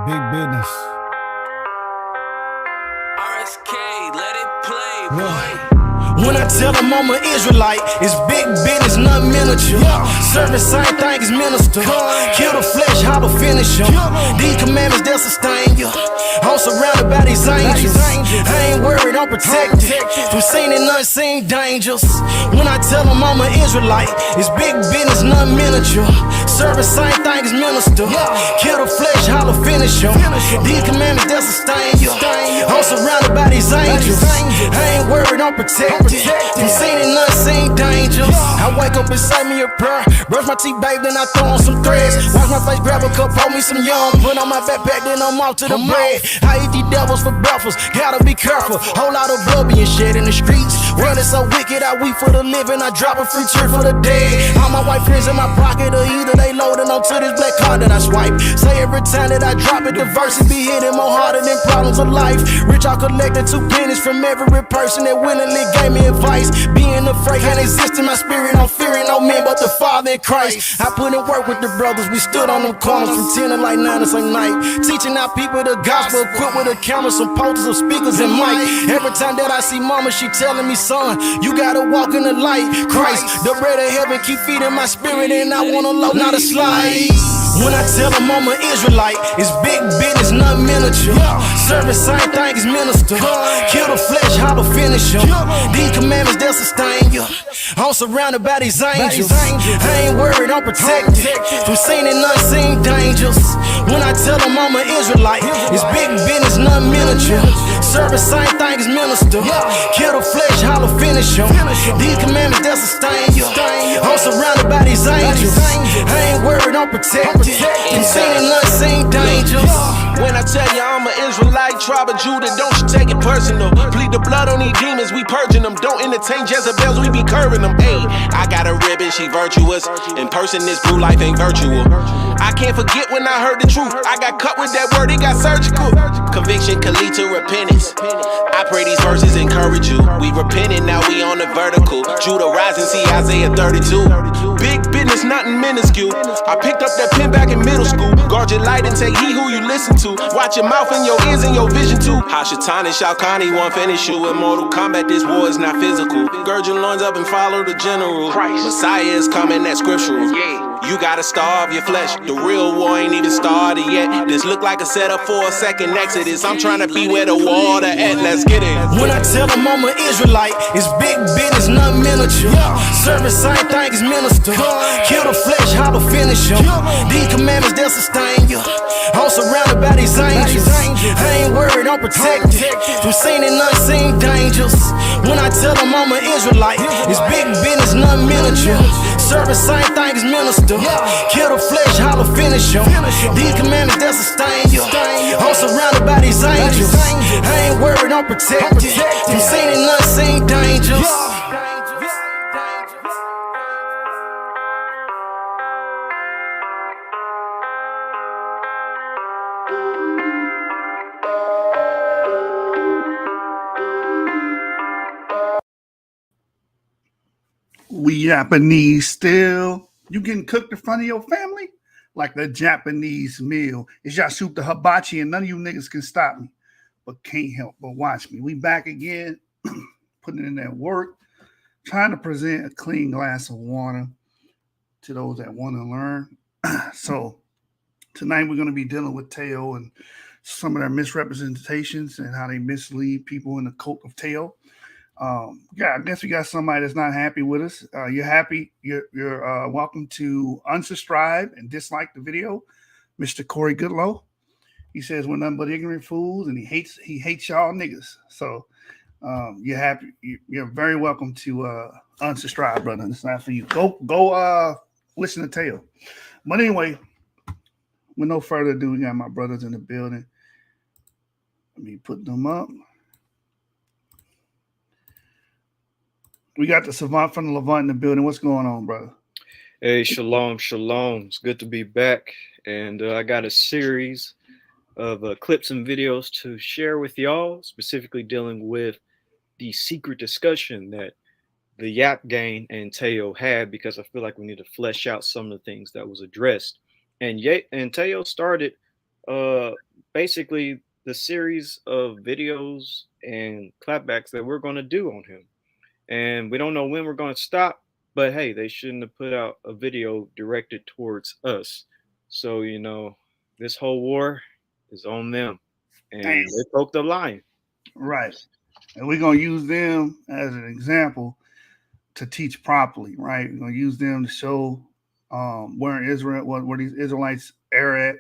Big business. RSK, let it play, boy. Yeah. When I tell them I'm an Israelite, it's big business, nothing miniature. Serving same thing as minister. Kill the flesh, how to finish them. These commandments, they'll sustain you. I'm surrounded by these angels. I ain't worried, I'm protected from seen and unseen dangers. When I tell them I'm an Israelite, it's big business, nothing miniature. Serving same thing as minister. Kill the flesh, how to finish them. These commandments, they'll sustain you. I'm surrounded by these angels. I ain't worried, I'm protected from seen and unseen dangers. I wake up inside me a prayer, brush my teeth, babe, then I throw on some threads. Wash my face, grab a cup, pour me some yum, put on my backpack, then I'm off to the bread. I eat these devils for breakfast, gotta be careful. Whole lot of blood being shed in the streets. World is so wicked, I weep for the living, I drop a free cheer for the dead. All my white friends in my pocket, or either they loading onto this black card that I swipe. Say every time that I drop it, the verses be hitting more harder than problems of life. Rich, I collected 2 pennies from every person that willingly gave me advice. Being afraid can't exist in my spirit. I'm fearing no man but the Father in Christ. I put in work with the brothers. We stood on them corners from 10 to like 9 the same night, teaching our people the gospel, equipped with a camera, some posters, some speakers, and mic. Every time that I see mama, she telling me, son, you gotta walk in the light. Christ, the bread of heaven, keep feeding my spirit, and I wanna low, not a slide. When I tell them I'm an Israelite, it's big business, nothing miniature. Serving same thing as minister. Kill the flesh, how to finish them. These commandments, they'll sustain you. I'm surrounded by these angels. I ain't worried, I'm protected from seen and unseen dangers. When I tell them I'm an Israelite, it's big business, nothing miniature. Serving same thing as minister. Kill the flesh, how to finish them. These commandments, they'll sustain you. I'm surrounded by these angels. I ain't worried, I'm protected from seen and unseen dangers. When I tell you I'm an Israelite, tribe of Judah, don't you take it personal. Plead the blood on these demons, we purging them. Don't entertain Jezebels, we be curving them. Ayy, I got a ribbon, she virtuous. In person, this blue life ain't virtual. I can't forget when I heard the truth. I got cut with that word, it got surgical. Conviction can lead to repentance. I pray these verses encourage you. We repented, now we on the vertical. Judah rising, see Isaiah 32. Big business, nothing minuscule. I picked up that pen back in middle school. Guard your light and take heed who you listen to. Watch your mouth and your ears and your vision too. Hashatan and Shalkani won't finish you. In Mortal Kombat, this war is not physical. Gird your loins up and follow the general. Messiah is coming, that's scriptural. You gotta starve your flesh. The real war ain't even started yet. This look like a setup for a second exodus. I'm trying to be where the water at. Let's get it. When I tell them I'm an Israelite, it's big business, nothing miniature. Serving same thing as minister. Kill the flesh, how to finish them. These commandments, they'll sustain you. I'm surrounded by these angels. I ain't worried, I'm protected from seen and unseen dangers. When I tell them I'm an Israelite, it's big business, nothing miniature. Serving same thing as minister. Kill the flesh, how to finish them. These commandments, they'll sustain you. I'm surrounded by these angels. I ain't worried, I'm protected from seen and unseen dangers. We Japanese still. You getting cooked in front of your family? Like the Japanese meal. It's Yashup the Hibachi, and none of you niggas can stop me. But can't help but watch me. We back again, putting in that work, trying to present a clean glass of water to those that want to learn. So tonight we're going to be dealing with Teotw and some of their misrepresentations and how they mislead people in the cult of Teotw. I guess we got somebody that's not happy with us. You're happy. You're welcome to unsubscribe and dislike the video. Mr. Corey Goodlow. He says we're nothing but ignorant fools, and he hates y'all niggas. So you're happy. You're very welcome to unsubscribe, brother. It's not for you. Go listen to Teotw. But anyway, with no further ado, we got my brothers in the building. Let me put them up. We got the Savant from the Levant in the building. What's going on, brother? Hey, shalom, shalom. It's good to be back. And I got a series of clips and videos to share with y'all, specifically dealing with the secret discussion that the Yap Gang and Teotw had, because I feel like we need to flesh out some of the things that was addressed. And Teotw started basically the series of videos and clapbacks that we're going to do on him. And we don't know when we're going to stop, but hey, they shouldn't have put out a video directed towards us. So, this whole war is on them. And Damn. they poked the line. Right. And we're going to use them as an example to teach properly, right? We're going to use them to show where Israel, where these Israelites are at,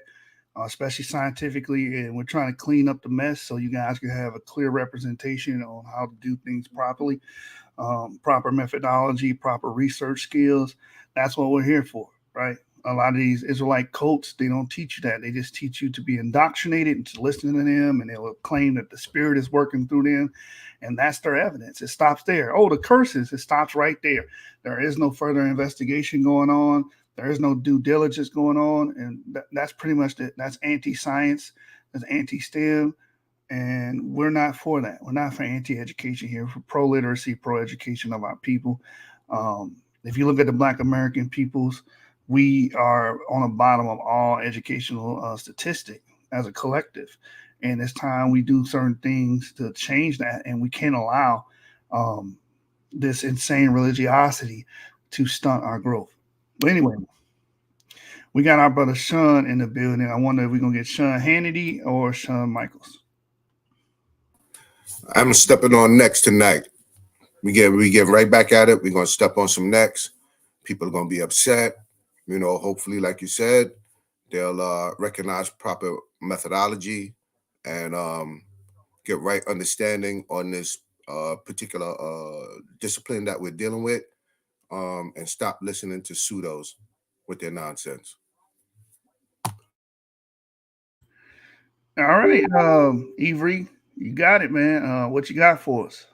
especially scientifically. And we're trying to clean up the mess so you guys can have a clear representation on how to do things properly, proper methodology, proper research skills. That's what we're here for, right? A lot of these Israelite cults, they don't teach you that. They just teach you to be indoctrinated and to listen to them, and they'll claim that the spirit is working through them, and that's their evidence. It stops there. Oh, the curses, it stops right there. There is no further investigation going on. There is no due diligence going on, and that's pretty much it. That's anti-science, that's anti-STEM, and we're not for that. We're not for anti-education here. We're for pro-literacy, pro-education of our people. If you look at the Black American peoples, we are on the bottom of all educational statistic as a collective. And it's time we do certain things to change that. And we can't allow this insane religiosity to stunt our growth. But anyway, we got our brother Sean in the building. I wonder if we're going to get Sean Hannity or Shawn Michaels. I'm stepping on next tonight. We get right back at it. We're going to step on some necks. People are going to be upset. Hopefully, like you said, they'll recognize proper methodology and get right understanding on this particular discipline that we're dealing with, and stop listening to pseudos with their nonsense. All right, Avery, you got it, man. What you got for us?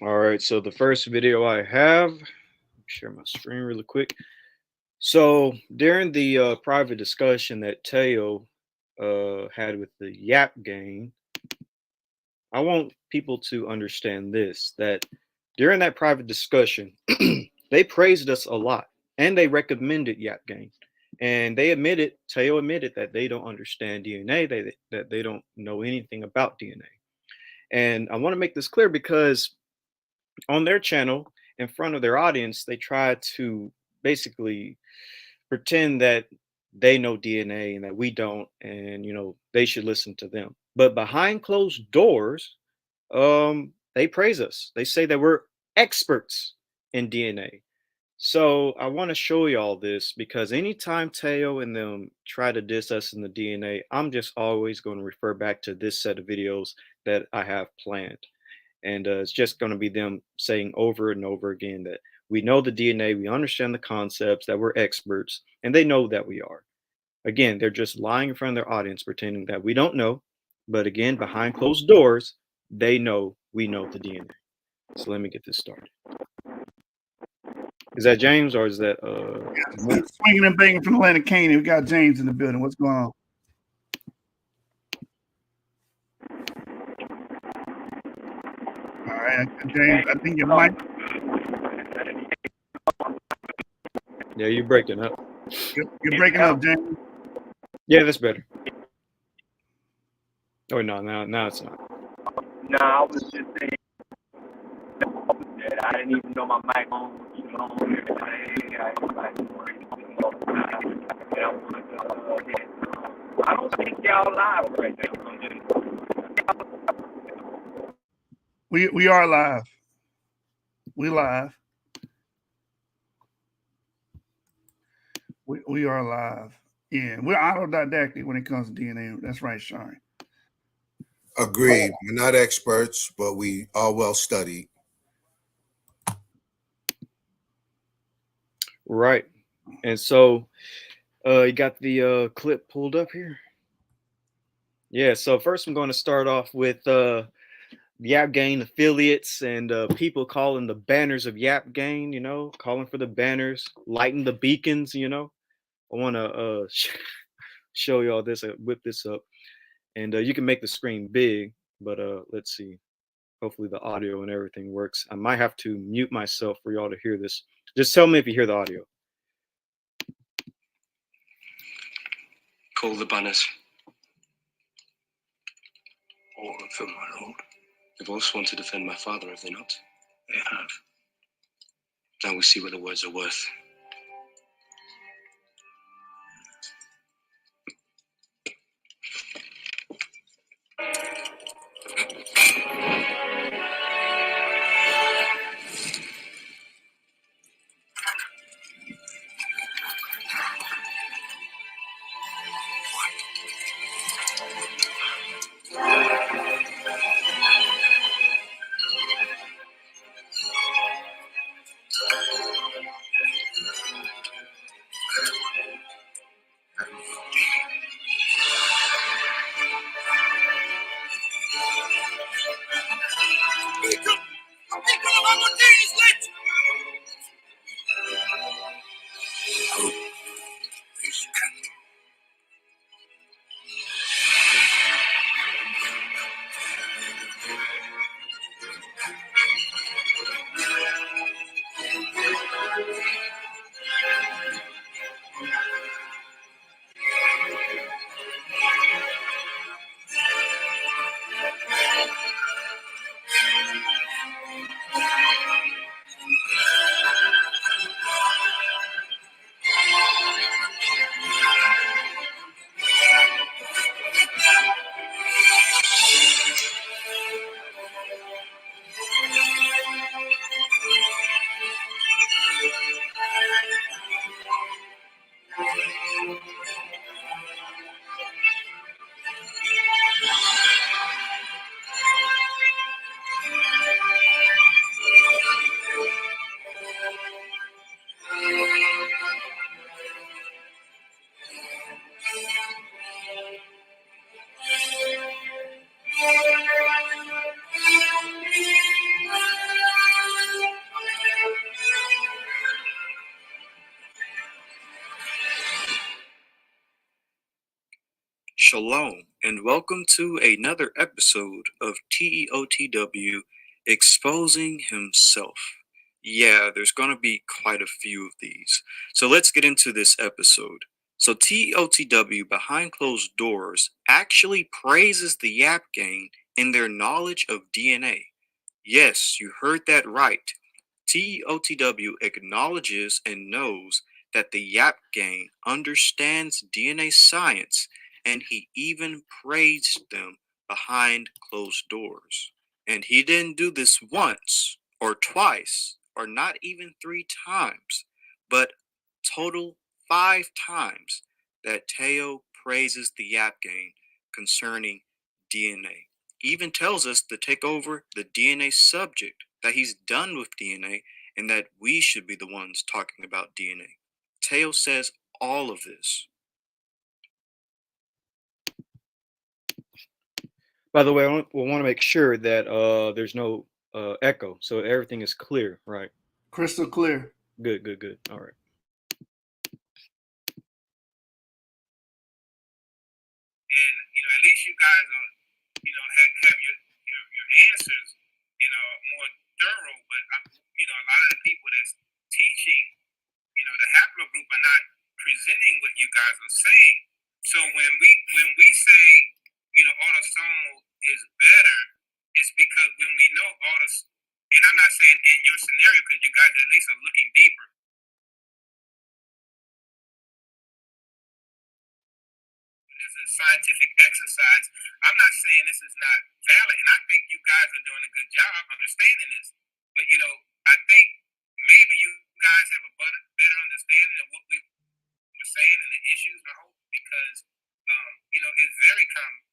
All right, so the first video I have, share my screen really quick. So during the private discussion that Teotw had with the Yap Gang, I want people to understand this, that during that private discussion, they praised us a lot and they recommended Yap Gang. And Teotw admitted that they don't understand DNA, that they don't know anything about DNA. And I want to make this clear because on their channel, in front of their audience, they try to basically pretend that they know DNA and that we don't, and they should listen to them. But behind closed doors, they praise us. They say that we're experts in DNA. So I want to show y'all this because anytime Teotw and them try to diss us in the DNA, I'm just always going to refer back to this set of videos that I have planned. And it's just going to be them saying over and over again that we know the DNA, we understand the concepts, that we're experts, and they know that we are. Again, they're just lying in front of their audience, pretending that we don't know. But again, behind closed doors, they know we know the DNA. So let me get this started. Is that James or is that Swinging and banging from Atlantic Canaan? We got James in the building. What's going on? All right, James, I think you might. Yeah, you're breaking up. You're breaking up, James. Yeah, that's better. Oh no, now it's not. No, I was just saying that I didn't even know my mic on. I don't think y'all live right now. We are live. We live. We are live. Yeah, we're autodidactic when it comes to DNA. That's right, Sean. Agreed. We're not experts, but we are well studied. Right. And so you got the clip pulled up here. Yeah, so first I'm going to start off with the Yap Gang affiliates and people calling the banners of Yap Gang, calling for the banners, lighting the beacons, I want to show y'all this, whip this up. And you can make the screen big, but let's see. Hopefully the audio and everything works. I might have to mute myself for y'all to hear this. Just tell me if you hear the audio. Call the banners. war for my lord. They've all sworn to defend my father, have they not? They have. Now we see what the words are worth. Shalom, and welcome to another episode of Teotw Exposing Himself. Yeah, there's going to be quite a few of these. So let's get into this episode. So Teotw Behind Closed Doors actually praises the Yap Gang in their knowledge of DNA. Yes, you heard that right. Teotw acknowledges and knows that the Yap Gang understands DNA science, and he even praised them behind closed doors. And he didn't do this once or twice or not even 3 times, but total 5 times that Teo praises the Yap Gang concerning DNA. He even tells us to take over the DNA subject, that he's done with DNA and that we should be the ones talking about DNA. Teo says all of this. By the way, we want to make sure that there's no echo, so everything is clear, right? Crystal clear. Good, good, good. All right. And at least you guys are have your answers more thorough. But a lot of the people that's teaching the haplogroup are not presenting what you guys are saying. So when we say autosomal is better, it's because when we know and I'm not saying in your scenario because you guys at least are looking deeper. As a scientific exercise, I'm not saying this is not valid, and I think you guys are doing a good job understanding this. But I think maybe you guys have a better understanding of what we were saying and the issues. I hope because it's very complex.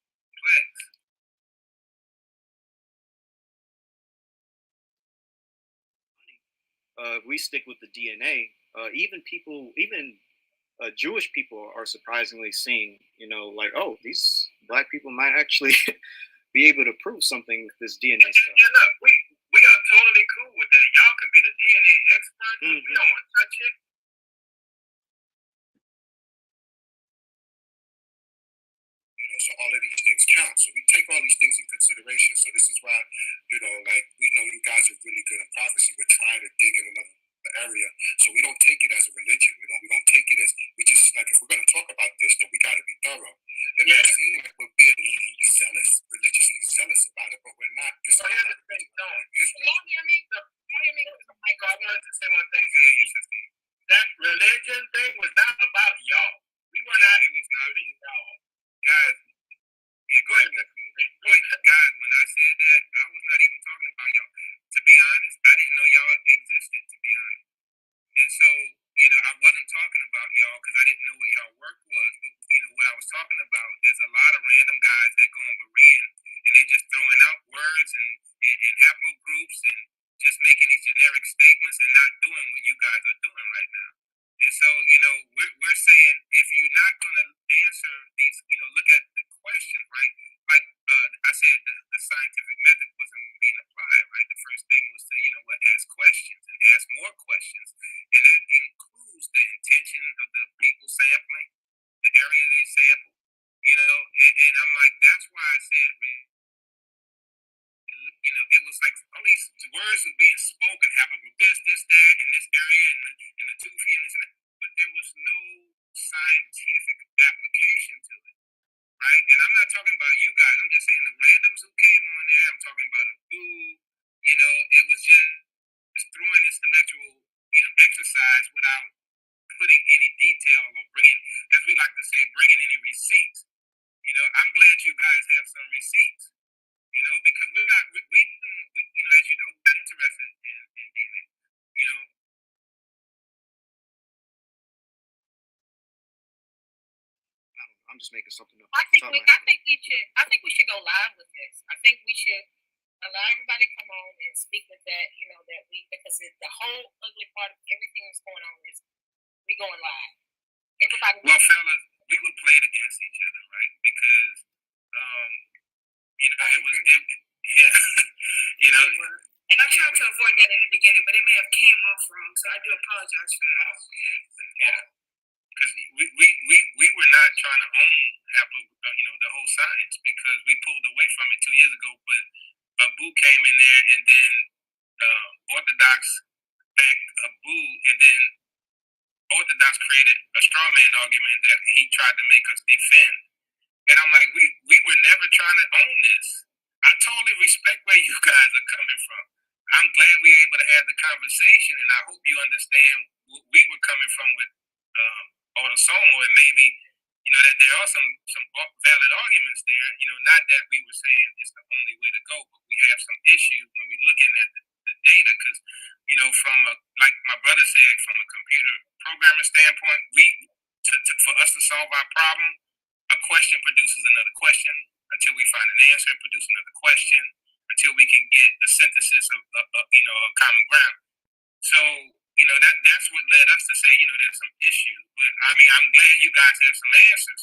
We stick with the DNA. Even Jewish people are surprisingly seeing, like, oh, these black people might actually be able to prove something with this DNA stuff. And look, we are totally cool with that. Y'all can be the DNA experts. Mm-hmm. We don't want to touch it. So all of these things count. So we take all these things in consideration. So this is why, we know you guys are really good at prophecy. We're trying to dig in another area. So we don't take it as a religion. We don't take it as, we just, like, if we're going to talk about this, then we got to be thorough. And we're being zealous, religiously zealous. was like all these words were being spoken, happening with this, that, in this area, and the Tufi and this and that, but there was no scientific application to it, right? And I'm not talking about you guys. I'm just saying the randoms who came on there. I'm talking about a boo. You know, it was just throwing this intellectual, exercise without putting any detail or bringing, as we like to say, bringing any receipts. You know, I'm glad you guys have some receipts. You know, because we're not, as you know, we're not interested in DNA. You know, I'm just making something up. I think we should go live with this. I think we should allow everybody to come on and speak with that. You know that because the whole ugly part of everything that's going on is we going live. Everybody. Well, fellas, we would play it against each other, right? Because, yeah, And I tried to avoid that in the beginning, but it may have came off wrong, so I do apologize for that. Yeah. Because we were not trying to own the whole science because we pulled away from it 2 years ago. But Abu came in there, and then Orthodox backed Abu, and then Orthodox created a straw man argument that he tried to make us defend. And I'm like, we were never trying to own this. I totally respect where you guys are coming from. I'm glad we were able to have the conversation, and I hope you understand where we were coming from with autosomal, and maybe that there are some valid arguments there. Not that we were saying it's the only way to go, but we have some issues when we're looking at the data, because from like my brother said, from a computer programming standpoint, for us to solve our problem, a question produces another question until we find an answer and produce another question until we can get a synthesis of a common ground. So that's what led us to say there's some issues. But I mean, I'm glad you guys have some answers,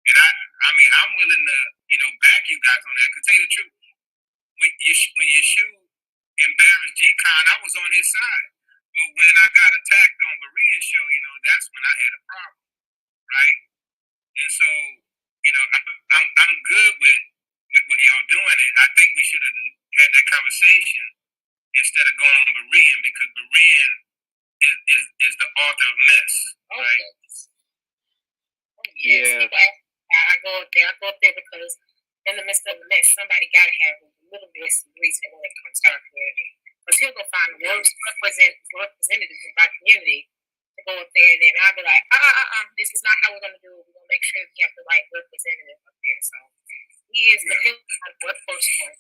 and I'm willing to back you guys on that. Cause tell you the truth, when Yeshua embarrassed G-Con, I was on his side. But when I got attacked on Berean show, that's when I had a problem, right? And so, I'm good with what y'all doing, and I think we should have had that conversation instead of going on Berean, because Berean is the author of mess, right? Yes. I go up there because in the midst of the mess, somebody got to have a little bit of reason when it comes to our community. Because he'll go find the worst representatives of our community to go up there, and then I'll be like, this is not how we're going to do it. We're going to make sure we have the right representative up there. So he is the first one.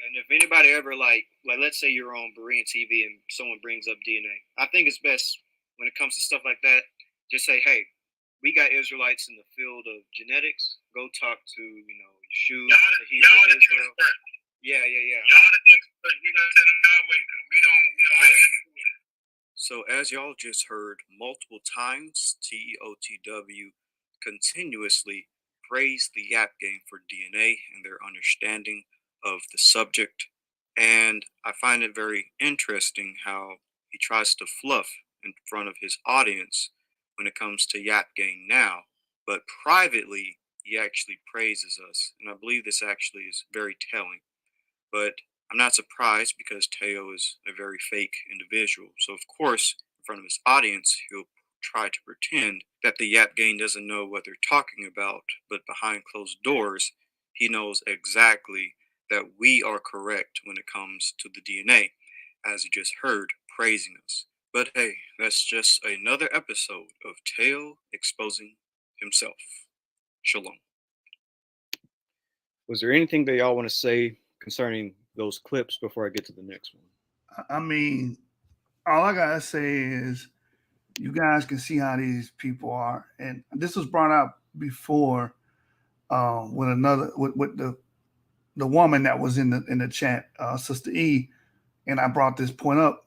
And if anybody ever like let's say you're on Berean TV and someone brings up DNA, I think it's best when it comes to stuff like that, just say, hey, we got Israelites in the field of genetics. Go talk to, Yeshua, the Hebrew of Israel. Yeah. Y'all the experts. We gotta tell them our way because we don't. So as y'all just heard multiple times, TEOTW continuously praised the Yap Gang for DNA and their understanding of the subject, and I find it very interesting how he tries to fluff in front of his audience when it comes to Yap Gang now, but privately he actually praises us, and I believe this actually is very telling. But I'm not surprised because Teo is a very fake individual, so of course in front of his audience he'll try to pretend that the Yap Gang doesn't know what they're talking about, but behind closed doors he knows exactly that we are correct when it comes to the DNA, as you just heard, praising us. But hey, that's just another episode of Teo exposing himself. Shalom. Was there anything that y'all want to say concerning those clips before I get to the next one? I mean, all I gotta say is you guys can see how these people are, and this was brought up before with the woman that was in the chat, Sister E, and I brought this point up.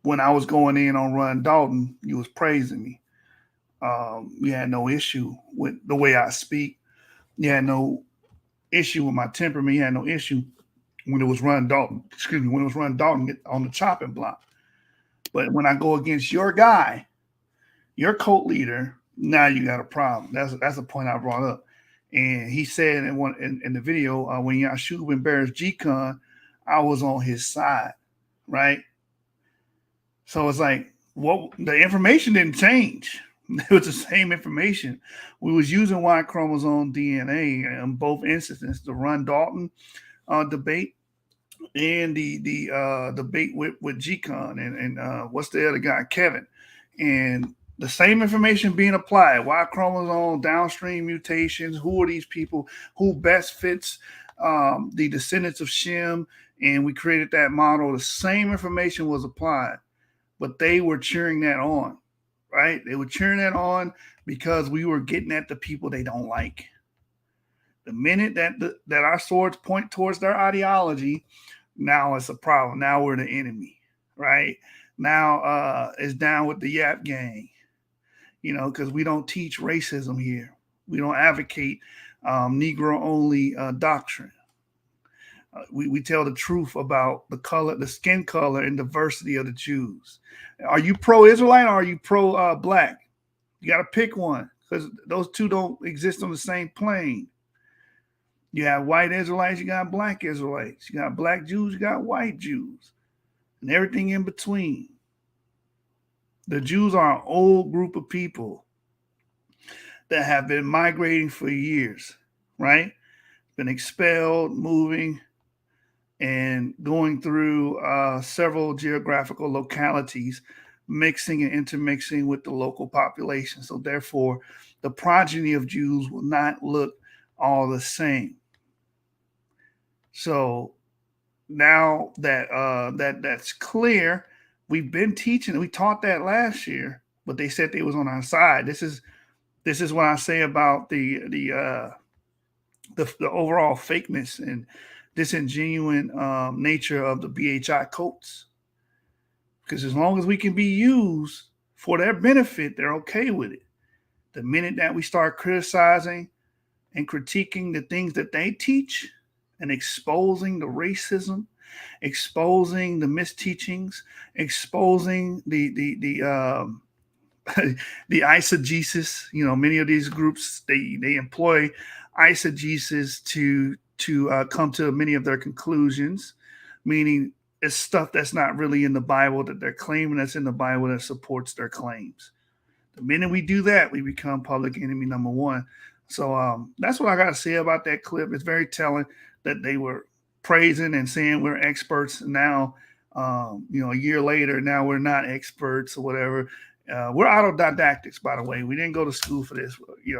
When I was going in on Run Dalton, you was praising me. You had no issue with the way I speak. You had no issue with my temperament. You had no issue when it was Run Dalton. Excuse me, when it was Run Dalton on the chopping block. But when I go against your guy, your cult leader, now you got a problem. That's a point I brought up. And he said in the video, when Yashub embarrassed G-Con, I was on his side, right? So it's like, what the information didn't change. It was the same information. We was using Y chromosome DNA in both instances, the Run Dalton debate and the debate with G-Con and what's the other guy, Kevin. And the same information being applied. Y chromosome, downstream mutations. Who are these people? Who best fits the descendants of Shem? And we created that model. The same information was applied, but they were cheering that on, right? They were cheering that on because we were getting at the people they don't like. The minute that our swords point towards their ideology, now it's a problem. Now we're the enemy, right? Now it's down with the Yap gang, because we don't teach racism here. We don't advocate Negro only doctrine. We tell the truth about the color, the skin color, and diversity of the Jews. Are you pro-Israelite or are you pro-black? You got to pick one because those two don't exist on the same plane. You have white Israelites, you got black Israelites. You got black Jews, you got white Jews, and everything in between. The Jews are an old group of people that have been migrating for years, right? Been expelled, moving, and going through several geographical localities, mixing and intermixing with the local population. So therefore, the progeny of Jews will not look all the same. So now that that's clear, we've been teaching. We taught that last year, but they said they was on our side. This is what I say about the overall fakeness and disingenuine nature of the BHI cults. Because as long as we can be used for their benefit, they're okay with it. The minute that we start criticizing and critiquing the things that they teach and exposing the racism, exposing the misteachings, exposing the the eisegesis. Many of these groups they employ eisegesis to come to many of their conclusions, meaning it's stuff that's not really in the Bible that they're claiming that's in the Bible that supports their claims. The minute we do that, we become public enemy number one. So that's what I got to say about that clip. It's very telling that they were praising and saying we're experts now. A year later, now we're not experts or whatever. We're autodidactics, by the way. We didn't go to school for this.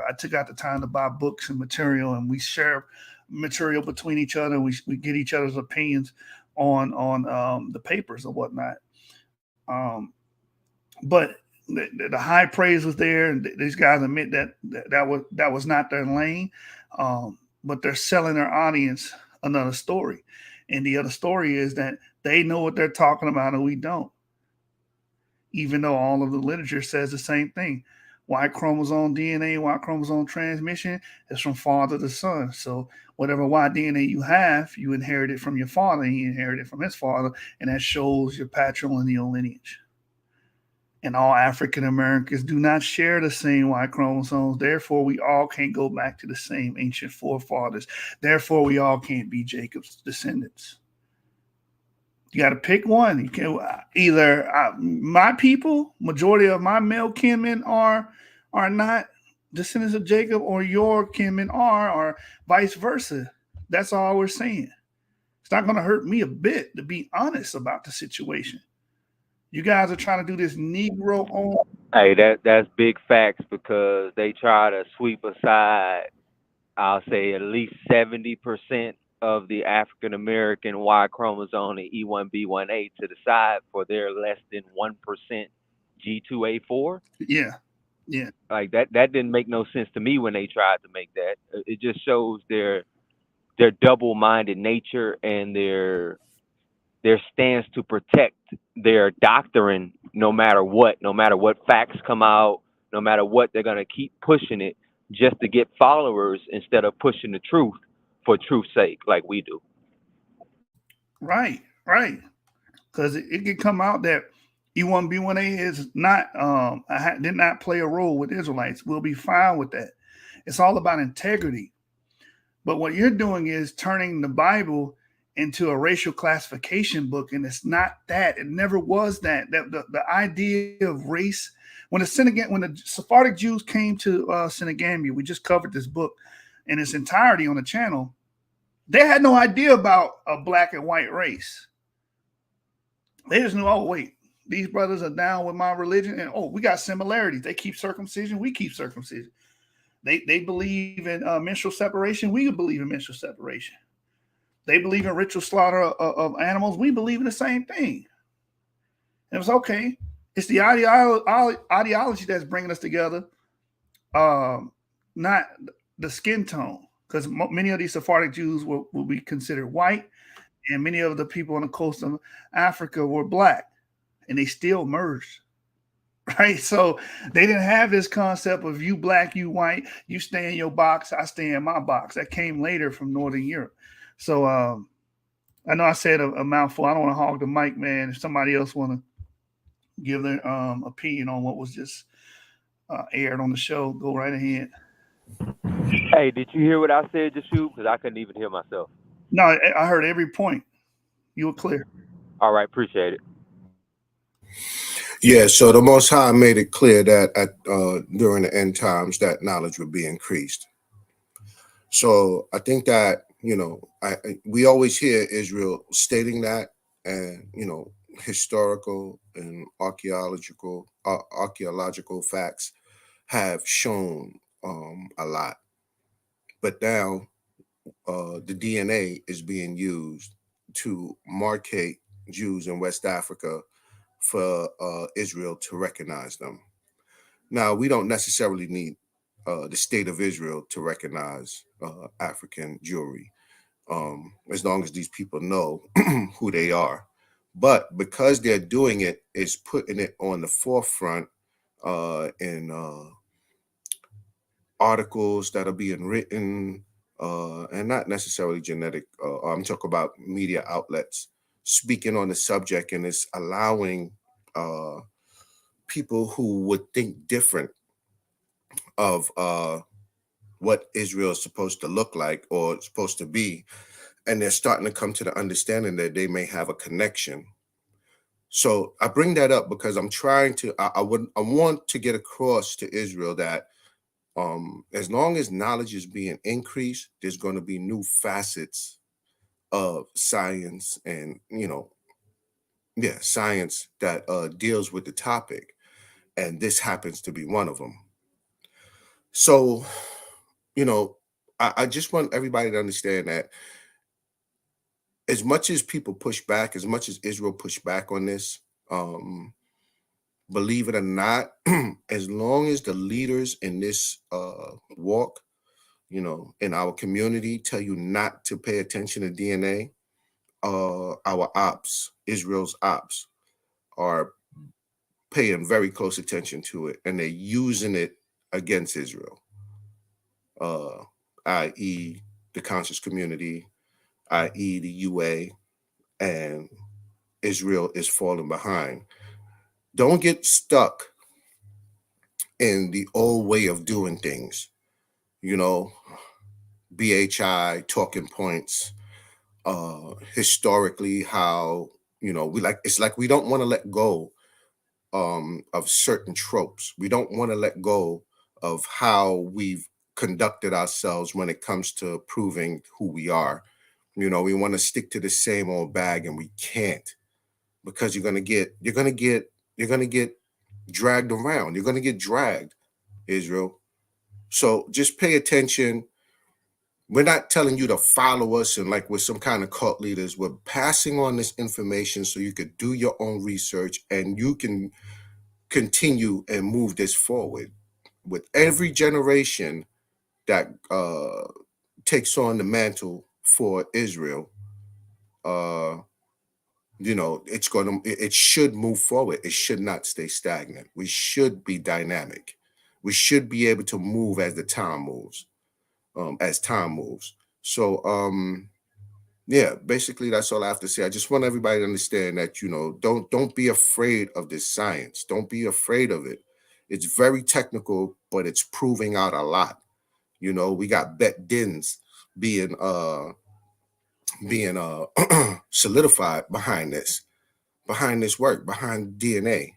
I took out the time to buy books and material, and we share material between each other. We get each other's opinions on the papers and whatnot. But the high praise was there, and these guys admit that was not their lane. But they're selling their audience another story, and the other story is that they know what they're talking about and we don't. Even though all of the literature says the same thing. Y chromosome DNA, Y chromosome transmission is from father to son. So whatever Y DNA you have, you inherit it from your father, and he inherited it from his father, and that shows your patrilineal lineage. And all African Americans do not share the same Y chromosomes. Therefore, we all can't go back to the same ancient forefathers. Therefore, we all can't be Jacob's descendants. You got to pick one. You can either my people, majority of my male kinmen are not descendants of Jacob, or your kinmen are, or vice versa. That's all we're saying. It's not going to hurt me a bit to be honest about the situation. You guys are trying to do this Negro on. Hey, that's big facts because they try to sweep aside, I'll say at least 70% of the African American Y chromosome and E1B1A to the side for their less than 1% G2A4. Yeah. Like that didn't make no sense to me when they tried to make that. It just shows their double-minded nature and their stance to protect their doctrine no matter what facts come out, no matter what, they're going to keep pushing it just to get followers instead of pushing the truth for truth's sake like we do. Right. Because it could come out that E1B1A is not did not play a role with Israelites. We'll be fine with that. It's all about integrity. But what you're doing is turning the Bible into a racial classification book, and it's not that. It never was that. The idea of race, when the Sephardic Jews came to Senegambia, we just covered this book in its entirety on the channel. They had no idea about a black and white race. They just knew, oh wait, these brothers are down with my religion, and oh, we got similarities. They keep circumcision, we keep circumcision. They believe in menstrual separation. We believe in menstrual separation. They believe in ritual slaughter of animals. We believe in the same thing. And it was okay. It's the ideology that's bringing us together, not the skin tone. Because many of these Sephardic Jews will be considered white, and many of the people on the coast of Africa were black, and they still merged. Right, so they didn't have this concept of you black, you white, you stay in your box, I stay in my box. That came later from Northern Europe. So I know I said a mouthful. I don't want to hog the mic, man. If somebody else want to give their opinion on what was just aired on the show, go right ahead. Hey, did you hear what I said, Jashu? Because I couldn't even hear myself. No, I heard every point. You were clear. All right, appreciate it. Yeah, so the Most High made it clear that during the end times that knowledge would be increased. So I think that, we always hear Israel stating that, and, historical and archaeological facts have shown a lot. But now the DNA is being used to markate Jews in West Africa for Israel to recognize them. Now, we don't necessarily need the state of Israel to recognize African Jewry, as long as these people know who they are. But because they're doing it, it's putting it on the forefront in articles that are being written, and not necessarily genetic. I'm talking about media outlets speaking on the subject, and it's allowing people who would think different of what Israel is supposed to look like or supposed to be, and they're starting to come to the understanding that they may have a connection. So I bring that up because I'm trying to. I want to get across to Israel that as long as knowledge is being increased, there's going to be new facets of science, and science that deals with the topic, and this happens to be one of them. So, I just want everybody to understand that as much as people push back, as much as Israel pushed back on this, believe it or not, as long as the leaders in this walk, in our community tell you not to pay attention to DNA, our ops, Israel's ops, are paying very close attention to it, and they're using it against Israel, i.e., the conscious community, i.e., the UA, and Israel is falling behind. Don't get stuck in the old way of doing things, BHI, talking points, historically, how, it's like we don't want to let go of certain tropes. We don't want to let go of how we've conducted ourselves when it comes to proving who we are. We want to stick to the same old bag, and we can't, because you're gonna get dragged around. You're gonna get dragged, Israel. So just pay attention. We're not telling you to follow us and like we're some kind of cult leaders. We're passing on this information so you could do your own research and you can continue and move this forward. With every generation that takes on the mantle for Israel, it should move forward. It should not stay stagnant. We should be dynamic. We should be able to move as the time moves, So, yeah, basically that's all I have to say. I just want everybody to understand that, don't be afraid of this science. Don't be afraid of it. It's very technical, but it's proving out a lot. We got bet dins being solidified behind this work, behind DNA.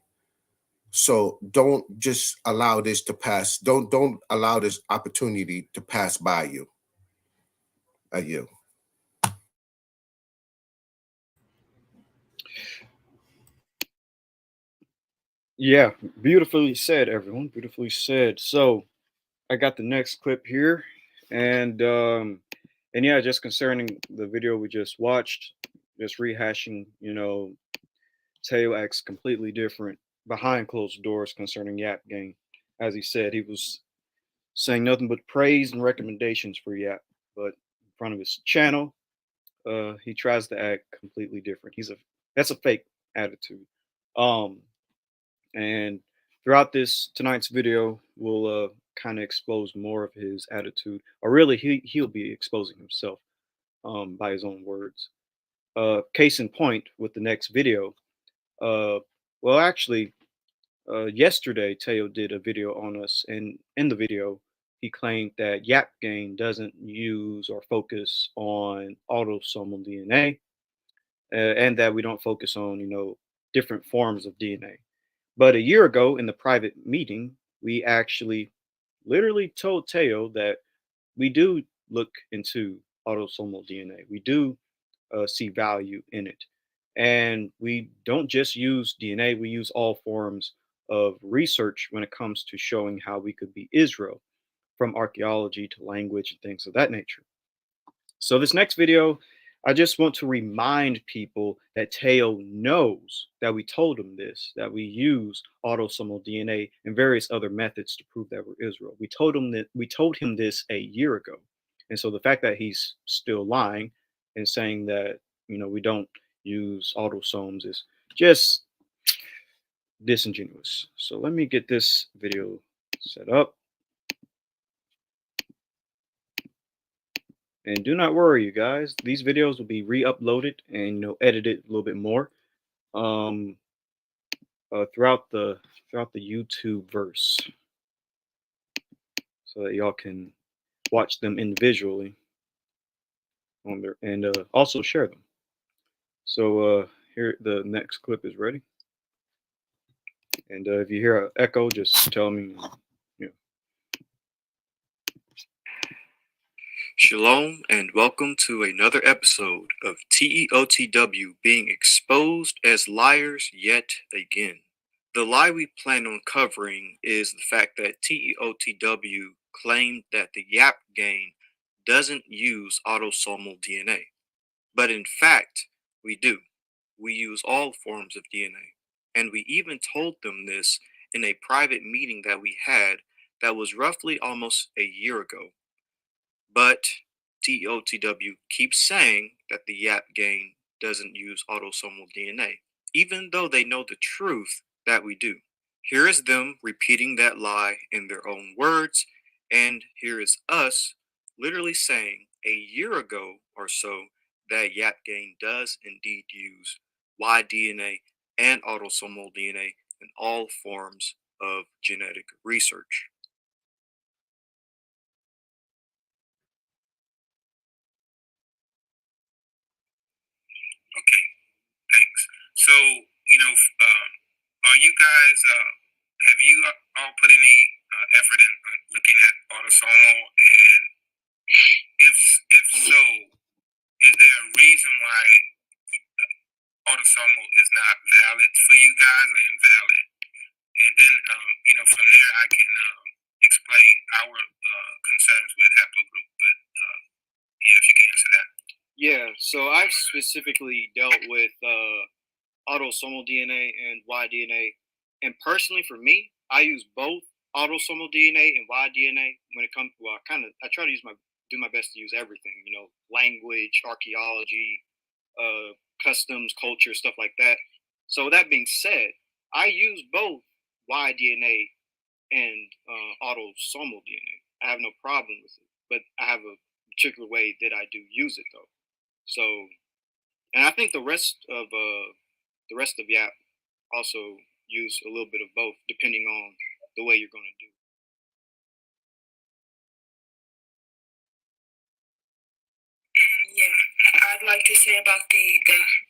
So don't just allow this to pass. Don't allow this opportunity to pass by you. At you. Yeah, beautifully said, everyone. Beautifully said. So I got the next clip here, and yeah, just concerning the video we just watched, just rehashing, Teo acts completely different behind closed doors concerning Yap Gang. As he said, he was saying nothing but praise and recommendations for Yap, but in front of his channel, he tries to act completely different. That's a fake attitude. Um, and throughout this tonight's video, we'll kind of expose more of his attitude, or really, he'll be exposing himself by his own words. Case in point with the next video. Uh, well, actually, yesterday Teo did a video on us, and in the video, he claimed that Yap Game doesn't use or focus on autosomal DNA, and that we don't focus on different forms of DNA. But a year ago in the private meeting, we actually literally told Teo that we do look into autosomal DNA. We do see value in it. And we don't just use DNA, we use all forms of research when it comes to showing how we could be Israel, from archaeology to language and things of that nature. So this next video, I just want to remind people that Teo knows that we told him this, that we use autosomal DNA and various other methods to prove that we're Israel. We told him this a year ago. And so the fact that he's still lying and saying that, we don't use autosomes is just disingenuous. So let me get this video set up. And do not worry, you guys. These videos will be re-uploaded and edited a little bit more um, throughout the YouTube verse, so that y'all can watch them individually on there and also share them. So here, the next clip is ready. And if you hear an echo, just tell me. Shalom and welcome to another episode of TEOTW being exposed as liars yet again. The lie we plan on covering is the fact that TEOTW claimed that the Yap Gang doesn't use autosomal DNA. But in fact, we do. We use all forms of DNA. And we even told them this in a private meeting that we had that was roughly almost a year ago. But TOTW keeps saying that the Yap Gang doesn't use autosomal DNA, even though they know the truth that we do. Here is them repeating that lie in their own words, and here is us literally saying a year ago or so that Yap Gang does indeed use Y-DNA and autosomal DNA in all forms of genetic research. Okay, thanks. So, are you guys, have you all put any effort in looking at autosomal? And if so, is there a reason why autosomal is not valid for you guys or invalid? And then, from there I can explain our concerns with haplogroup. But yeah, if you can answer that. Yeah, so I've specifically dealt with autosomal DNA and Y-DNA. And personally, for me, I use both autosomal DNA and Y-DNA when it comes. Well, I try to do my best to use everything. Language, archaeology, customs, culture, stuff like that. So that being said, I use both Y-DNA and autosomal DNA. I have no problem with it, but I have a particular way that I do use it though. So, and I think the rest of YAP also use a little bit of both, depending on the way you're going to do. Yeah, I'd like to say about the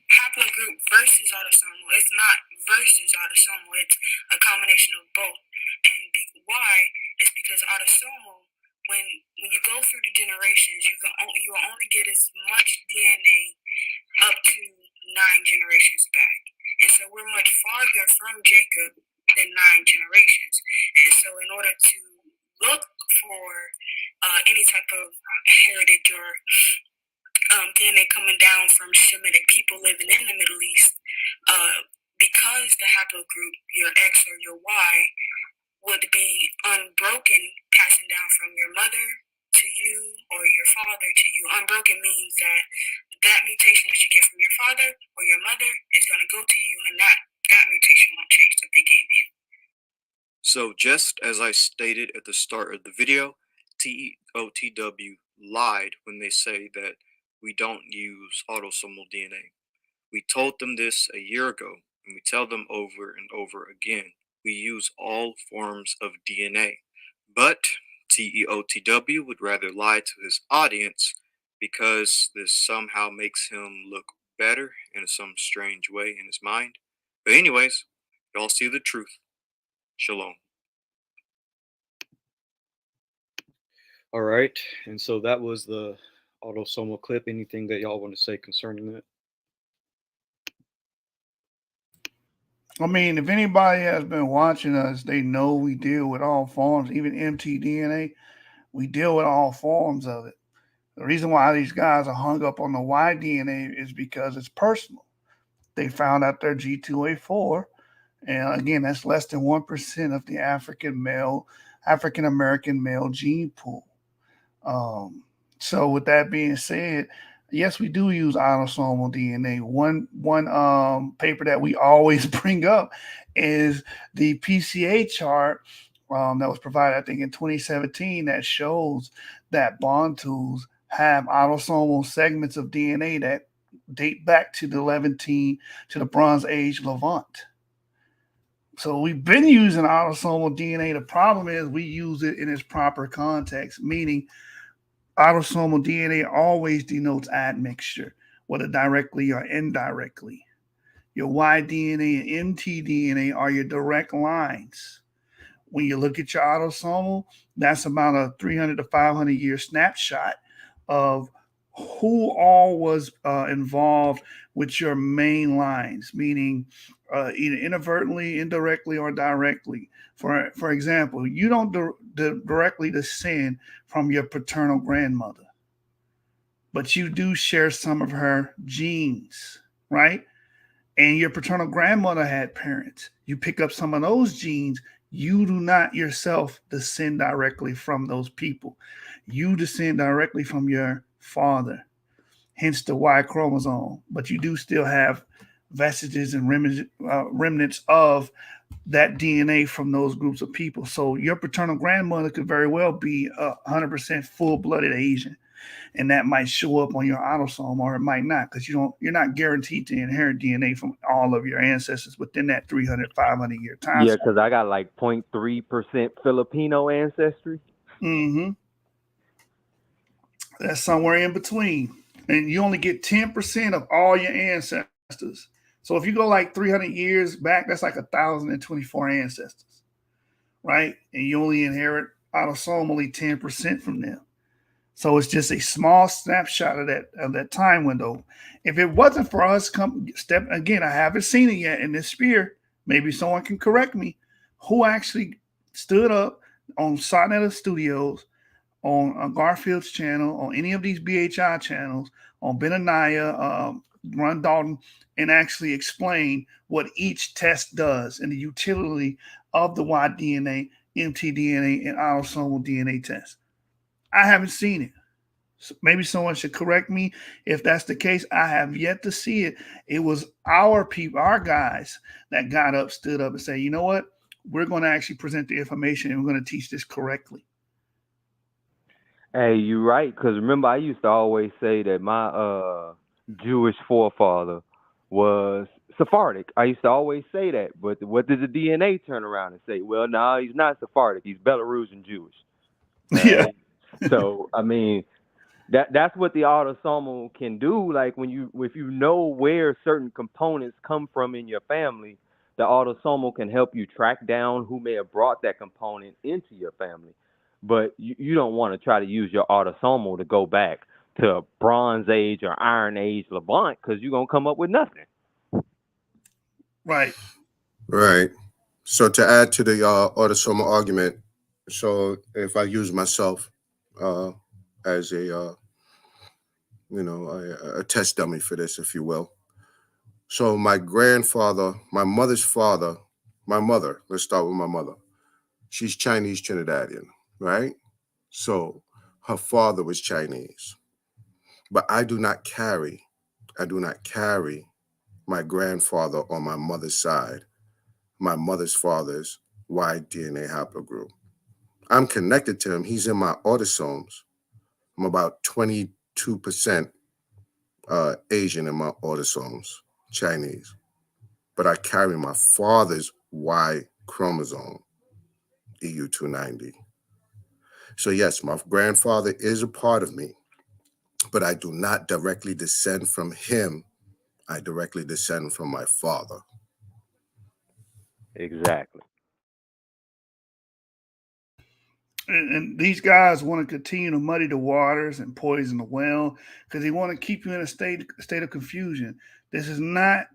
haplogroup versus autosomal. It's not versus autosomal. It's a combination of both. And why is because autosomal, when you go through the generations, you will only get as much DNA up to 9 generations back. And so we're much farther from Jacob than 9 generations. And so in order to look for any type of heritage or DNA coming down from Semitic people living in the Middle East, because the haplogroup, your X or your Y, would be unbroken, passing down from your mother to you or your father to you. Unbroken means that mutation that you get from your father or your mother is going to go to you, and that mutation won't change that they gave you. So just as I stated at the start of the video, TEOTW lied when they say that we don't use autosomal DNA. We told them this a year ago, and we tell them over and over again. We use all forms of DNA. But TEOTW would rather lie to his audience because this somehow makes him look better in some strange way in his mind. But anyways, y'all see the truth. Shalom. All right. And so that was the autosomal clip. Anything that y'all want to say concerning that? I mean, if anybody has been watching us, they know we deal with all forms, even mtDNA. We deal with all forms of it. The reason why these guys are hung up on the Y DNA is because it's personal. They found out their G2A4, and again, that's less than 1% of the African American male gene pool. So with that being said, yes, we do use autosomal DNA. One paper that we always bring up is the PCA chart that was provided, I think, in 2017 that shows that Bantus have autosomal segments of DNA that date back to the Levantine, to the Bronze Age Levant. So we've been using autosomal DNA. The problem is we use it in its proper context, meaning autosomal DNA always denotes admixture, whether directly or indirectly. Your Y DNA and mtDNA are your direct lines. When you look at your autosomal, that's about a 300 to 500 year snapshot of who all was involved with your main lines, meaning either inadvertently, indirectly, or directly. For example, you don't directly descend from your paternal grandmother, but you do share some of her genes, right? And your paternal grandmother had parents. You pick up some of those genes. You do not yourself descend directly from those people. You descend directly from your father, hence the Y chromosome. But you do still have vestiges and remnants of that DNA from those groups of people. So your paternal grandmother could very well be 100% full-blooded Asian, and that might show up on your autosome, or it might not, because you're not guaranteed to inherit DNA from all of your ancestors within that 300, 500 year time. Yeah, because I got like 0.3% Filipino ancestry. Mm-hmm. That's somewhere in between. And you only get 10% of all your ancestors. So if you go like 300 years back, that's like 1,024 ancestors, right? And you only inherit autosomally 10% from them. So it's just a small snapshot of that time window. If it wasn't for us, I haven't seen it yet in this sphere. Maybe someone can correct me. Who actually stood up on Sonetta Studios, on Garfield's channel, on any of these BHI channels, on Benaniah, Ron Dalton, and actually explain what each test does and the utility of the Y-DNA, mtDNA, and autosomal DNA test? I haven't seen it. So maybe someone should correct me if that's the case. I have yet to see it. It was our people, our guys, that got up, stood up, and said, you know what? We're going to actually present the information and we're going to teach this correctly. Hey, you're right. Because remember, I used to always say that Jewish forefather was Sephardic. I used to always say that, but what did the DNA turn around and say? Well, no, he's not Sephardic. He's Belarusian Jewish. All Yeah. right. So I mean, that's what the autosomal can do. Like if you know where certain components come from in your family, the autosomal can help you track down who may have brought that component into your family. But you don't want to try to use your autosomal to go back to Bronze Age or Iron Age Levant, because you're gonna come up with nothing. Right. Right. So to add to the autosomal argument, so if I use myself uh, as a test dummy for this, if you will. So my grandfather, my mother's father, my mother. Let's start with my mother. She's Chinese Trinidadian, right? So her father was Chinese, but I do not carry my grandfather on my mother's side, my mother's father's Y DNA haplogroup. I'm connected to him. He's in my autosomes. I'm about 22% Asian in my autosomes, Chinese. But I carry my father's Y chromosome, EU290. So yes, my grandfather is a part of me, but I do not directly descend from him. I directly descend from my father. Exactly. And these guys want to continue to muddy the waters and poison the well because they want to keep you in a state of confusion. This is not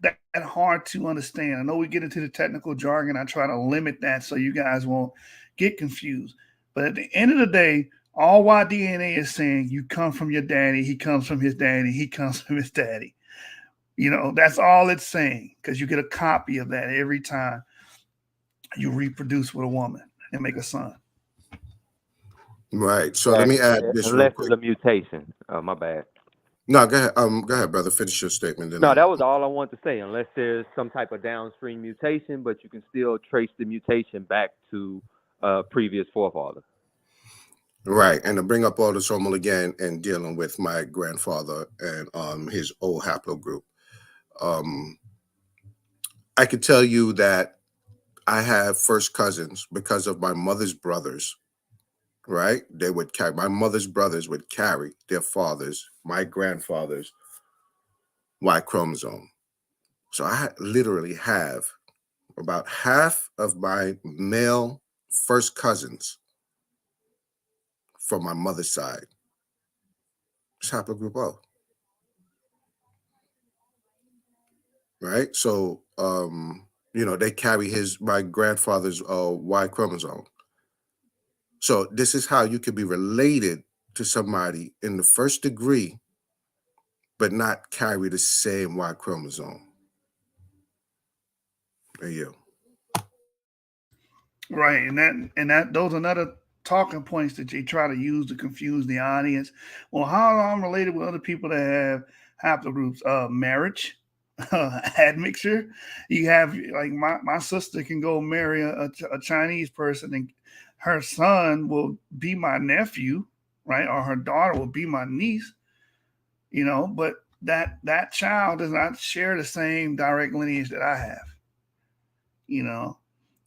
that hard to understand. I know we get into the technical jargon. I try to limit that so you guys won't get confused. But at the end of the day, all Y DNA is saying you come from your daddy, he comes from his daddy, he comes from his daddy. You know, that's all it's saying because you get a copy of that every time you reproduce with a woman and make a son. Right. So let me Exactly. add this real Unless it's quick. a mutation. My bad. No, go ahead. Go ahead, brother. Finish your statement. Then No, that was all I wanted to say. Unless there's some type of downstream mutation, but you can still trace the mutation back to previous forefather. right. And to bring up autosomal again and dealing with my grandfather and his O haplogroup. Um, I could tell you that I have first cousins because of my mother's brothers, right? They would carry, my mother's brothers would carry their fathers, my grandfather's Y chromosome. So I literally have about half of my male first cousins from my mother's side. It's haplogroup O, right? So, they carry my grandfather's Y chromosome. So this is how you could be related to somebody in the first degree, but not carry the same Y chromosome. There you Right, and that those are another talking points that they try to use to confuse the audience. Well, how am I related with other people that have haplogroups? Marriage, admixture. You have like my sister can go marry a Chinese person, and her son will be my nephew, right, or her daughter will be my niece. But that child does not share the same direct lineage that I have. You know,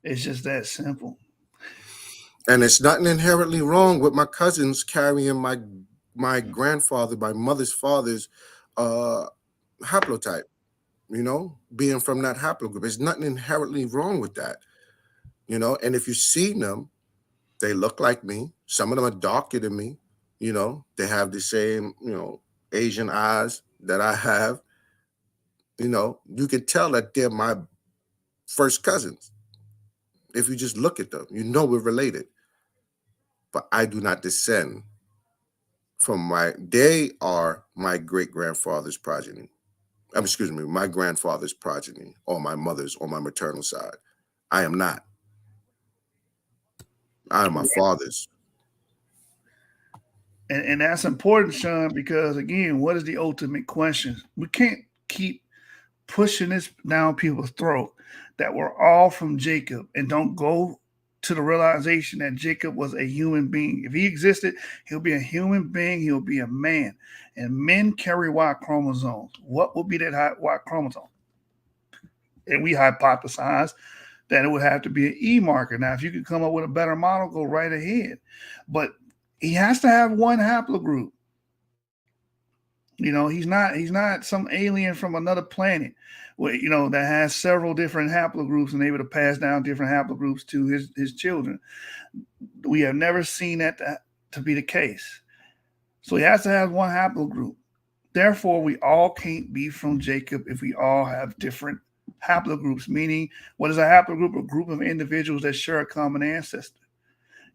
it's just that simple. And it's nothing inherently wrong with my cousins carrying my grandfather, my mother's father's uh, haplotype. Being from that haplogroup. There's nothing inherently wrong with that. And if you see them, they look like me. Some of them are darker than me. They have the same, Asian eyes that I have. You can tell that they're my first cousins. If you just look at them, we're related. But I do not descend they are my great grandfather's progeny. Excuse me, my grandfather's progeny, or my mother's, or my maternal side. I am not. I am my father's. And that's important, Sean, because again, what is the ultimate question? We can't keep pushing this down people's throat that we're all from Jacob and don't go to the realization that Jacob was a human being. If he existed, he'll be a human being. He'll be a man. And men carry Y chromosomes. What would be that Y chromosome? And we hypothesize that it would have to be an E marker. Now, if you could come up with a better model, go right ahead. But he has to have one haplogroup. You know, he's not some alien from another planet, that has several different haplogroups and able to pass down different haplogroups to his children. We have never seen that to be the case. So he has to have one haplogroup. Therefore, we all can't be from Jacob if we all have different haplogroups, meaning what is a haplogroup? A group of individuals that share a common ancestor.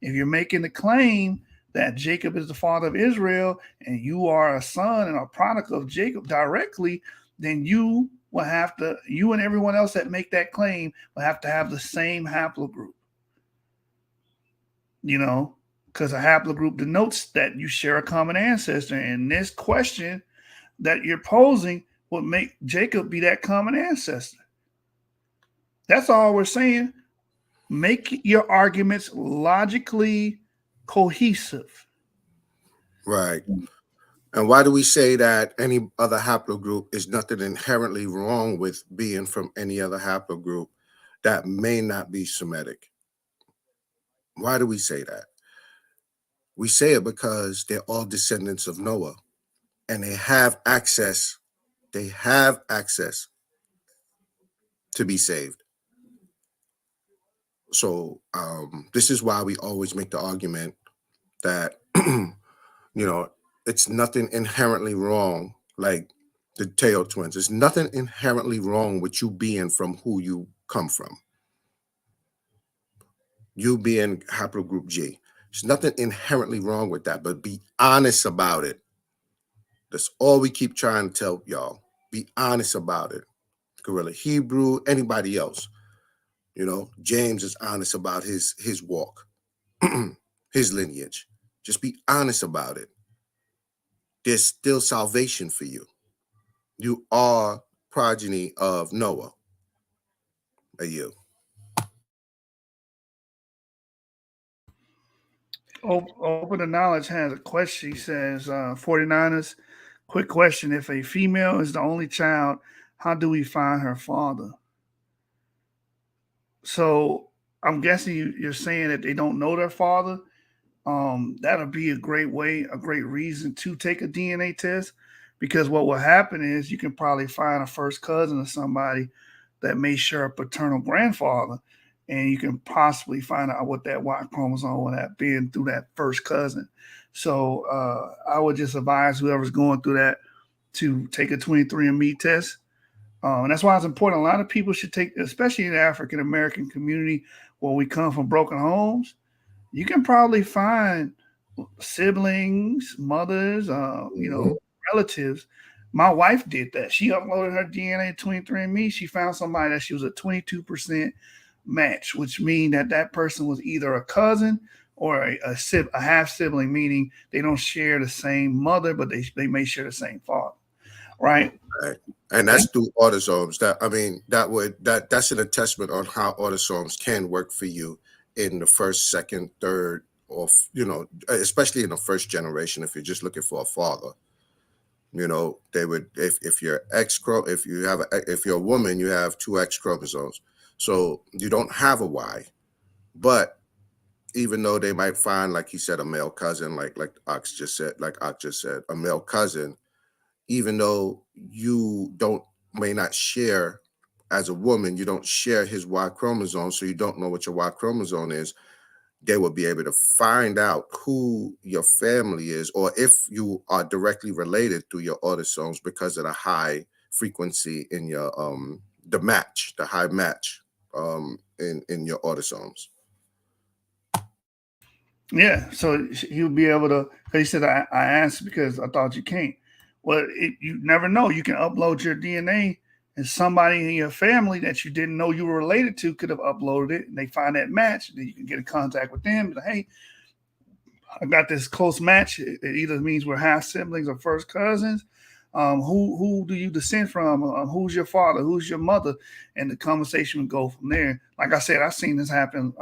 If you're making the claim that Jacob is the father of Israel and you are a son and a product of Jacob directly, then you and everyone else that make that claim will have to have the same haplogroup. Because a haplogroup denotes that you share a common ancestor. And this question that you're posing would make Jacob be that common ancestor. That's all we're saying. Make your arguments logically cohesive. Right. And why do we say that any other haplogroup is nothing inherently wrong with being from any other haplogroup that may not be Semitic? Why do we say that? We say it because they're all descendants of Noah and they have access to be saved. So this is why we always make the argument that, it's nothing inherently wrong, like the Teotw twins. There's nothing inherently wrong with you being from who you come from. You being haplogroup G. There's nothing inherently wrong with that, but be honest about it. That's all we keep trying to tell y'all. Be honest about it. Gorilla Hebrew, anybody else. James is honest about his walk, his lineage. Just be honest about it. There's still salvation for you. You are progeny of Noah. Are you? Open the Knowledge has a question. He says, 49ers, quick question. If a female is the only child, how do we find her father? So I'm guessing you're saying that they don't know their father. That'll be a great reason to take a DNA test, because what will happen is you can probably find a first cousin or somebody that may share a paternal grandfather, and you can possibly find out what that Y chromosome would have been through that first cousin. So I would just advise whoever's going through that to take a 23andMe test. And that's why it's important. A lot of people should take, especially in the African American community where we come from broken homes. You can probably find siblings, mothers, relatives. My wife did that. She uploaded her DNA to 23andMe. She found somebody that she was a 22% match, which means that person was either a cousin or a half sibling, meaning they don't share the same mother, but they may share the same father. Right. And that's through autosomes. That's an attestament on how autosomes can work for you in the first, second, third, or especially in the first generation. If you're just looking for a father, they would, if you're if you're a woman, you have two X chromosomes, so you don't have a Y. But even though they might find, like he said, a male cousin, like Ox just said, a male cousin, even though you may not share as a woman, you don't share his Y chromosome, so you don't know what your Y chromosome is, they will be able to find out who your family is, or if you are directly related through your autosomes because of the high frequency in your the high match in your autosomes. Yeah, so he'll be able to, because he said, I asked because I thought you can't. Well, you never know. You can upload your DNA, and somebody in your family that you didn't know you were related to could have uploaded it, and they find that match. Then you can get in contact with them. Like, hey, I got this close match. It either means we're half siblings or first cousins. who do you descend from? Who's your father? Who's your mother? And the conversation would go from there. Like I said, I've seen this happen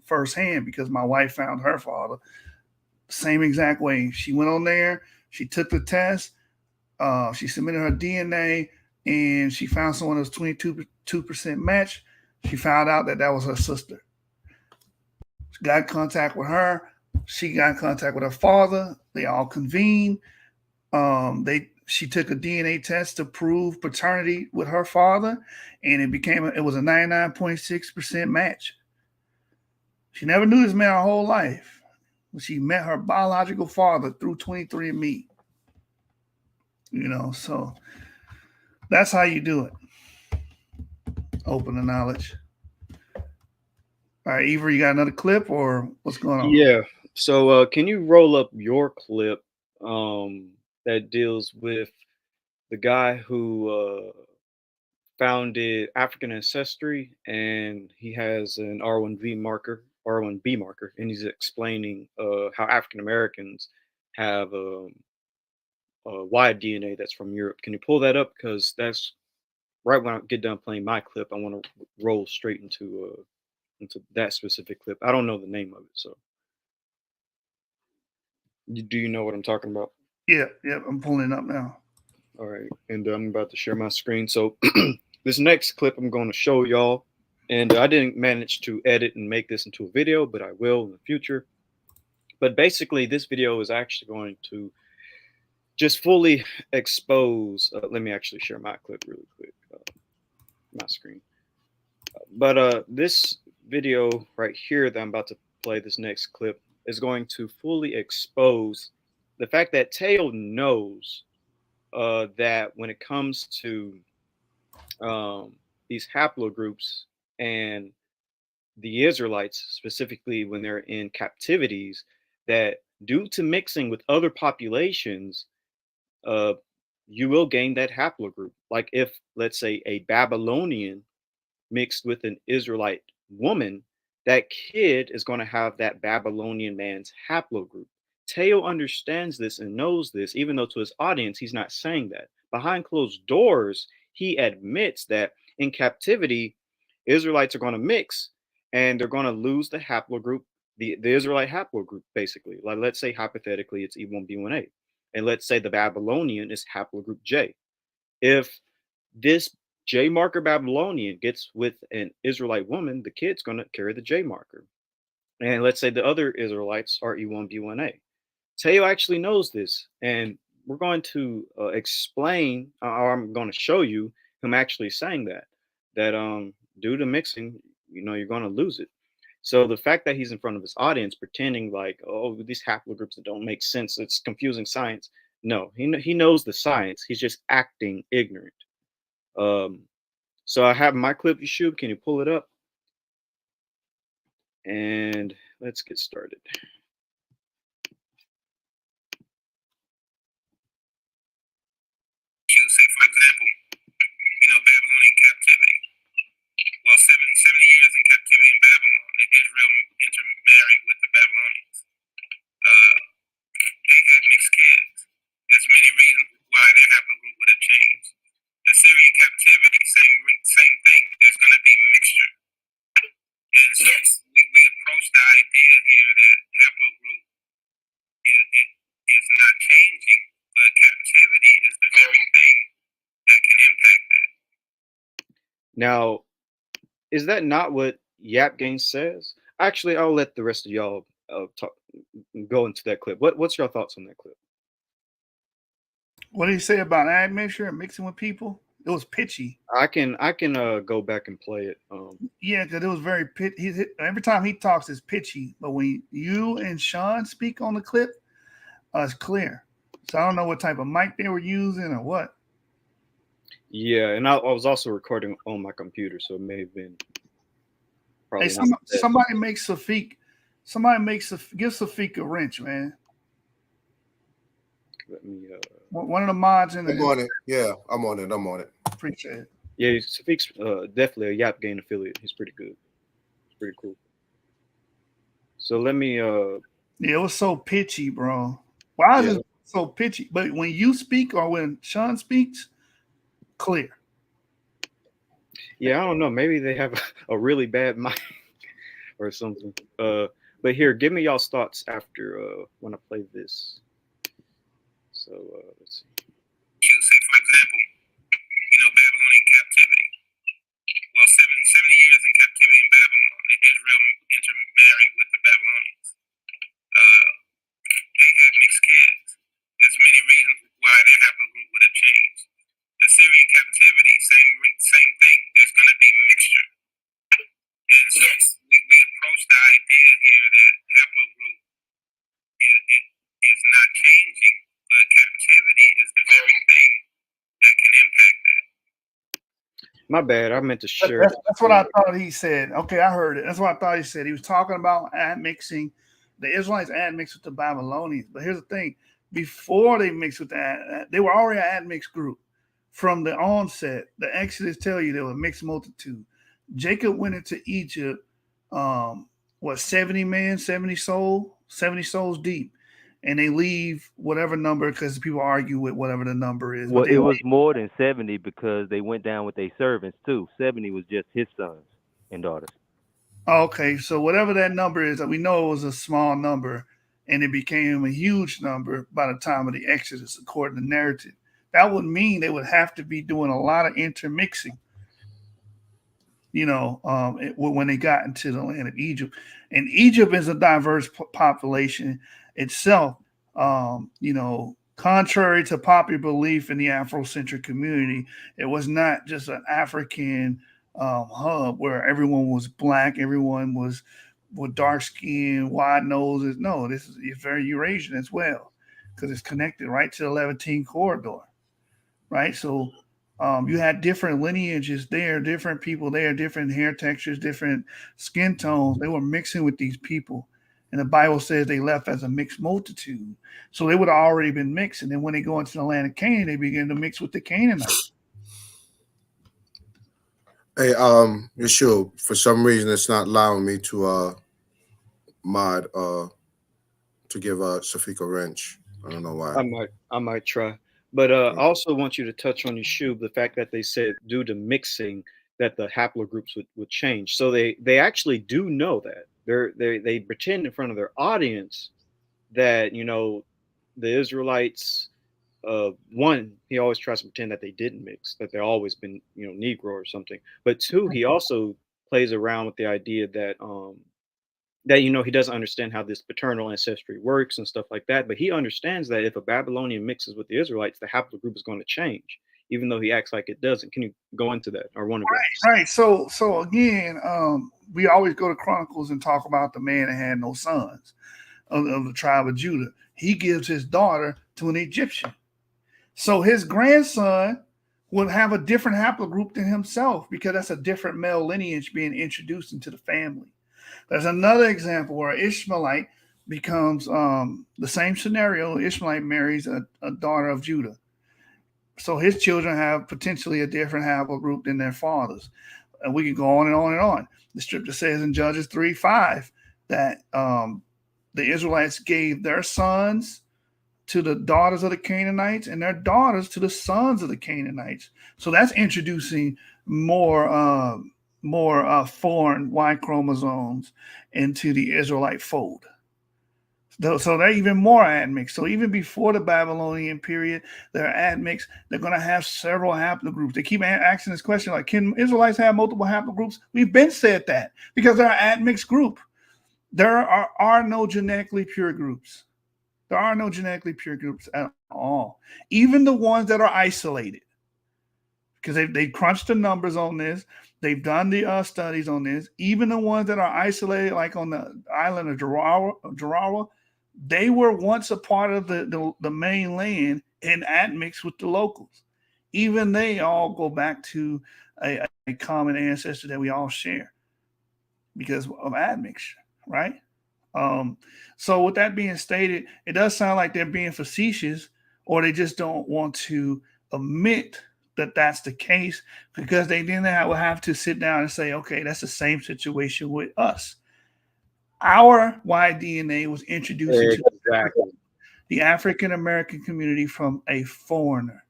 firsthand because my wife found her father same exact way. She went on there, she took the test, she submitted her DNA, and she found someone that was 22% match. She found out that was her sister. She got in contact with her. She got in contact with her father. They all convened. She took a DNA test to prove paternity with her father, and it was a 99.6% match. She never knew this man her whole life. She met her biological father through 23andMe. So that's how you do it. Open the knowledge. All right, Eva, you got another clip or what's going on? Yeah. So can you roll up your clip that deals with the guy who founded African Ancestry, and he has an R1B marker, and he's explaining how African Americans have wide DNA that's from Europe. Can you pull that up? Because that's right when I get done playing my clip. I want to roll straight into that specific clip. I don't know the name of it, so do you know what I'm talking about? Yeah, I'm pulling it up now. All right, and I'm about to share my screen. So this next clip I'm going to show y'all, and I didn't manage to edit and make this into a video, but I will in the future. But basically, this video is actually going to just fully expose. Let me actually share my clip really quick, my screen. But this video right here that I'm about to play, this next clip, is going to fully expose the fact that Teotw knows that when it comes to these haplogroups and the Israelites, specifically when they're in captivities, that due to mixing with other populations, uh, you will gain that haplogroup. Like if, let's say, a Babylonian mixed with an Israelite woman, that kid is going to have that Babylonian man's haplogroup. Teo understands this and knows this, even though to his audience, he's not saying that. Behind closed doors, he admits that in captivity, Israelites are going to mix and they're going to lose the haplogroup, the Israelite haplogroup, basically. Like, let's say hypothetically it's E1B1A. And let's say the Babylonian is haplogroup J. If this J marker Babylonian gets with an Israelite woman, the kid's going to carry the J marker. And let's say the other Israelites are E1B1A. Teo actually knows this, and we're going to explain, or I'm going to show you him actually saying that due to mixing, you're going to lose it. So the fact that he's in front of his audience pretending like, oh, these haplogroups that don't make sense, it's confusing science. No, he knows the science. He's just acting ignorant. So I have my clip, YouTube. Can you pull it up? And let's get started. Say, for example, Babylonian captivity. Well, 70 years in captivity in Babylon, and Israel intermarried with the Babylonians. They had mixed kids. There's many reasons why their haplogroup would have changed. The Syrian captivity, same thing. There's going to be mixture. And so we approach the idea here that haplogroup is not changing, but captivity is the very thing that can impact that. Now, is that not what Yap Gaines says? Actually, I'll let the rest of y'all go into that clip. What's your thoughts on that clip? What did he say about admixture and mixing with people? It was pitchy. I can go back and play it. Yeah, because it was very pitchy. Every time he talks, it's pitchy. But when you and Sean speak on the clip, it's clear. So I don't know what type of mic they were using or what. Yeah, and I was also recording on my computer, so it may have been. Hey, somebody makes Safiq. Give Safiq a wrench, man. Let me. One of the mods in the. I'm on it. Yeah, I'm on it. Appreciate it. Yeah, Safiq's definitely a Yap Gain affiliate. He's pretty good. It's pretty cool. So let me. Yeah, it was so pitchy, bro. Why is so pitchy. But when you speak or when Sean speaks, clear. Yeah, I don't know. Maybe they have a really bad mic or something. But here, give me y'all's thoughts after when I play this. So let's see. Say, for example, Babylonian captivity. Well, 70 years in captivity in Babylon, and Israel intermarried with the Babylonians. They had mixed kids. There's many reasons why their haplogroup would have changed. The Syrian captivity, same thing. There's going to be mixture. And so we approach the idea here that haplogroup is not changing, but captivity is the very thing that can impact that. My bad. I meant to share. That's what I thought he said. Okay, I heard it. That's what I thought he said. He was talking about admixing. The Israelites admixed with the Babylonians. But here's the thing. Before they mixed with that, they were already an admixed group. From the onset, the Exodus tell you they were a mixed multitude. Jacob went into Egypt, 70 men, 70 souls deep. And they leave whatever number because people argue with whatever the number is. Well, it was more than 70 because they went down with their servants too. 70 was just his sons and daughters. Okay, so whatever that number is, we know it was a small number, and it became a huge number by the time of the Exodus, according to narrative. That would mean they would have to be doing a lot of intermixing, when they got into the land of Egypt. And Egypt is a diverse population itself. Contrary to popular belief in the Afrocentric community, it was not just an African hub where everyone was black, everyone was with dark skin, wide noses. No, it's very Eurasian as well because it's connected right to the Levantine corridor, right? So you had different lineages there, different people there, different hair textures, different skin tones. They were mixing with these people. And the Bible says they left as a mixed multitude. So they would have already been mixed. And then when they go into the land of Canaan, they begin to mix with the Canaanites. Hey, Yeshua, for some reason it's not allowing me to mod to give Safika a wrench. I don't know why. I might try. But I also want you to touch on Yeshub, the fact that they said due to mixing that the haplogroups would change. So they actually do know that. They pretend in front of their audience that the Israelites, one, he always tries to pretend that they didn't mix, that they've always been Negro or something. But two, he also plays around with the idea that he doesn't understand how this paternal ancestry works and stuff like that. But he understands that if a Babylonian mixes with the Israelites, the haplogroup is going to change, even though he acts like it doesn't. Can you go into that, or one of those? Right. So again, we always go to Chronicles and talk about the man that had no sons of the tribe of Judah. He gives his daughter to an Egyptian. So his grandson would have a different haplogroup than himself because that's a different male lineage being introduced into the family. There's another example where Ishmaelite becomes the same scenario. Ishmaelite marries a daughter of Judah. So his children have potentially a different haplogroup than their fathers. And we can go on and on and on. The scripture says in Judges 3:5 that the Israelites gave their sons to the daughters of the Canaanites and their daughters to the sons of the Canaanites. So that's introducing more foreign Y chromosomes into the Israelite fold. So they're even more admixed. So even before the Babylonian period, they're admixed. They're going to have several haplogroups. They keep asking this question, like, can Israelites have multiple haplogroups? We've been said that because they're an admixed group. There are no genetically pure groups. There are no genetically pure groups at all. Even the ones that are isolated, because they crunched the numbers on this. They've done the studies on this. Even the ones that are isolated, like on the island of Jarawa, they were once a part of the main land and admixed with the locals. Even they all go back to a common ancestor that we all share because of admixture, right? So with that being stated, it does sound like they're being facetious, or they just don't want to admit that that's the case, because they then will have to sit down and say, okay, that's the same situation with us. Our Y DNA was introduced into the African American community from a foreigner.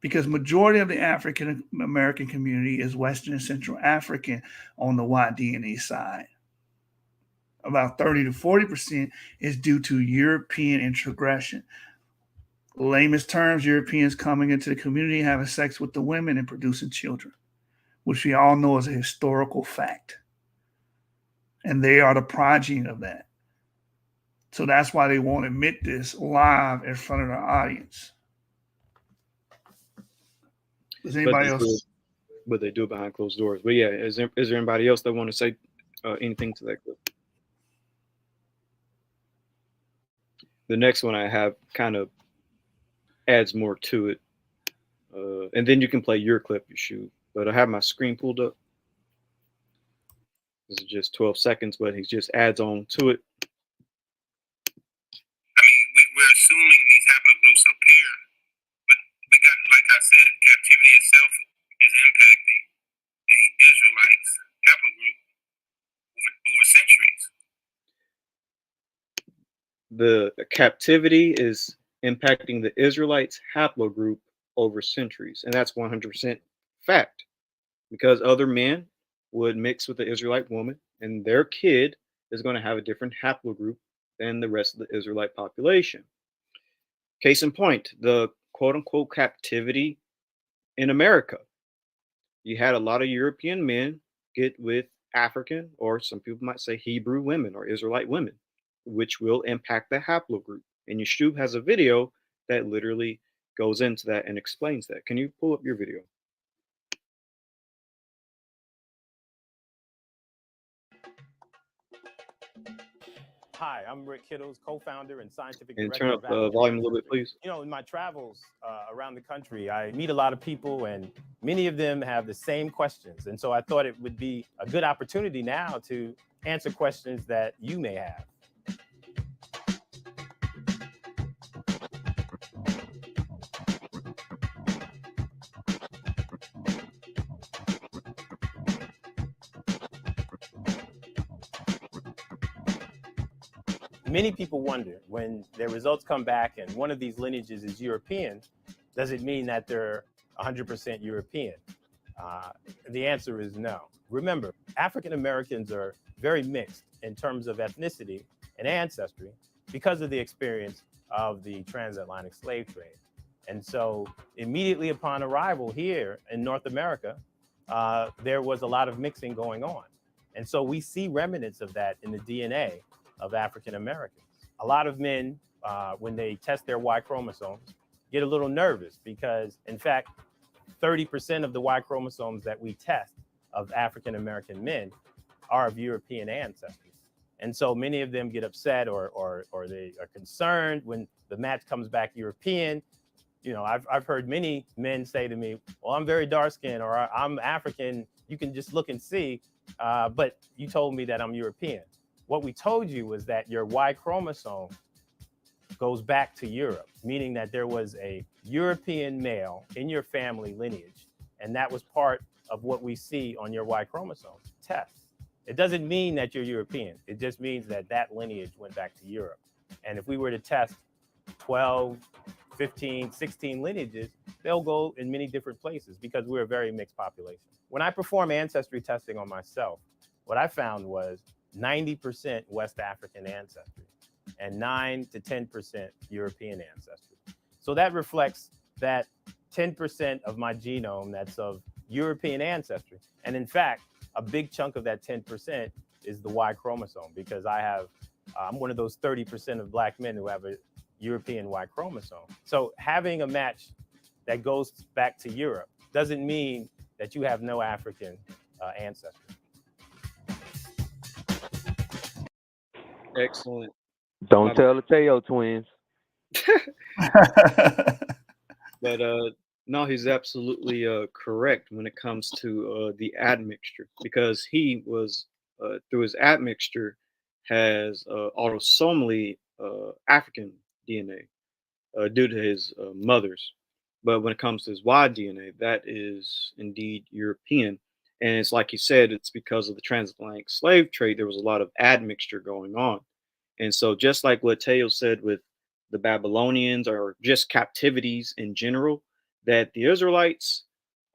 Because majority of the African American community is Western and Central African on the Y-DNA side. About 30 to 40% is due to European introgression. Lamest terms, Europeans coming into the community, having sex with the women and producing children, which we all know is a historical fact. And they are the progeny of that. So that's why they won't admit this live in front of the audience. Does anybody else? But they do it behind closed doors. But yeah, is there anybody else that want to say anything to that clip? The next one I have kind of adds more to it. And then you can play your clip you shoot. But I have my screen pulled up. This is just 12 seconds, but he just adds on to it. I mean, we're assuming these haplogroups appear, but we got, like I said, captivity itself is impacting the Israelites haplogroup over centuries. The captivity is impacting the Israelites haplogroup over centuries, and that's 100% fact, because other men would mix with the Israelite woman, and their kid is going to have a different haplogroup than the rest of the Israelite population. Case in point, the quote-unquote captivity in America. You had a lot of European men get with African, or some people might say Hebrew women or Israelite women, which will impact the haplogroup. And Yeshub has a video that literally goes into that and explains that. Can you pull up your video? Hi, I'm Rick Kittles, co-founder and scientific And director turn of up the African volume a little bit, Ancestry. please. You know, in my travels around the country, I meet a lot of people, and many of them have the same questions. And so I thought it would be a good opportunity now to answer questions that you may have. Many people wonder, when their results come back and one of these lineages is European, does it mean that they're 100% European? The answer is no. Remember, African Americans are very mixed in terms of ethnicity and ancestry because of the experience of the transatlantic slave trade. And so immediately upon arrival here in North America, there was a lot of mixing going on. And so we see remnants of that in the DNA of African Americans. A lot of men, when they test their Y chromosomes, get a little nervous because, in fact, 30% of the Y chromosomes that we test of African American men are of European ancestry. And so many of them get upset or they are concerned when the match comes back European. You know, I've heard many men say to me, well, I'm very dark skinned, or I'm African. You can just look and see, but you told me that I'm European. What we told you was that your Y chromosome goes back to Europe, meaning that there was a European male in your family lineage, and that was part of what we see on your Y chromosome test. It doesn't mean that you're European. It just means that that lineage went back to Europe. And if we were to test 12, 15, 16 lineages, they'll go in many different places because we're a very mixed population. When I perform ancestry testing on myself, what I found was 90% West African ancestry and 9 to 10% European ancestry. So that reflects that 10% of my genome that's of European ancestry. And in fact, a big chunk of that 10% is the Y chromosome, because I'm one of those 30% of Black men who have a European Y chromosome. So having a match that goes back to Europe doesn't mean that you have no African ancestry. Excellent. Don't tell the Teotw twins. But no, he's absolutely correct when it comes to the admixture, because he was through his admixture has autosomally African DNA due to his mother's. But when it comes to his Y DNA, that is indeed European. And it's like he said, it's because of the transatlantic slave trade. There was a lot of admixture going on. And so, just like what Teotw said with the Babylonians or just captivities in general, that the Israelites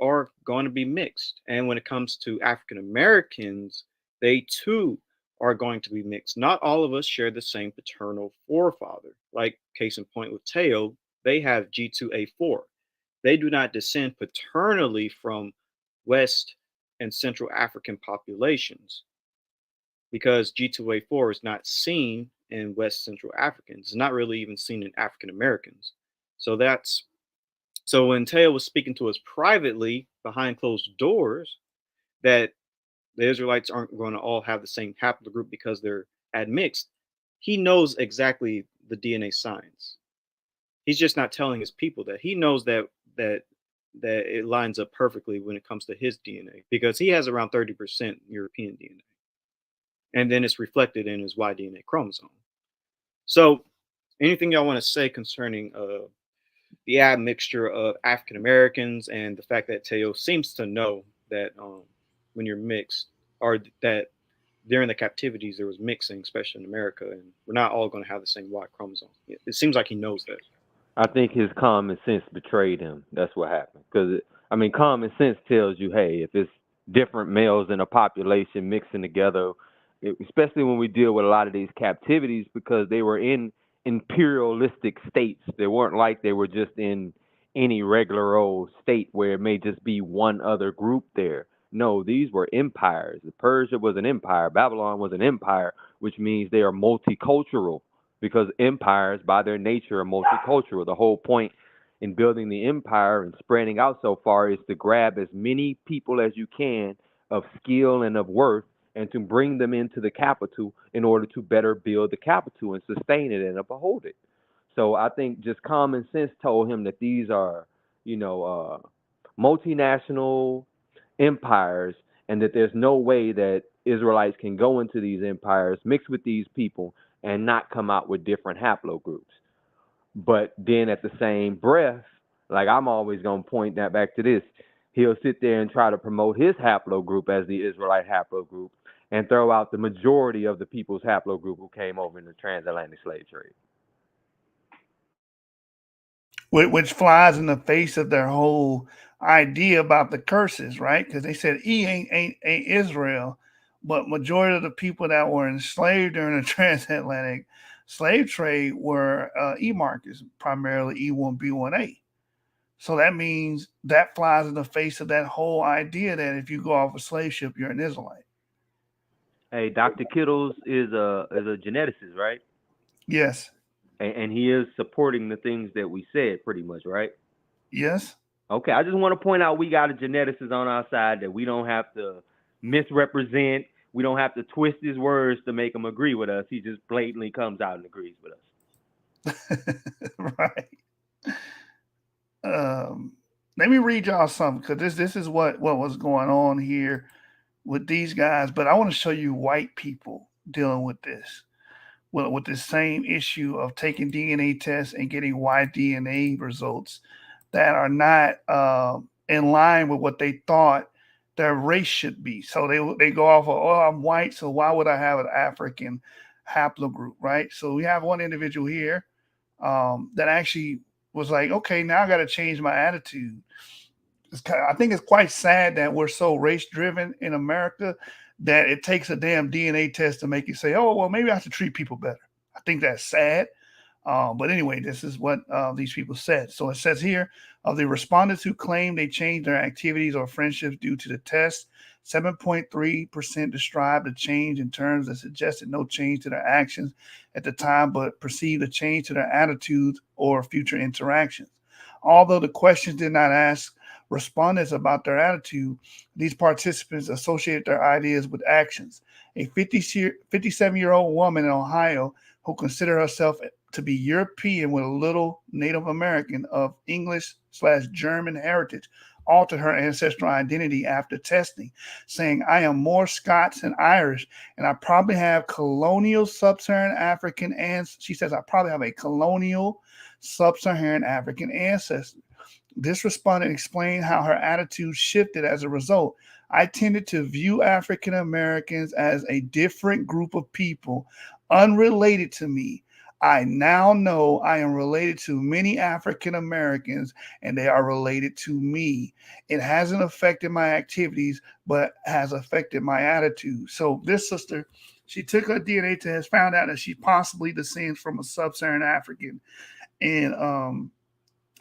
are going to be mixed. And when it comes to African Americans, they too are going to be mixed. Not all of us share the same paternal forefather. Like, case in point with Teotw, they have G2A4. They do not descend paternally from West and Central African populations because G2A4 is not seen in West Central Africans. It's not really even seen in African Americans. So when Teotw was speaking to us privately behind closed doors, that the Israelites aren't going to all have the same haplogroup because they're admixed, he knows exactly the DNA science. He's just not telling his people that. He knows that it lines up perfectly when it comes to his DNA because he has around 30% European DNA. And then it's reflected in his Y DNA chromosome. So, anything y'all want to say concerning the admixture of African Americans and the fact that Teotw seems to know that when you're mixed, or that during the captivities there was mixing, especially in America, and we're not all going to have the same Y chromosome. It seems like he knows that. I think his common sense betrayed him. That's what happened. Because, I mean, common sense tells you, hey, if it's different males in a population mixing together, especially when we deal with a lot of these captivities, because they were in imperialistic states. They weren't like they were just in any regular old state where it may just be one other group there. No, these were empires. Persia was an empire. Babylon was an empire, which means they are multicultural, because empires by their nature are multicultural. The whole point in building the empire and spreading out so far is to grab as many people as you can of skill and of worth and to bring them into the capital in order to better build the capital and sustain it and uphold it. So I think just common sense told him that these are, multinational empires, and that there's no way that Israelites can go into these empires, mix with these people, and not come out with different haplogroups. But then at the same breath, like I'm always going to point that back to this, he'll sit there and try to promote his haplogroup as the Israelite haplogroup and throw out the majority of the people's haplogroup who came over in the transatlantic slave trade. Which flies in the face of their whole idea about the curses, right? Because they said ain't Israel, but majority of the people that were enslaved during the transatlantic slave trade were E markers, primarily E1, B1A. So that means that flies in the face of that whole idea that if you go off a slave ship, you're an Israelite. Hey, Dr. Kittles is a geneticist, right? Yes. And he is supporting the things that we said pretty much, right? Yes. Okay, I just want to point out we got a geneticist on our side that we don't have to misrepresent. We don't have to twist his words to make him agree with us. He just blatantly comes out and agrees with us. Right. Let me read y'all something, because this is what was going on here with these guys. But I want to show you white people dealing with this. Well, with the same issue of taking DNA tests and getting Y DNA results that are not in line with what they thought their race should be. So they go off of, oh, I'm white, so why would I have an African haplogroup, right? So we have one individual here that actually was like, okay, now I got to change my attitude. I think it's quite sad that we're so race driven in America that it takes a damn DNA test to make you say, oh, well, maybe I should treat people better. I think that's sad. But anyway, this is what these people said. So it says here, of the respondents who claim they changed their activities or friendships due to the test, 7.3% described a change in terms that suggested no change to their actions at the time, but perceived a change to their attitudes or future interactions. Although the questions did not ask respondents about their attitude, these participants associated their ideas with actions. A 57-year-old woman in Ohio who considered herself to be European with a little Native American of English/German heritage altered her ancestral identity after testing, saying, I am more Scots and Irish, and I probably have colonial sub-Saharan African ancestry. She says, I probably have a colonial sub-Saharan African ancestor. This respondent explained how her attitude shifted as a result. I tended to view African Americans as a different group of people unrelated to me. I now know I am related to many African Americans and they are related to me. It hasn't affected my activities, but has affected my attitude. So this sister, she took her DNA test, found out that she possibly descends from a sub-Saharan African. And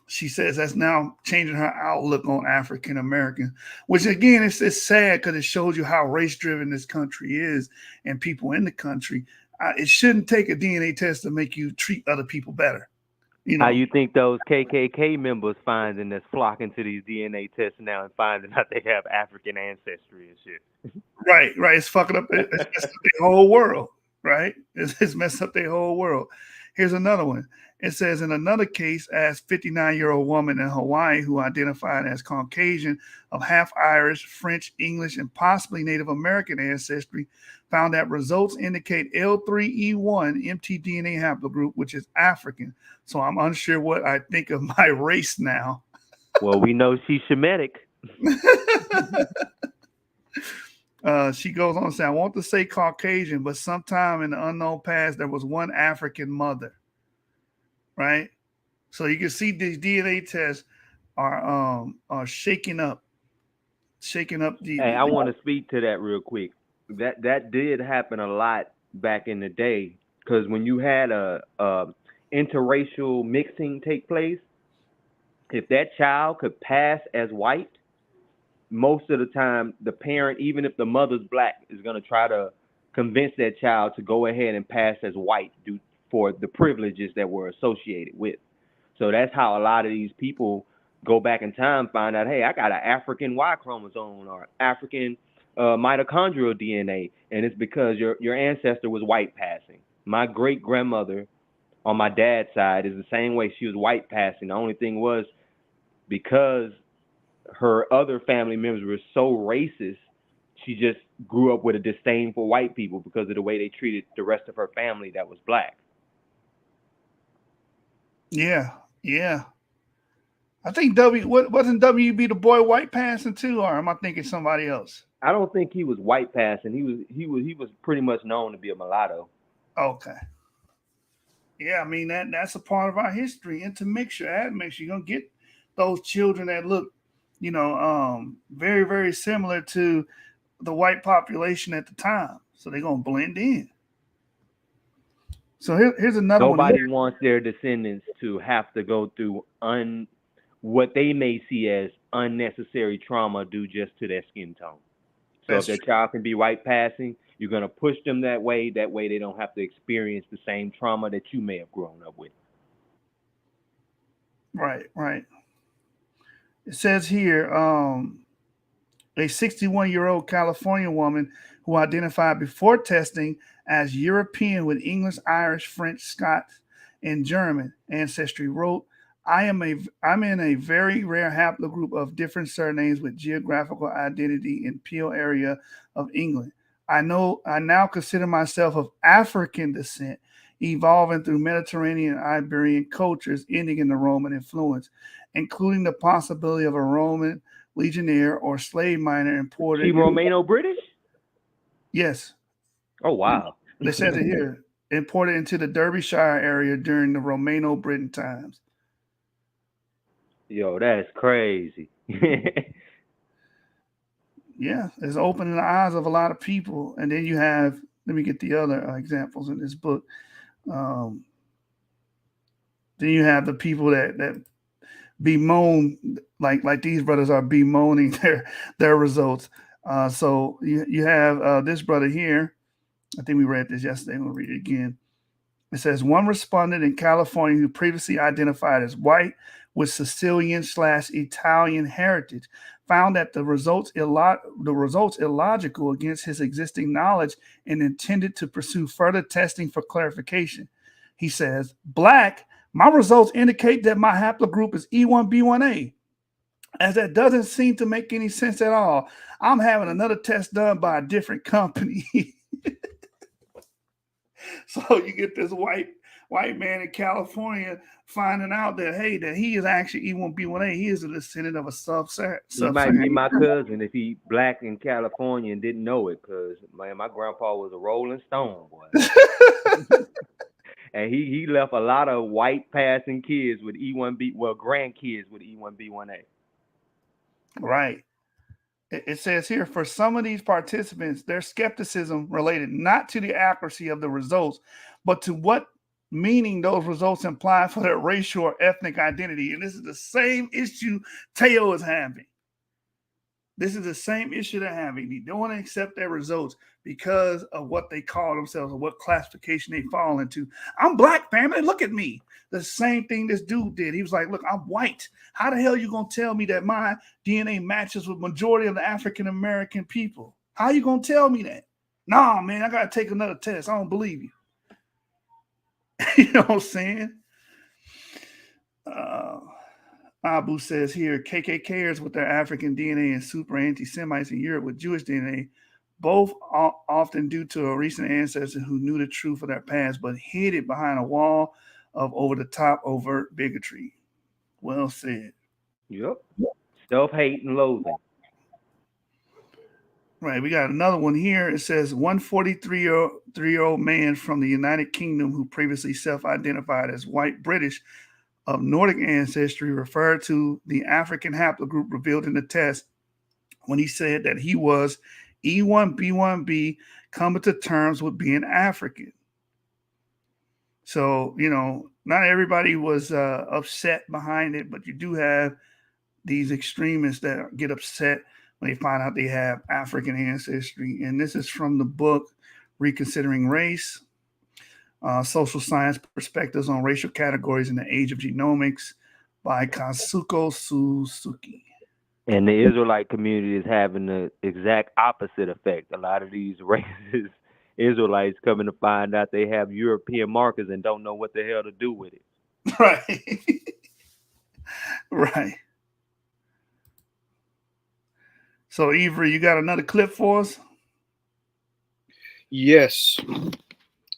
she says that's now changing her outlook on African Americans, which again, it's sad because it shows you how race driven this country is and people in the country. It shouldn't take a DNA test to make you treat other people better. You know, How you think those KKK members finding that's flocking to these DNA tests now and finding out they have African ancestry and shit? right. It's fucking up. It's messed up the whole world. Right. It's messed up their whole world. Here's another one. It says in another case, as 59-year-old woman in Hawaii who identified as Caucasian of half Irish, French, English, and possibly Native American ancestry, found that results indicate L3E1 mtDNA haplogroup, which is African. So I'm unsure what I think of my race now. Well, we know she's Shemitic. She goes on to say, I want to say Caucasian, but sometime in the unknown past, there was one African mother. Right? So you can see these DNA tests are shaking up the. Hey, I want to speak to that real quick. That did happen a lot back in the day, because when you had a interracial mixing take place, if that child could pass as white, most of the time the parent, even if the mother's black, is going to try to convince that child to go ahead and pass as white due for the privileges that were associated with. So that's how a lot of these people go back in time, find out, hey, I got an African Y chromosome or African mitochondrial DNA, and it's because your ancestor was white passing. My great grandmother on my dad's side is the same way. She was white passing. The only thing was, because her other family members were so racist, she just grew up with a disdain for white people because of the way they treated the rest of her family that was black. Yeah. I think wasn't WB the boy white passing too, or am I thinking somebody else? I don't think he was white passing. He was pretty much known to be a mulatto. Okay. Yeah, I mean that's a part of our history. Intermixture, admixture. You're gonna get those children that look, very, very similar to the white population at the time. So they're gonna blend in. So here's another one. Nobody wants their descendants to have to go through what they may see as unnecessary trauma due just to their skin tone. So if their child can be white passing, you're going to push them that way. That way they don't have to experience the same trauma that you may have grown up with. Right. It says here, a 61-year-old California woman who identified before testing as European with English, Irish, French, Scots, and German ancestry wrote, I'm in a very rare haplogroup of different surnames with geographical identity in Peel area of England. I now consider myself of African descent, evolving through Mediterranean and Iberian cultures, ending in the Roman influence, including the possibility of a Roman legionnaire or slave miner imported. She Romano British? Yes. Oh, wow. They said it here. Imported into the Derbyshire area during the Romano Britain times. Yo, that's crazy. Yeah, it's opening the eyes of a lot of people. And then you have, let me get the other examples in this book. Then you have the people that bemoan, like these brothers are bemoaning their results. So you have this brother here. I think we read this yesterday. We'll read it again. It says one respondent in California who previously identified as white with Sicilian/Italian heritage found that the results illogical against his existing knowledge and intended to pursue further testing for clarification. He says, Black, my results indicate that my haplogroup is E1B1A. As that doesn't seem to make any sense at all. I'm having another test done by a different company. So you get this white man in California finding out that, hey, that he is actually E1B1A. He is a descendant of a sub-Saharan. He might be my cousin if he black in California and didn't know it, because, man, my grandpa was a Rolling Stone, boy. And he left a lot of white passing kids with E1B, well, grandkids with E1B1A. Right. It says here, for some of these participants, their skepticism related not to the accuracy of the results, but to what meaning those results imply for their racial or ethnic identity. And this is the same issue Teotw is having. This is the same issue they're having. They don't want to accept their results because of what they call themselves or what classification they fall into. I'm black, family. Look at me. The same thing this dude did. He was like, look, I'm white. How the hell you going to tell me that my DNA matches with majority of the African-American people? How you going to tell me that? Nah, man, I got to take another test. I don't believe you. You know what I'm saying? Abu says here, KKKers with their African DNA and super anti-Semites in Europe with Jewish DNA, both often due to a recent ancestor who knew the truth of their past, but hid it behind a wall of over-the-top overt bigotry. Well said. Yep. Self-hate and loathing. Right, we got another one here. It says 143-year-old man from the United Kingdom who previously self-identified as white British of Nordic ancestry referred to the African haplogroup revealed in the test when he said that he was E1B1B coming to terms with being African. So, you know, not everybody was upset behind it, but you do have these extremists that get upset when they find out they have African ancestry. And this is from the book Reconsidering Race. Social Science Perspectives on Racial Categories in the Age of Genomics by Kazuko Suzuki. And the Israelite community is having the exact opposite effect. A lot of these racist Israelites coming to find out they have European markers and don't know what the hell to do with it. Right. Right. So, Avery, you got another clip for us? Yes.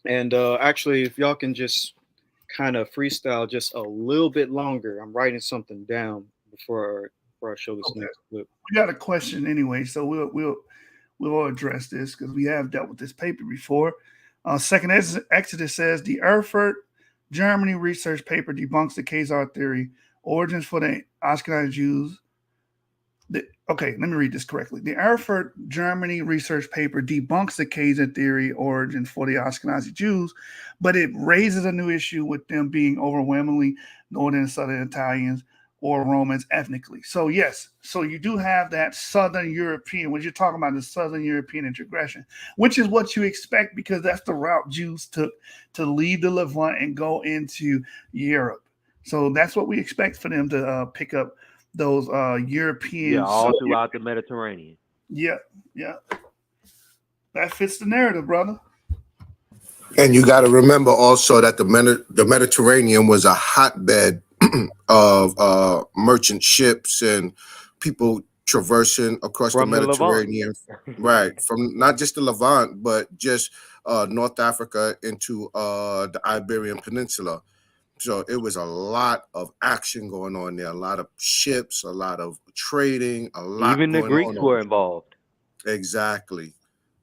And actually, if y'all can just kind of freestyle just a little bit longer, I'm writing something down before I show this next clip. We got a question anyway, so we'll address this because we have dealt with this paper before. Second Exodus says the Erfurt, Germany research paper debunks the Khazar theory, origins for the Ashkenazi Jews. Okay, let me read this correctly. The Erfurt, Germany research paper debunks the Khazar theory origin for the Ashkenazi Jews, but it raises a new issue with them being overwhelmingly Northern and Southern Italians or Romans ethnically. So yes, so you do have that Southern European, when you're talking about the Southern European integration, which is what you expect because that's the route Jews took to leave the Levant and go into Europe. So that's what we expect for them to pick up those European. Yeah, all throughout the Mediterranean. Yeah, yeah. That fits the narrative, brother. And you got to remember also that the Mediterranean was a hotbed of merchant ships and people traversing across the Mediterranean, right? From not just the Levant, but just North Africa into the Iberian Peninsula. So it was a lot of action going on there, a lot of ships, a lot of trading, a lot. Even the Greeks were involved. Exactly.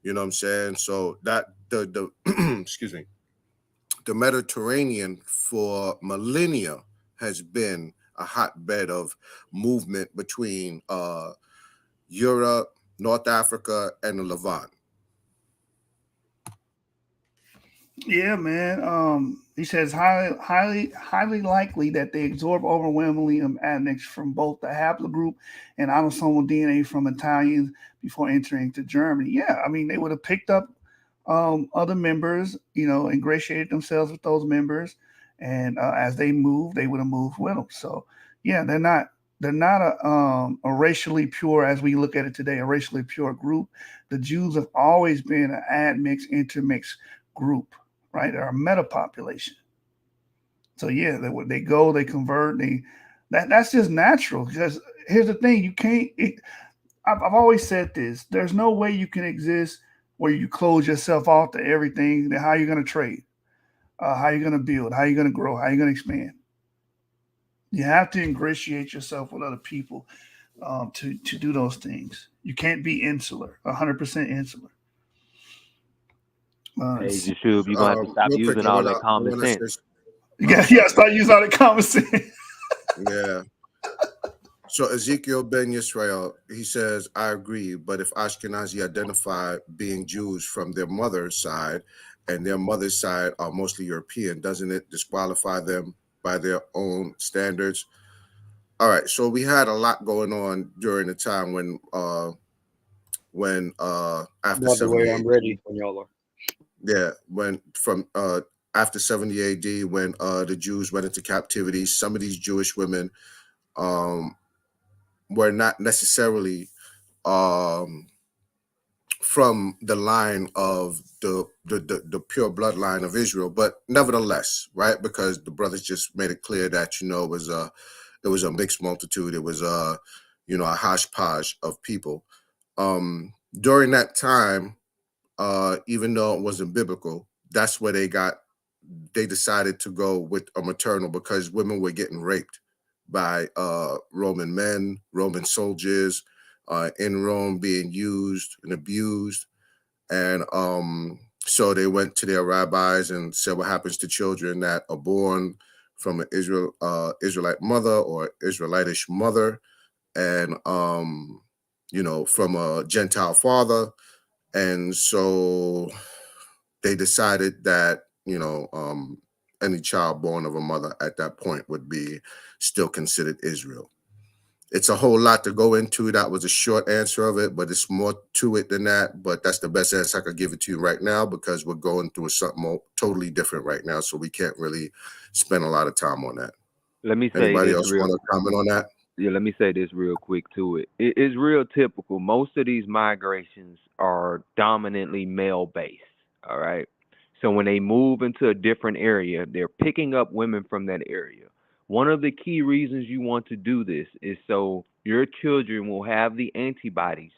You know what I'm saying? So that the excuse me, the Mediterranean for millennia has been a hotbed of movement between Europe, North Africa, and the Levant. Yeah, man. He says highly likely that they absorb overwhelmingly admixtures from both the haplogroup and autosomal DNA from Italians before entering to Germany. Yeah, I mean they would have picked up other members, you know, ingratiated themselves with those members, and as they moved, they would have moved with them. So yeah, they're not a racially pure, as we look at it today, a racially pure group. The Jews have always been an admix, intermix group. Right, they're a meta population. So yeah, they go, they convert, that's just natural. Because here's the thing, you can't. I've always said this: there's no way you can exist where you close yourself off to everything. Then how are you going to trade? How are you going to build? How are you going to grow? How are you going to expand? You have to ingratiate yourself with other people to do those things. You can't be insular, 100% insular. Hey, Jashub, you're gonna have to stop real quick, using all that common sense. You gotta start using all the common sense. Yeah. So Ezekiel Ben Yisrael, he says, I agree, but if Ashkenazi identify being Jews from their mother's side and their mother's side are mostly European, doesn't it disqualify them by their own standards? All right, so we had a lot going on during the time when after By the 70 way, I'm AD, ready when y'all are. yeah, when from after 70 AD, when the Jews went into captivity, some of these Jewish women were not necessarily from the line of the pure bloodline of Israel, but nevertheless, right? Because the brothers just made it clear that it was a mixed multitude. It was a hodgepodge of people. During that time, even though it wasn't biblical, that's where they decided to go with a maternal because women were getting raped by Roman men, Roman soldiers in Rome, being used and abused. And so they went to their rabbis and said, what happens to children that are born from an Israelite mother or Israelitish mother and, from a Gentile father? And so they decided that, any child born of a mother at that point would be still considered Israel. It's a whole lot to go into. That was a short answer of it, but it's more to it than that. But that's the best answer I could give it to you right now because we're going through something totally different right now. So we can't really spend a lot of time on that. Let me say Anybody this else want to comment on that? Yeah, let me say this real quick to it. It's real typical. Most of these migrations are dominantly male based. All right. So when they move into a different area, they're picking up women from that area. One of the key reasons you want to do this is so your children will have the antibodies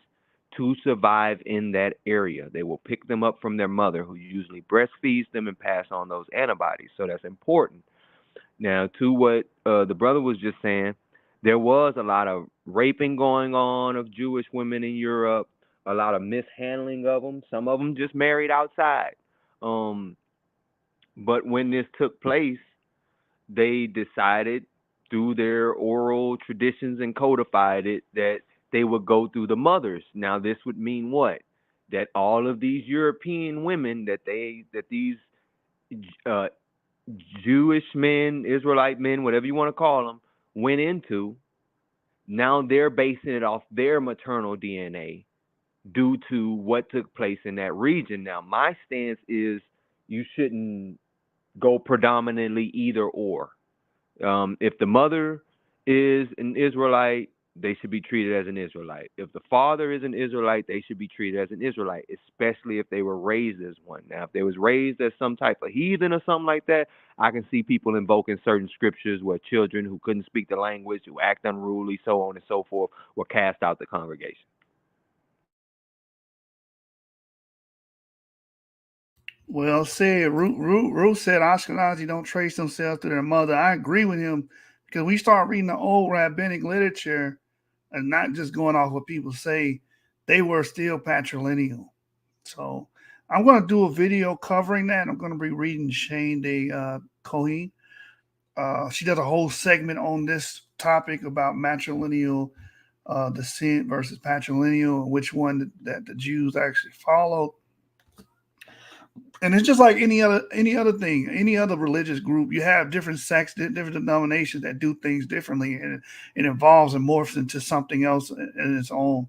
to survive in that area. They will pick them up from their mother, who usually breastfeeds them and pass on those antibodies. So that's important. Now, to what the brother was just saying, there was a lot of raping going on of Jewish women in Europe, a lot of mishandling of them. Some of them just married outside. But when this took place, they decided through their oral traditions and codified it that they would go through the mothers. Now, this would mean what? That all of these European women that these uh, Jewish men, Israelite men, whatever you want to call them, went into, now they're basing it off their maternal DNA due to what took place in that region. Now, my stance is you shouldn't go predominantly either or. If the mother is an Israelite, they should be treated as an Israelite. If the father is an Israelite, they should be treated as an Israelite, especially if they were raised as one. Now, if they was raised as some type of heathen or something like that, I can see people invoking certain scriptures where children who couldn't speak the language, who act unruly, so on and so forth, were cast out the congregation. Well said. Root said Ashkenazi don't trace themselves to their mother. I agree with him because we start reading the old rabbinic literature and not just going off what people say, they were still patrilineal. So I'm going to do a video covering that. I'm going to be reading Shane De Cohen. She does a whole segment on this topic about matrilineal descent versus patrilineal and which one that the Jews actually followed. And it's just like any other thing, any other religious group. You have different sects, different denominations that do things differently, and it evolves and morphs into something else in its own.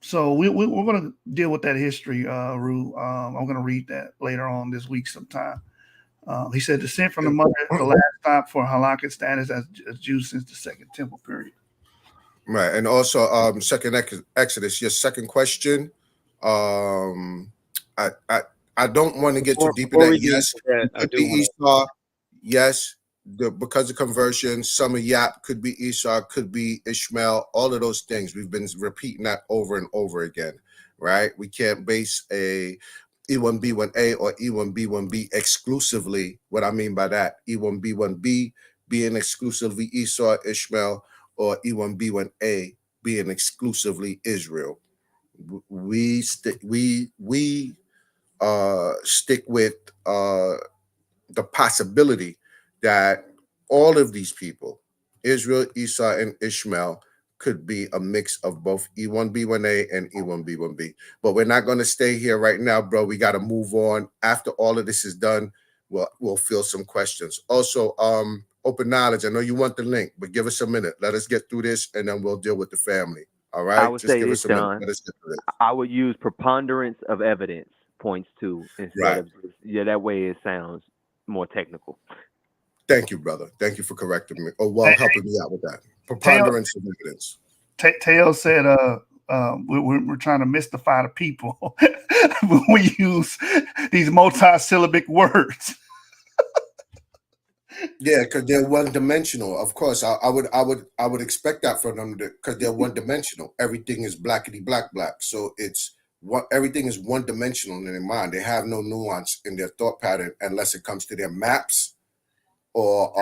So we're going to deal with that history, Rue. I'm going to read that later on this week sometime. He said, descent from the mother is the last stop for halakhic status as Jews since the Second Temple period. Right, and also second Exodus. Your second question. I don't want to get too deep in Before that. we get Yes, into that, it I could do be want Esau. Yes, because of conversion, some of Yap could be Esau, could be Ishmael. All of those things we've been repeating that over and over again. Right? We can't base a E1B1A or E1B1B exclusively. What I mean by that, E1B1B being exclusively Esau, Ishmael, or E1B1A being exclusively Israel. We stick with the possibility that all of these people, Israel, Esau, and Ishmael, could be a mix of both E1B1A and E1B1B. But we're not going to stay here right now, bro. We got to move on. After all of this is done, we'll fill some questions. Also, open knowledge. I know you want the link, but give us a minute. Let us get through this, and then we'll deal with the family. All right? I would Just say give this, us a minute. John. Let us get through this. I would use preponderance of evidence points to instead Right. of that way it sounds more technical. Thank you, brother. Thank you for correcting me. Or helping me out with that. Preponderance of evidence. Teo said, we're trying to mystify the people when we use these multi-syllabic words. Yeah, because they're one dimensional. Of course, I would expect that from them because they're one dimensional. Everything is blackety black. So it's everything is one dimensional in their mind. They have no nuance in their thought pattern unless it comes to their maps or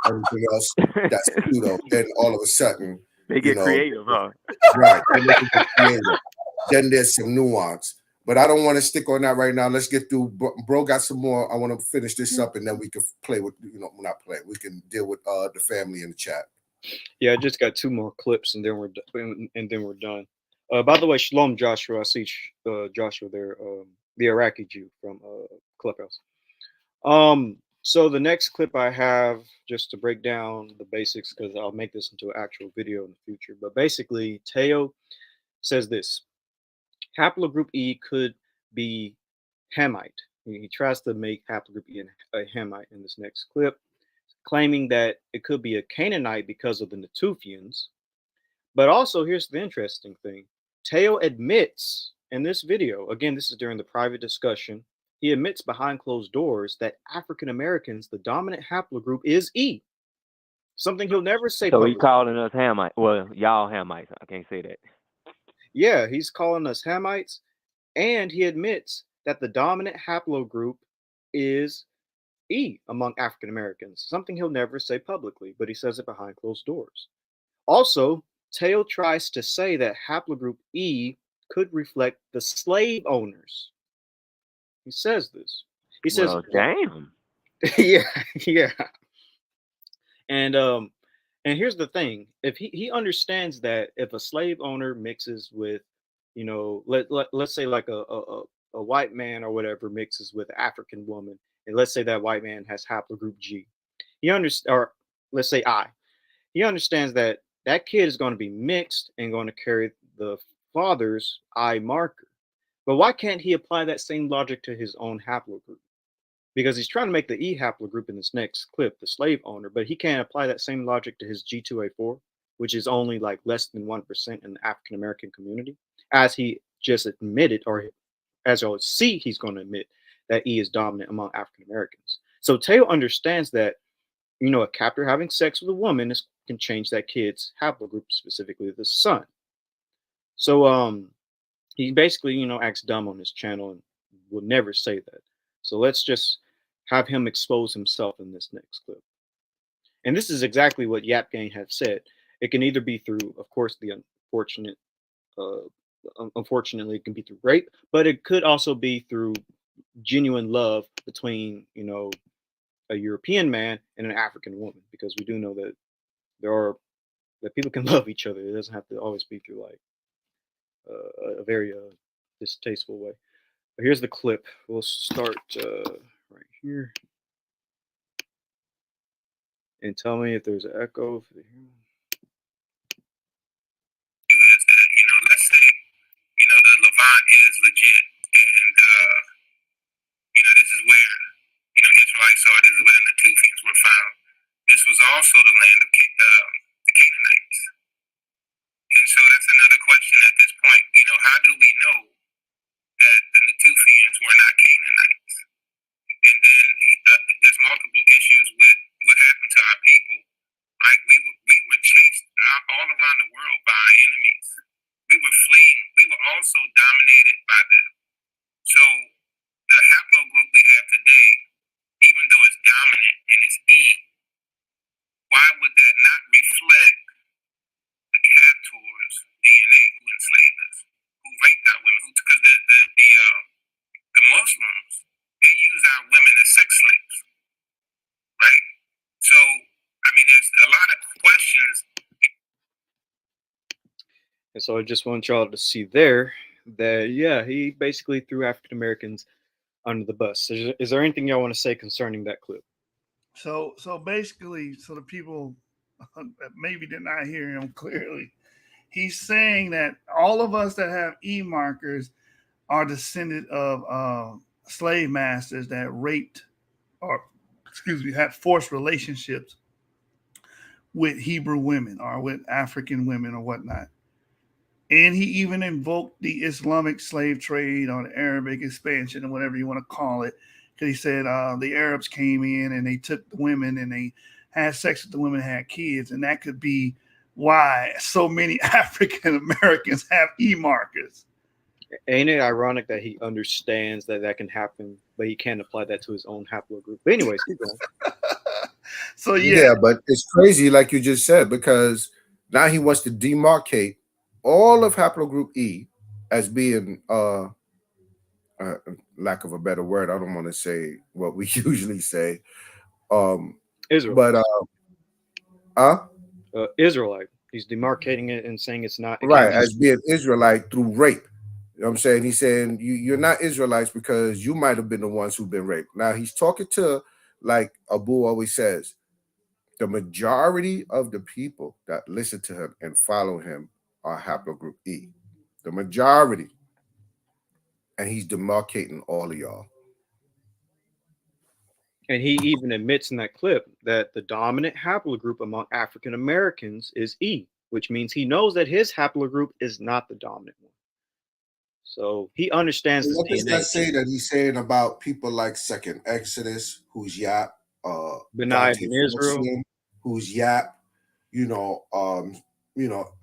everything else that's pseudo. Then all of a sudden, they get creative, huh? Right. Then there's some nuance. But I don't want to stick on that right now. Let's get through. Bro got some more. I want to finish this up, and then we can play with, not play. We can deal with the family in the chat. Yeah, I just got 2 more clips, and then we're done. By the way, shalom, Joshua. I see Joshua there, the Iraqi Jew from Clubhouse. So the next clip I have, just to break down the basics, because I'll make this into an actual video in the future. But basically, Teotw says this: haplogroup E could be Hamite. He tries to make haplogroup E a Hamite in this next clip, claiming that it could be a Canaanite because of the Netuphians. But also, here's the interesting thing. Teotw admits in this video, again, this is during the private discussion, he admits behind closed doors that African Americans, the dominant haplogroup is E. Something he'll never say So publicly. he's calling us Hamites. Well, y'all Hamites. I can't say that. Yeah, he's calling us Hamites, and he admits that the dominant haplogroup is E among African Americans. Something he'll never say publicly, but he says it behind closed doors. Also, Teotw tries to say that haplogroup E could reflect the slave owners. He says this. He says, well, damn. yeah. And here's the thing: if he understands that if a slave owner mixes with, let's say like a white man or whatever mixes with an African woman, and let's say that white man has haplogroup G, or let's say I, he understands that that kid is going to be mixed and going to carry the father's I marker. But why can't he apply that same logic to his own haplogroup? Because he's trying to make the E haplogroup in this next clip, the slave owner, but he can't apply that same logic to his G2A4, which is only like less than 1% in the African American community, as he just admitted, or as you'll see, he's going to admit that E is dominant among African Americans. So Teotw understands that, a captor having sex with a woman can change that kid's haplogroup, specifically the son. So he basically, acts dumb on his channel and will never say that. So let's just have him expose himself in this next clip. And this is exactly what Yap Gang have said. It can either be through, of course, the unfortunately, it can be through rape, but it could also be through genuine love between, a European man and an African woman, because we do know that that people can love each other. It doesn't have to always be through like a very distasteful way. But here's the clip. We'll start right here. And tell me if there's an echo. Is that, let's say, the Levant is legit, and, this is where, Israelites saw, this is where the Netuphians were found. This was also the land of the Canaanites. And so that's another question at this point. How do we know that the Netuphians were not Canaanites? And then there's multiple issues with what happened to our people. Right? We were chased all around the world by our enemies. We were fleeing. We were also dominated by them. So the haplogroup we have today, even though it's dominant and it's E, why would that And so I just want y'all to see there that, yeah, he basically threw African Americans under the bus. Is there anything y'all want to say concerning that clip? So basically, so the people that maybe did not hear him clearly, he's saying that all of us that have E markers are descendant of slave masters that raped or, excuse me, had forced relationships with Hebrew women or with African women or whatnot. And he even invoked the Islamic slave trade or the Arabic expansion or whatever you want to call it. Because he said the Arabs came in and they took the women and they had sex with the women and had kids. And that could be why so many African Americans have E markers. Ain't it ironic that he understands that that can happen, but he can't apply that to his own haplogroup? But anyways, keep going. So yeah, Yeah, but it's crazy, like you just said, because now he wants to demarcate all of haplogroup E as being uh lack of a better word. I don't want to say what we usually say. Um Israel. but uh Israelite. He's demarcating it and saying it's not. It can't right, be. as being Israelite through rape. You know what I'm saying? He's saying you're not Israelites because you might have been the ones who've been raped. Now he's talking to, like Abu always says, the majority of the people that listen to him and follow him are haplogroup E. The majority. And he's demarcating all of y'all. And he even admits in that clip that the dominant haplogroup among African Americans is E, which means he knows that his haplogroup is not the dominant one. So he understands this What does DNA. that say that he's saying about people like Second Exodus, who's Yap, Benai Dante ben Israel, Folsom, who's Yap, you know, you know,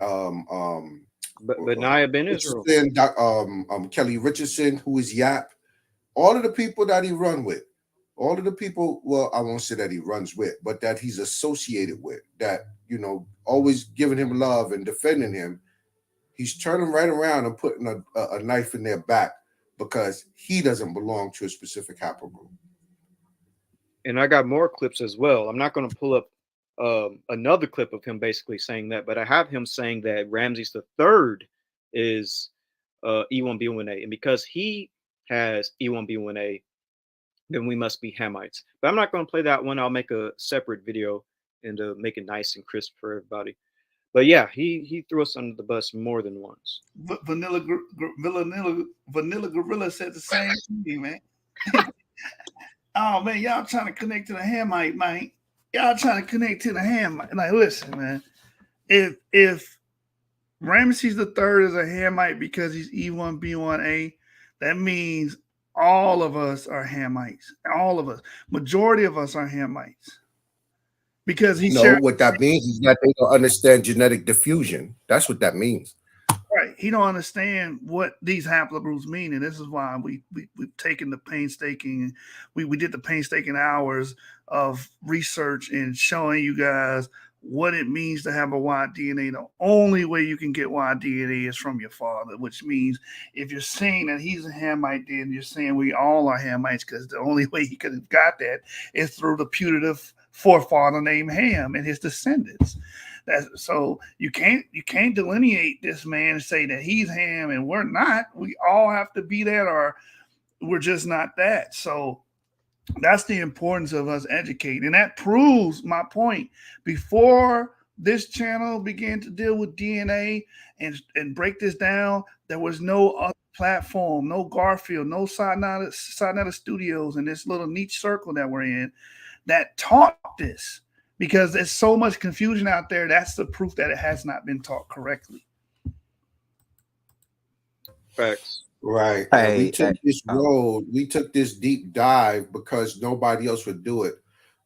Benai ben Israel. Richardson, Kelly Richardson, who is Yap, all of the people that he run with, all of the people, well, I won't say that he runs with, but that he's associated with, that, you know, always giving him love and defending him, he's turning right around and putting a knife in their back because he doesn't belong to a specific haplogroup. And I got more clips as well. I'm not going to pull up another clip of him basically saying that, but I have him saying that Ramses the Third is E1B1A, and because he has E1B1A, then we must be Hamites. But I'm not going to play that one. I'll make a separate video and make it nice and crisp for everybody. But yeah, he threw us under the bus more than once. Vanilla Gorilla said the same thing, man. Oh man, y'all trying to connect to the Hamite, man. Y'all trying to connect to the Hamite. Like, listen, man. If Ramesses the Third is a Hamite because he's E1B1A, that means all of us are Hamites. All of us. Majority of us are Hamites. Because he No, shared what that means is that they don't understand genetic diffusion. That's what that means. right. He don't understand what these haplogroups mean, and this is why we've taken the painstaking we did the painstaking hours of research and showing you guys what it means to have a Y DNA. The only way you can get Y DNA is from your father, which means if you're saying that he's a Hamite, then you're saying we all are Hamites because the only way he could have got that is through the putative forefather named Ham and his descendants. So you can't delineate this man and say that he's Ham and we're not. We all have to be that, or we're just not that. So that's the importance of us educating, and that proves my point. Before this channel began to deal with DNA and break this down, there was no other platform, no Garfield, no Sinetta Studios, in this little niche circle that we're in that taught this, because there's so much confusion out there. That's the proof that it has not been taught correctly. Facts. Right. And we took this road, we took this deep dive because nobody else would do it.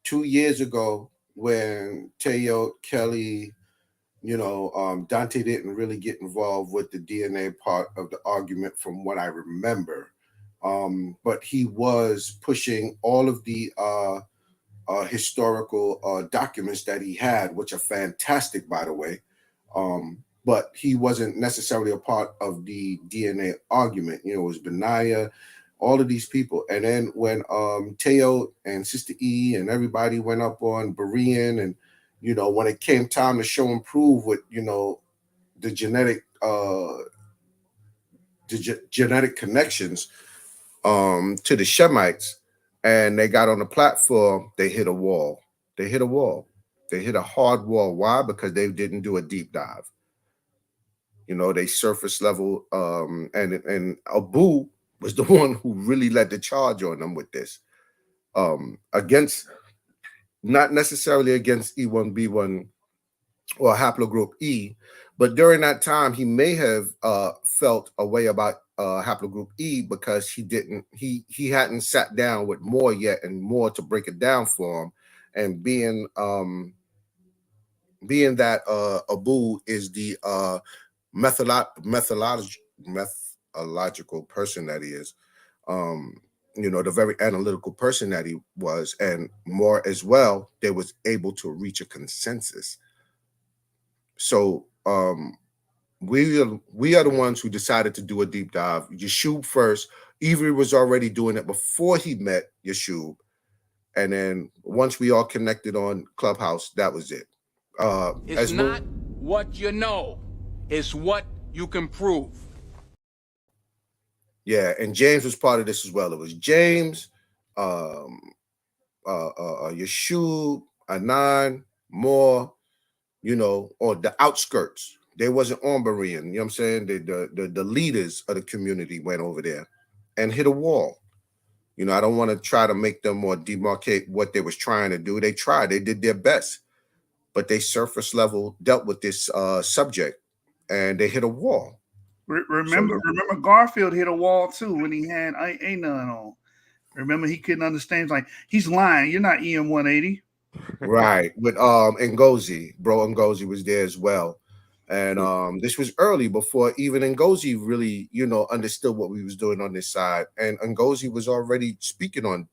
2 years ago, when Teotw, Kelly, Dante didn't really get involved with the DNA part of the argument from what I remember. But he was pushing all of the historical documents that he had, which are fantastic, by the way. But he wasn't necessarily a part of the DNA argument. You know, it was Benaiah, all of these people. And then when Teotw and Sister E and everybody went up on Berean, and, when it came time to show and prove with, the genetic connections to the Shemites, and they got on the platform, they hit a wall. They hit a wall. They hit a hard wall. Why? Because they didn't do a deep dive. They surface level, and Abu was the one who really led the charge on them with this. Against, not necessarily against E1B1 or haplogroup E, but during that time he may have felt a way about haplogroup E because he hadn't sat down with more yet and more to break it down for him, and being that Abu is the methodological person that he is, the very analytical person that he was, and more as well, they was able to reach a consensus. So we are the ones who decided to do a deep dive. Yeshub first. Avery was already doing it before he met Yeshub, and then once we all connected on Clubhouse, that was it. It's not what you know, it's what you can prove. Yeah, and James was part of this as well. It was James, Yeshub, Anan, Moore, or the outskirts. They wasn't on Berean, you know what I'm saying? The leaders of the community went over there and hit a wall. I don't want to try to make them or demarcate what they was trying to do. They tried, they did their best, but they surface level dealt with this subject, and they hit a wall. Remember Garfield hit a wall too when he had ain't none on. Remember, he couldn't understand. Like, he's lying. You're not EM 180. Right. With Ngozi. Bro Ngozi was there as well. And this was early before even Ngozi really, understood what we was doing on this side. And Ngozi was already speaking on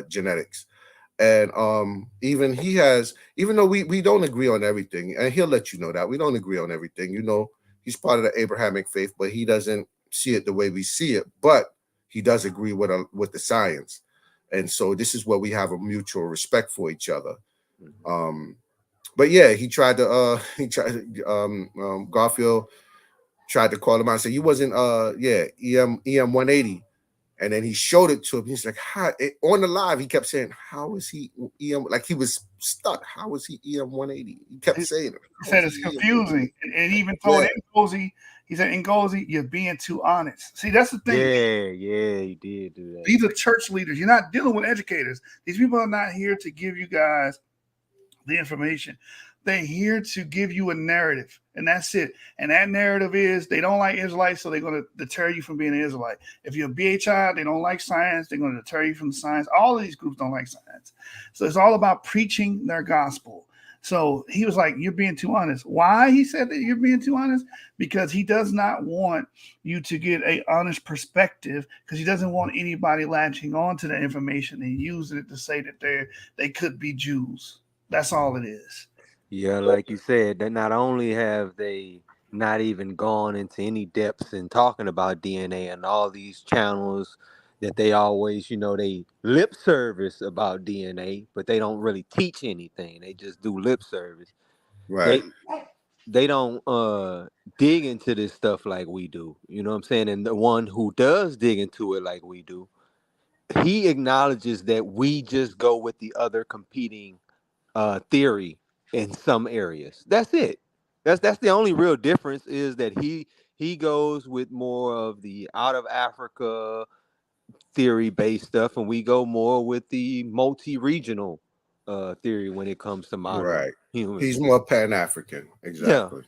genetics. And even though we don't agree on everything, and he'll let you know that we don't agree on everything. He's part of the Abrahamic faith, but he doesn't see it the way we see it. But he does agree with the science. And so this is where we have a mutual respect for each other. But yeah, Garfield tried to call him out and say, you wasn't EM 180. And then he showed it to him. He's like, on the live, he kept saying, how is he EM? Like, he was stuck. How is he EM 180? He kept saying it. He said it's confusing. And he even told Ngozi, he said, Ngozi, you're being too honest. See, that's the thing. Yeah, he did do that. These are church leaders. You're not dealing with educators. These people are not here to give you guys the information. They're here to give you a narrative, and that's it. And that narrative is they don't like Israelites, so they're going to deter you from being an Israelite. If you're a BHI, they don't like science, they're going to deter you from the science. All of these groups don't like science. So it's all about preaching their gospel. So he was like, you're being too honest. Why he said that you're being too honest? Because he does not want you to get an honest perspective, because he doesn't want anybody latching on to the information and using it to say that they could be Jews. That's all it is. Yeah, like you said, that not only have they not even gone into any depths in talking about DNA and all these channels that they always, they lip service about DNA, but they don't really teach anything. They just do lip service. Right. They don't dig into this stuff like we do. You know what I'm saying? And the one who does dig into it like we do, he acknowledges that we just go with the other competing theory in some areas. That's it. That's the only real difference, is that he goes with more of the out of Africa theory based stuff, and we go more with the multi-regional theory when it comes to modern humans. He's more Pan-African. Exactly.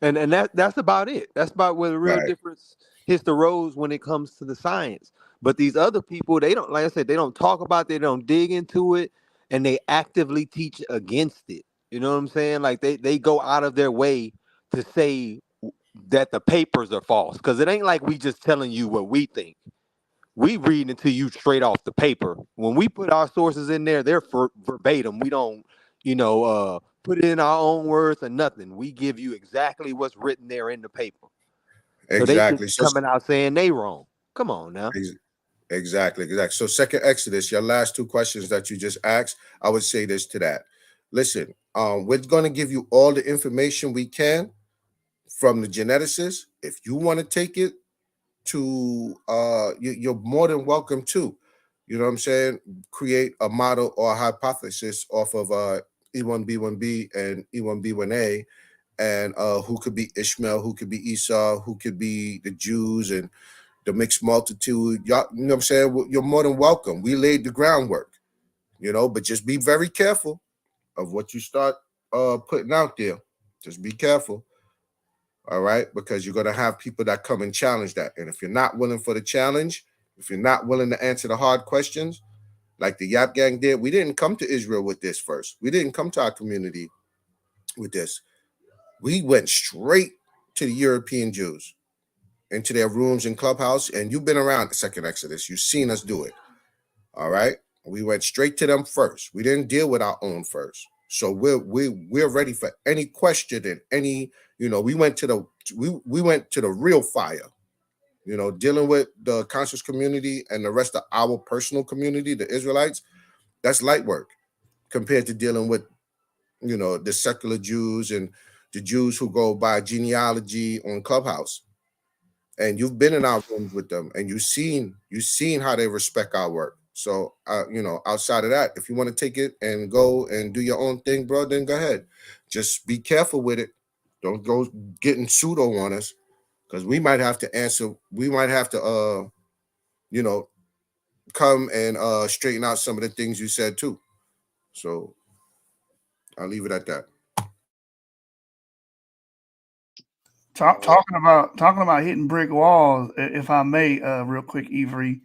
Yeah. And that's about it. That's about where the real difference hits the roads when it comes to the science. But these other people, they don't, like I said, they don't talk about it, they don't dig into it, and they actively teach against it. You know what I'm saying? Like they go out of their way to say that the papers are false, because it ain't like we just telling you what we think. We reading it to you straight off the paper. When we put our sources in there, they're verbatim. We don't, put it in our own words or nothing. We give you exactly what's written there in the paper. Exactly. So they coming out saying they wrong. Come on now. Exactly. So second Exodus, your last two questions that you just asked, I would say this to that. Listen, we're going to give you all the information we can from the geneticist. If you want to take it to you're more than welcome to. You know what I'm saying? Create a model or a hypothesis off of E1B1B and E1B1A, and who could be Ishmael, who could be Esau, who could be the Jews and the mixed multitude. Y'all, you know what I'm saying? You're more than welcome. We laid the groundwork, but just be very careful of what you start putting out there. Just be careful. All right, because you're going to have people that come and challenge that. And if you're not willing for the challenge, if you're not willing to answer the hard questions, like the Yap Gang did, we didn't come to Israel with this first. We didn't come to our community with this. We went straight to the European Jews, into their rooms and clubhouse. And you've been around the Second Exodus. You've seen us do it. All right. We went straight to them first. We didn't deal with our own first. So we're ready for any question and any, we went to the real fire, dealing with the conscious community and the rest of our personal community, the Israelites. That's light work compared to dealing with, the secular Jews and the Jews who go by genealogy on Clubhouse. And you've been in our rooms with them, and you've seen how they respect our work. So, outside of that, if you want to take it and go and do your own thing, bro, then go ahead. Just be careful with it. Don't go getting pseudo on us, because we might have to answer. We might have to, come and straighten out some of the things you said too. So, I'll leave it at that. Talking about hitting brick walls, if I may, real quick, Avery.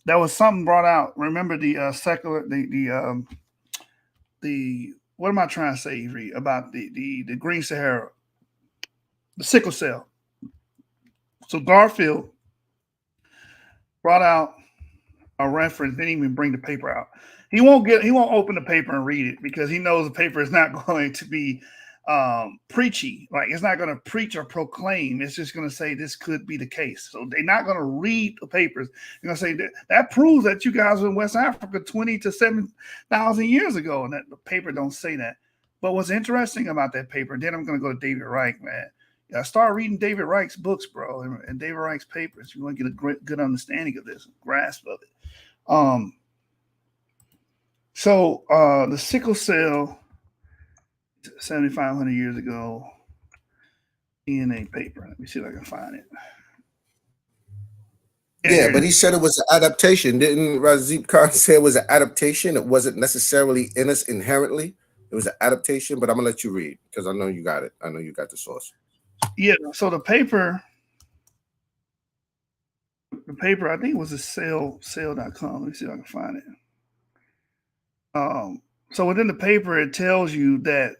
There was something brought out. Remember the secular, the what am I trying to say, Avery, about the Green Sahara, the sickle cell. So Garfield brought out a reference, didn't even bring the paper out. He won't open the paper and read it because he knows the paper is not going to be preachy. Like, it's not going to preach or proclaim. It's just going to say this could be the case. So they're not going to read the papers. They're going to say that proves that you guys were in West Africa 20 to 7,000 years ago, and that the paper don't say that. But what's interesting about that paper, then I'm going to go to David Reich, man. Yeah, start reading David Reich's books, bro, and David Reich's papers. You want to get a good understanding of this, grasp of it. So the sickle cell, 7,500 years ago, DNA paper. Let me see if I can find it. Yeah, but he said it was an adaptation. Didn't Razib Khan say it was an adaptation? It wasn't necessarily in us inherently. It was an adaptation, but I'm going to let you read because I know you got it. I know you got the source. Yeah, so the paper, I think it was a cell.com. Let me see if I can find it. So within the paper, it tells you that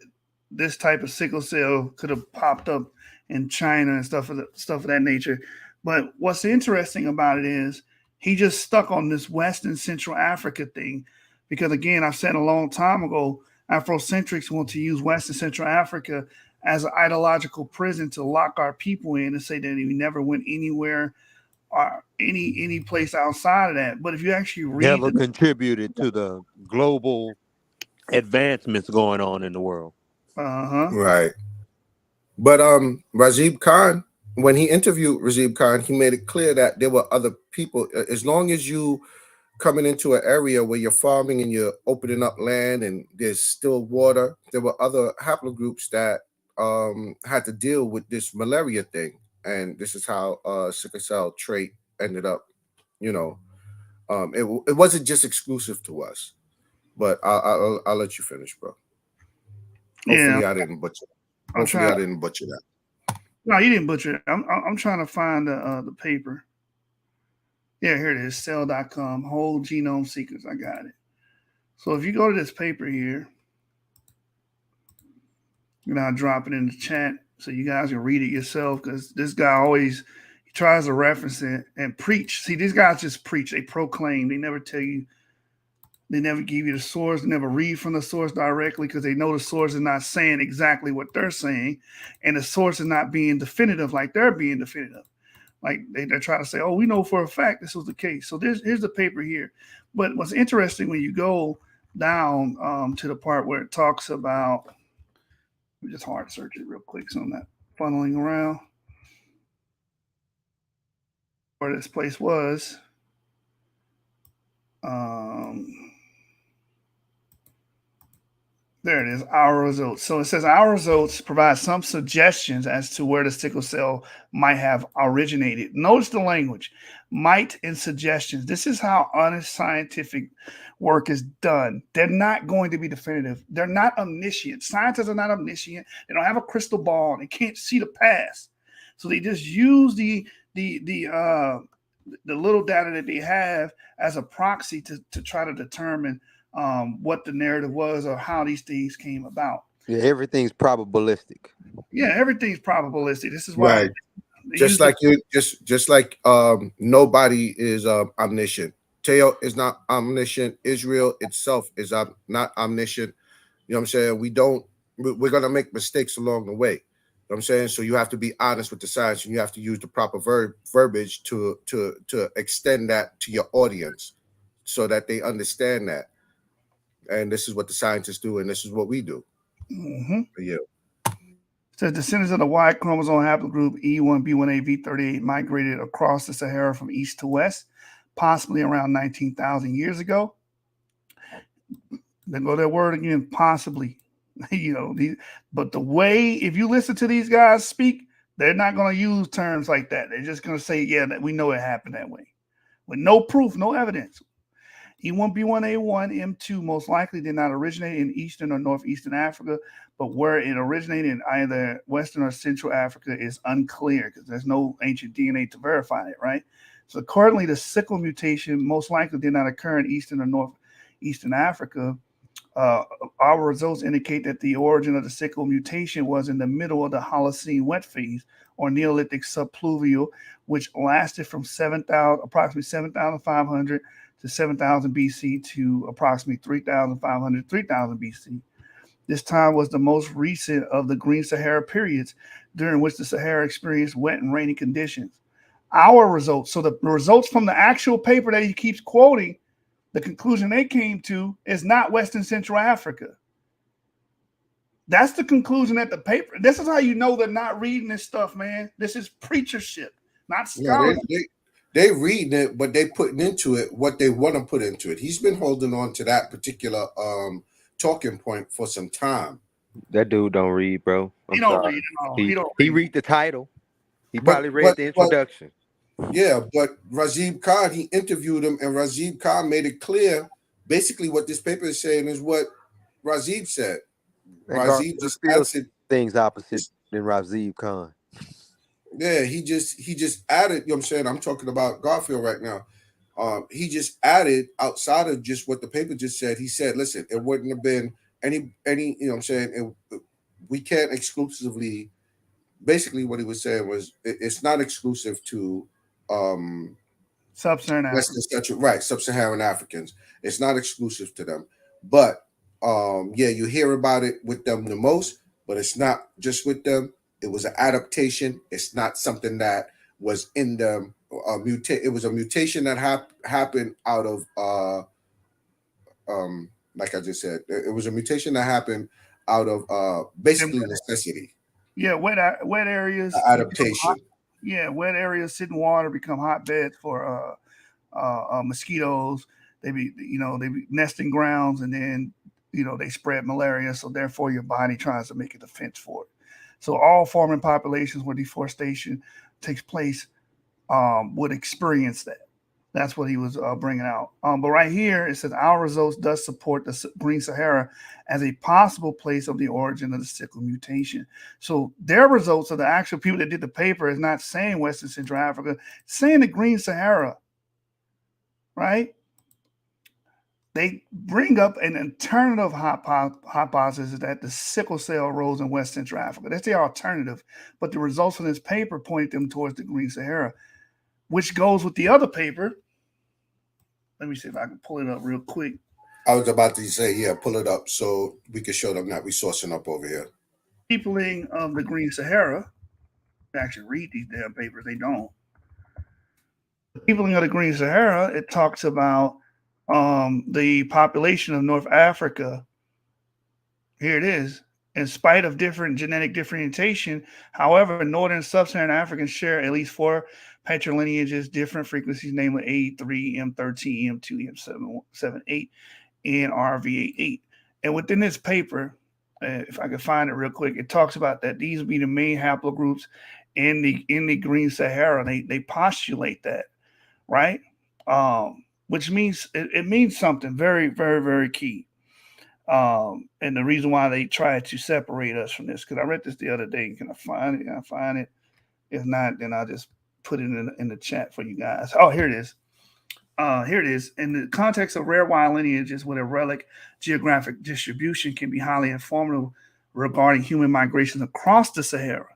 this type of sickle cell could have popped up in China and stuff of that nature. But what's interesting about it is he just stuck on this West and Central Africa thing, because again, I've said a long time ago, Afrocentrics want to use West and Central Africa as an ideological prison to lock our people in and say that we never went anywhere or any place outside of that. But if you actually read, never contributed to the global advancements going on in the world. Right. But Razib Khan, when he interviewed Razib Khan, he made it clear that there were other people. As long as you coming into an area where you're farming and you're opening up land and there's still water, there were other haplogroups that had to deal with this malaria thing. And this is how sickle cell trait ended up, it wasn't just exclusive to us. But I'll let you finish, bro. Hopefully I didn't butcher. Hopefully I didn't butcher that. No, you didn't butcher it. I'm trying to find the paper. Yeah, here it is, cell.com, whole genome sequence. I got it. So if you go to this paper here, I'll drop it in the chat so you guys can read it yourself, because this guy always tries to reference it and preach. See, these guys just preach. They proclaim. They never tell you. They never give you the source. They never read from the source directly because they know the source is not saying exactly what they're saying, and the source is not being definitive like they're being definitive. Like they're trying to say, oh, we know for a fact this was the case. So here's the paper here. But what's interesting, when you go down to the part where it talks about, just hard search it real quick so I'm not funneling around where this place was. There it is, our results. So it says our results provide some suggestions as to where the sickle cell might have originated. Notice the language, might and suggestions. This is how honest scientific work is done. They're not going to be definitive. They're not omniscient. Scientists are not omniscient. They don't have a crystal ball. They can't see the past. So they just use the little data that they have as a proxy to try to determine what the narrative was or how these things came about. Yeah, everything's probabilistic. Yeah, everything's probabilistic. This is why Right. Just like nobody is omniscient. Teo is not omniscient. Israel itself is not omniscient. You know what I'm saying? We're gonna make mistakes along the way. You know what I'm saying? So you have to be honest with the science, and you have to use the proper verbiage to extend that to your audience so that they understand that. And this is what the scientists do, and this is what we do. Mm-hmm. Yeah. Says descendants of the Y chromosome haplogroup E1B1A V38 migrated across the Sahara from east to west, possibly around 19,000 years ago. They go their word again, possibly. But the way, if you listen to these guys speak, they're not going to use terms like that. They're just going to say, yeah, that we know it happened that way, with no proof, no evidence. E1B1A1 M2 most likely did not originate in eastern or northeastern Africa, but where it originated in either western or central Africa is unclear because there's no ancient DNA to verify it, right? So currently, the sickle mutation most likely did not occur in eastern or northeastern Africa. Our results indicate that the origin of the sickle mutation was in the middle of the Holocene wet phase or Neolithic subpluvial, which lasted from approximately 7,500 to 7,000 BC to approximately 3,500, 3,000 BC. This time was the most recent of the Green Sahara periods during which the Sahara experienced wet and rainy conditions. Our results, so the results from the actual paper that he keeps quoting, the conclusion they came to is not Western Central Africa. That's the conclusion at the paper. This is how you know they're not reading this stuff, man. This is preachership, not scholarship. Yeah, they reading it, but they putting into it what they want to put into it. He's been holding on to that particular talking point for some time. That dude don't read, bro. He don't read at all. He read the title. He probably read the introduction. Yeah, but Razib Khan, he interviewed him, and Razib Khan made it clear. Basically, what this paper is saying is what Razib said. Razib just added things opposite than Razib Khan. Yeah, he just added. You know what I'm saying? I'm talking about Garfield right now. He just added outside of just what the paper just said. He said, "Listen, it wouldn't have been any. You know what I'm saying? We can't exclusively." Basically, what he was saying was, it's not exclusive to Sub-Saharan Africans. Right, Sub-Saharan Africans. It's not exclusive to them, but yeah, you hear about it with them the most, but it's not just with them. It was an adaptation. It's not something that was in them. It was a mutation that happened out of like I just said, it was a mutation that happened out of basically necessity. Yeah, wet areas. Adaptation. Yeah, wet areas sit in water, become hotbeds for mosquitoes. They be nesting grounds, and then they spread malaria. So therefore, your body tries to make a defense for it. So all farming populations where deforestation takes place would experience that. That's what he was bringing out. But right here, it says our results does support the Green Sahara as a possible place of the origin of the sickle mutation. So their results of the actual people that did the paper is not saying Western Central Africa, it's saying the Green Sahara, right? They bring up an alternative hypothesis that the sickle cell rose in West Central Africa. That's the alternative. But the results from this paper point them towards the Green Sahara, which goes with the other paper. Let me see if I can pull it up real quick. I was about to say, yeah, pull it up so we can show them that we're sourcing up over here. Peopling of the Green Sahara. They actually read these damn papers. They don't. The peopling of the Green Sahara, it talks about the population of North Africa. Here it is. In spite of different genetic differentiation, however, Northern and Sub-Saharan Africans share at least four patrilineages, different frequencies, namely A3, M13, M2, M778, and RV88. And within this paper, if I can find it real quick, it talks about that these would be the main haplogroups in the Green Sahara. They postulate that, right? Which means it means something very, very, very key. And the reason why they try to separate us from this, because I read this the other day. Can I find it? Can I find it? If not, then I'll just put it in the chat for you guys. Oh, here it is. Here it is. In the context of rare wild lineages with a relic geographic distribution can be highly informative regarding human migrations across the Sahara.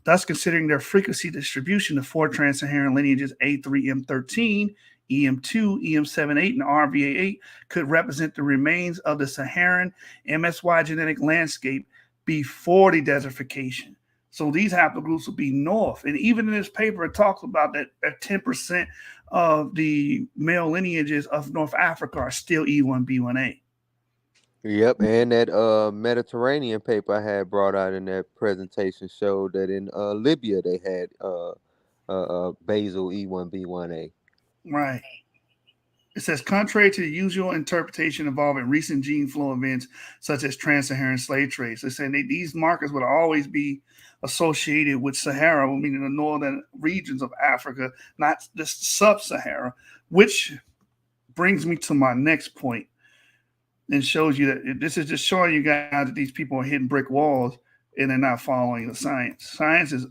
Thus, considering their frequency distribution, the four trans-Saharan lineages A3, M13, EM2, EM78, and RVA8 could represent the remains of the Saharan MSY genetic landscape before the desertification. So these haplogroups will be north. And even in this paper, it talks about that 10% of the male lineages of North Africa are still E1B1A. Yep, and that Mediterranean paper I had brought out in that presentation showed that in Libya they had basal E1B1A. Right. It says, contrary to the usual interpretation involving recent gene flow events such as trans-Saharan slave trades, they're saying these markers would always be associated with Sahara, meaning the northern regions of Africa, not the sub-Sahara, which brings me to my next point and shows you that this is just showing you guys that these people are hitting brick walls and they're not following the science. Science is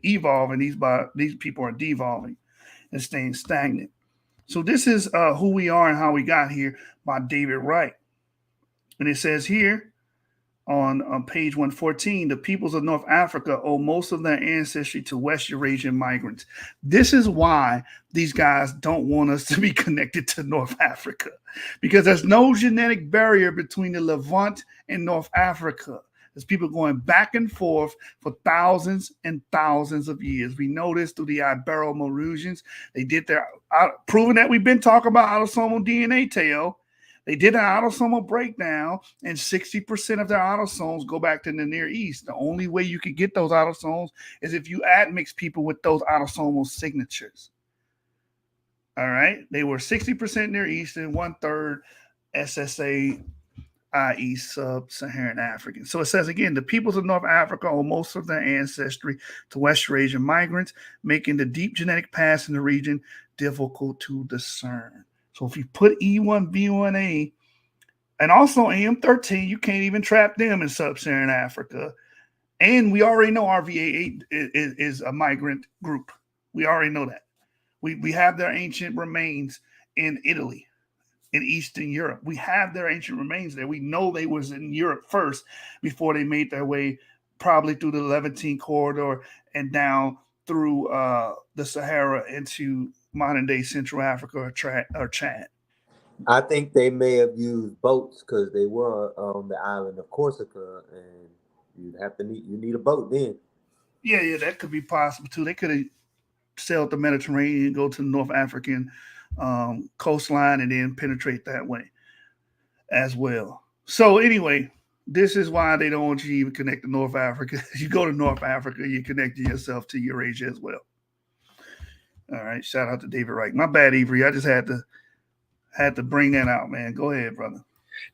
evolving; these people are devolving and staying stagnant. So this is who we are and how we got here by David Wright, and it says here on page 114, the peoples of North Africa owe most of their ancestry to West Eurasian migrants. This is why these guys don't want us to be connected to North Africa, because there's no genetic barrier between the Levant and North Africa. There's people going back and forth for thousands and thousands of years. We know this through the Ibero-Maurusians. They did their proving that we've been talking about autosomal DNA, Teo. They did an autosomal breakdown, and 60% of their autosomes go back to the Near East. The only way you can get those autosomes is if you admix people with those autosomal signatures. All right? They were 60% Near East and 1/3 SSA, i.e. sub-Saharan African. So it says again, the peoples of North Africa owe most of their ancestry to West Eurasian migrants, making the deep genetic past in the region difficult to discern. So if you put E1B1A and also AM13, you can't even trap them in sub-Saharan Africa. And we already know RVA8 is a migrant group. We already know that. We have their ancient remains in Italy, in Eastern Europe. We have their ancient remains there. We know they was in Europe first before they made their way probably through the Levantine corridor and down through the Sahara into modern day Central Africa or Chad. I think they may have used boats because they were on the island of Corsica, and you need a boat then. Yeah, that could be possible too. They could have sailed the Mediterranean, go to the North African coastline, and then penetrate that way as well. So anyway, this is why they don't want you to even connect to North Africa. You go to North Africa, you connect yourself to Eurasia as well. All right, shout out to David Wright. My bad, Avery. I just had to bring that out, man. Go ahead, brother.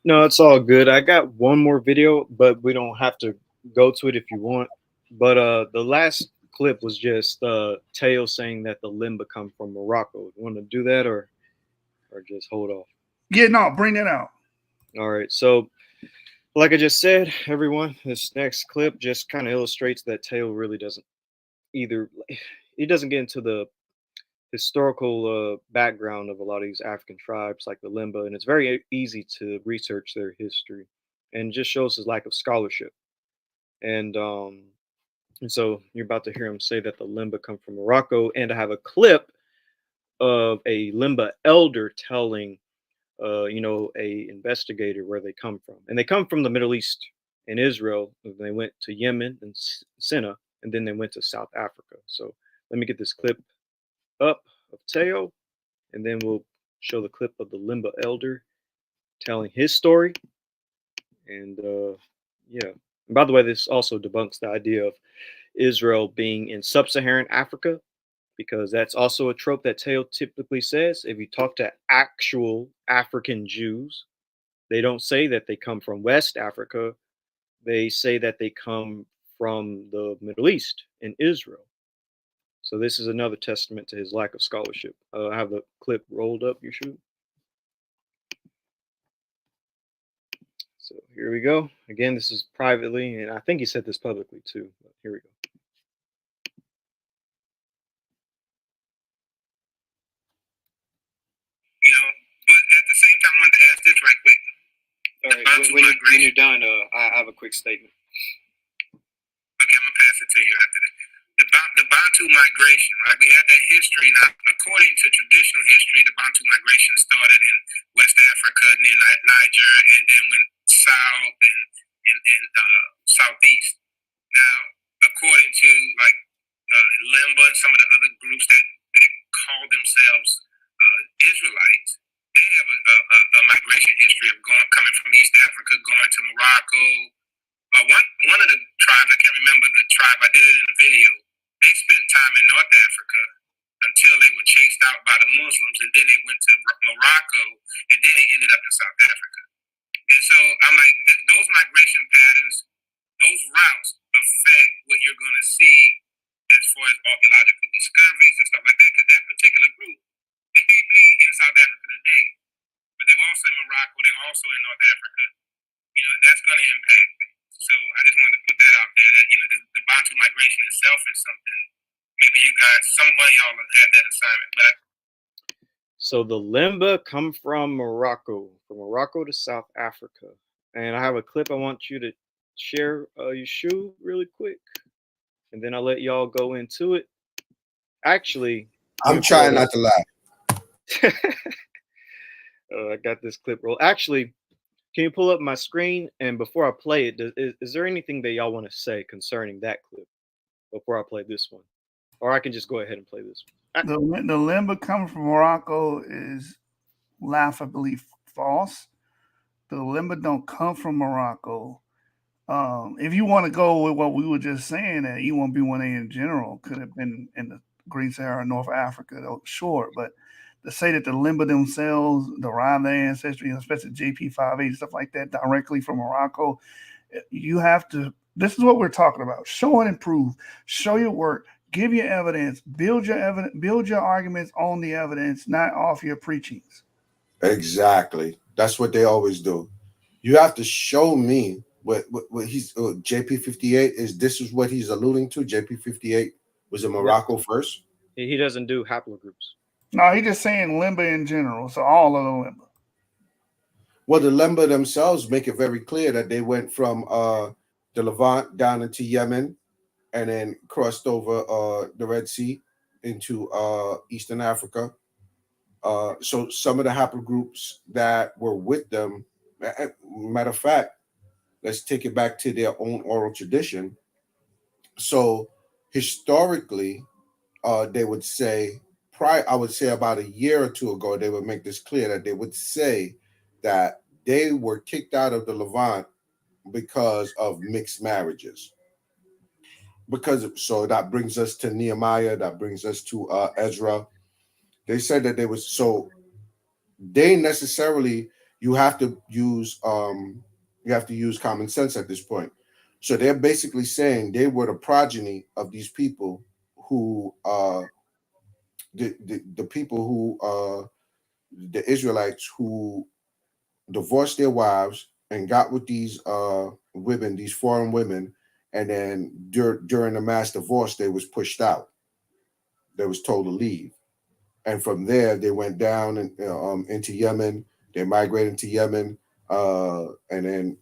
No, it's all good. I got one more video, but we don't have to go to it if you want. But the last clip was just Teotw saying that the Limba come from Morocco. You want to do that or just hold off? Yeah, no, bring that out. All right. So, like I just said, everyone, this next clip just kind of illustrates that Teotw really doesn't he doesn't get into the historical background of a lot of these African tribes like the Limba, and it's very easy to research their history, and just shows his lack of scholarship. And so you're about to hear him say that the Limba come from Morocco, and I have a clip of a Limba elder telling, a investigator where they come from, and they come from the Middle East and Israel. They went to Yemen and Sinai, and then they went to South Africa. So let me get this clip up of Teotw, and then we'll show the clip of the Limba elder telling his story. And yeah. And by the way, this also debunks the idea of Israel being in sub-Saharan Africa, because that's also a trope that Teotw typically says. If you talk to actual African Jews, they don't say that they come from West Africa. They say that they come from the Middle East in Israel. So this is another testament to his lack of scholarship. I have the clip rolled up. You should. So here we go. Again, this is privately, and I think he said this publicly too. But here we go. You know, but at the same time, I wanted to ask this right quick. All right, when you're done, I have a quick statement. Okay, I'm gonna pass it to you after this. The Bantu migration, right? We have that history now. According to traditional history, the Bantu migration started in West Africa, near Niger, and then went south and southeast. Now, according to like Limba and some of the other groups that call themselves Israelites, they have a migration history of coming from East Africa, going to Morocco. One of the tribes, I can't remember the tribe, I did it in a video. They spent time in North Africa until they were chased out by the Muslims, and then they went to Morocco, and then they ended up in South Africa. And so I'm like, those migration patterns, those routes affect what you're going to see as far as archaeological discoveries and stuff like that. Because that particular group, they may be in South Africa today, but they were also in Morocco, they were also in North Africa. You know, that's going to impact them. So I just wanted to put that out there that, you know, the Bantu migration itself is something maybe you guys, some of y'all have had that assignment. But So the Limba come from Morocco to South Africa. And I have a clip I want you to share, Yeshu, really quick. And then I'll let y'all go into it. Actually, I'm trying not to laugh. I got this clip roll. Actually, can you pull up my screen? And before I play it, is there anything that y'all want to say concerning that clip before I play this one? Or I can just go ahead and play this one. The Limba coming from Morocco is laughably false. The Limba don't come from Morocco. If you want to go with what we were just saying, that E1B1A in general could have been in the Green Sahara, North Africa, sure. But to say that the Limba themselves derive their ancestry, especially JP58 stuff like that, directly from Morocco, you have to. This is what we're talking about: show and improve, show your work, give your evidence, build your evidence, build your arguments on the evidence, not off your preachings. Exactly. That's what they always do. You have to show me what he's JP58 is. This is what he's alluding to. JP58 was in Morocco first. He doesn't do haplogroups. No, he's just saying Limba in general. So all of the Limba. Well, the Limba themselves make it very clear that they went from the Levant down into Yemen and then crossed over the Red Sea into Eastern Africa. So some of the haplogroups that were with them, matter of fact, let's take it back to their own oral tradition. So historically, they would say, I would say about a year or two ago, they would make this clear that they would say that they were kicked out of the Levant because of mixed marriages. So that brings us to Nehemiah, that brings us to Ezra. They said that they was so they necessarily you have to use common sense at this point. So they're basically saying they were the progeny of these people who the people who the Israelites who divorced their wives and got with these women, these foreign women, and then during the mass divorce, they was pushed out. They was told to leave. And from there, they went down and into Yemen. They migrated to Yemen, and then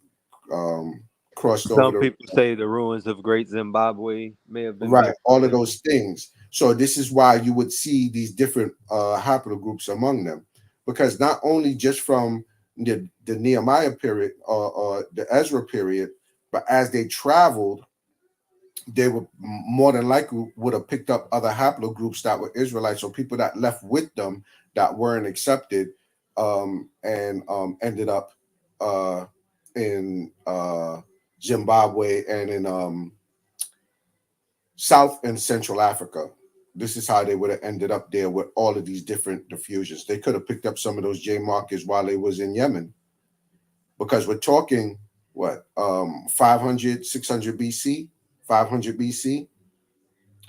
crossed over. Some people say the ruins of Great Zimbabwe may have been right. All of those things. So this is why you would see these different haplogroups among them, because not only just from the Nehemiah period or the Ezra period, but as they traveled, they would more than likely would have picked up other haplogroups that were Israelites, or people that left with them that weren't accepted, and ended up in Zimbabwe, and in South and Central Africa. This is how they would have ended up there with all of these different diffusions. They could have picked up some of those J markers while they was in Yemen, because we're talking what 500, 600 BC, 500 BC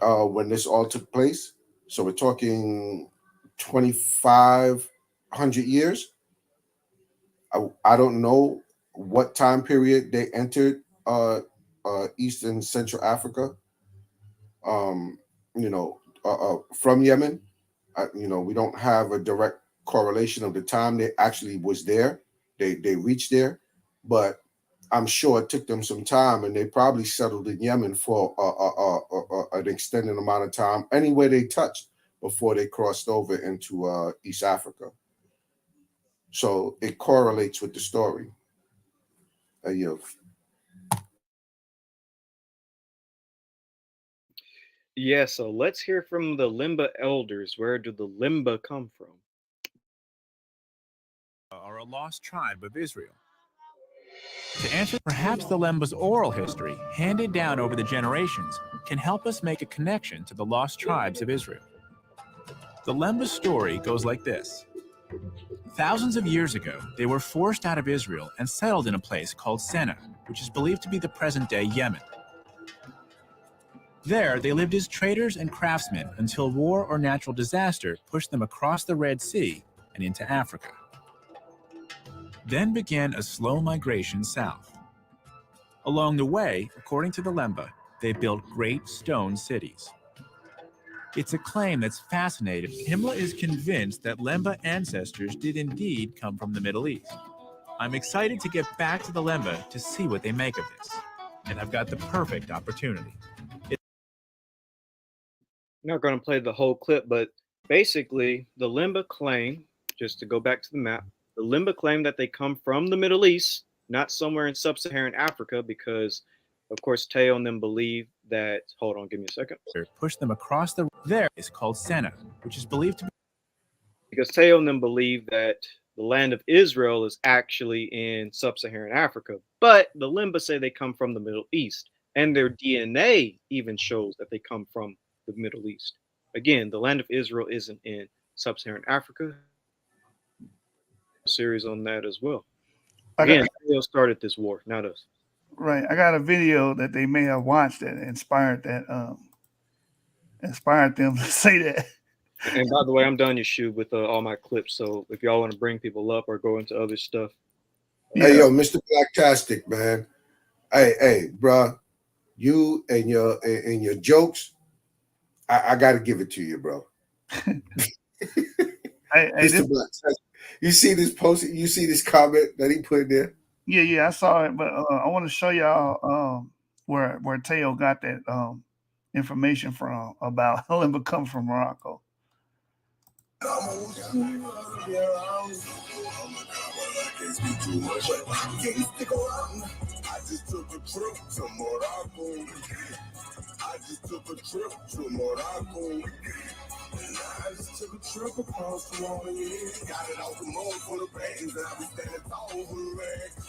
when this all took place. So we're talking 2,500 years. I don't know what time period they entered East and Central Africa. Um, from Yemen. We don't have a direct correlation of the time they actually was there. They reached there, but I'm sure it took them some time, and they probably settled in Yemen for an extended amount of time anywhere they touched before they crossed over into East Africa. So it correlates with the story. Yeah, so let's hear from the Limba elders. Where do the Limba come from? Are a lost tribe of Israel. To answer, perhaps the Lemba's oral history, handed down over the generations, can help us make a connection to the lost tribes of Israel. The Lemba story goes like this. Thousands of years ago, they were forced out of Israel and settled in a place called Senna, which is believed to be the present-day Yemen. There, they lived as traders and craftsmen until war or natural disaster pushed them across the Red Sea and into Africa. Then began a slow migration south. Along the way, according to the Lemba, they built great stone cities. It's a claim that's fascinating. Himmler is convinced that Lemba ancestors did indeed come from the Middle East. I'm excited to get back to the Lemba to see what they make of this. And I've got the perfect opportunity. I'm not going to play the whole clip, but basically, the Limba claim, just to go back to the map, the Limba claim that they come from the Middle East, not somewhere in sub-Saharan Africa, because, of course, Teotw and them believe that. Hold on, give me a second. Push them across the. There is called Senna, which is believed to be. Because Teotw and them believe that the land of Israel is actually in sub-Saharan Africa, but the Limba say they come from the Middle East, and their DNA even shows that they come from the Middle East. Again, the land of Israel isn't in sub-Saharan Africa. A series on that as well. Again, Israel started this war, not us. Right. I got a video that they may have watched that inspired them to say that. And by the way, I'm done your shoe with all my clips. So if y'all want to bring people up or go into other stuff. Hey, yo, Mr. Blacktastic, man. Hey, bro. You and your jokes, I got to give it to you, bro. Mr. Blacktastic. You see this post? You see this comment that he put in there? Yeah, I saw it, but I want to show y'all where Teotw got that information from about Limba come from Morocco. I just took a trip across the water, yeah. Got it off the mud for the bags, and I be standing tall over the rags.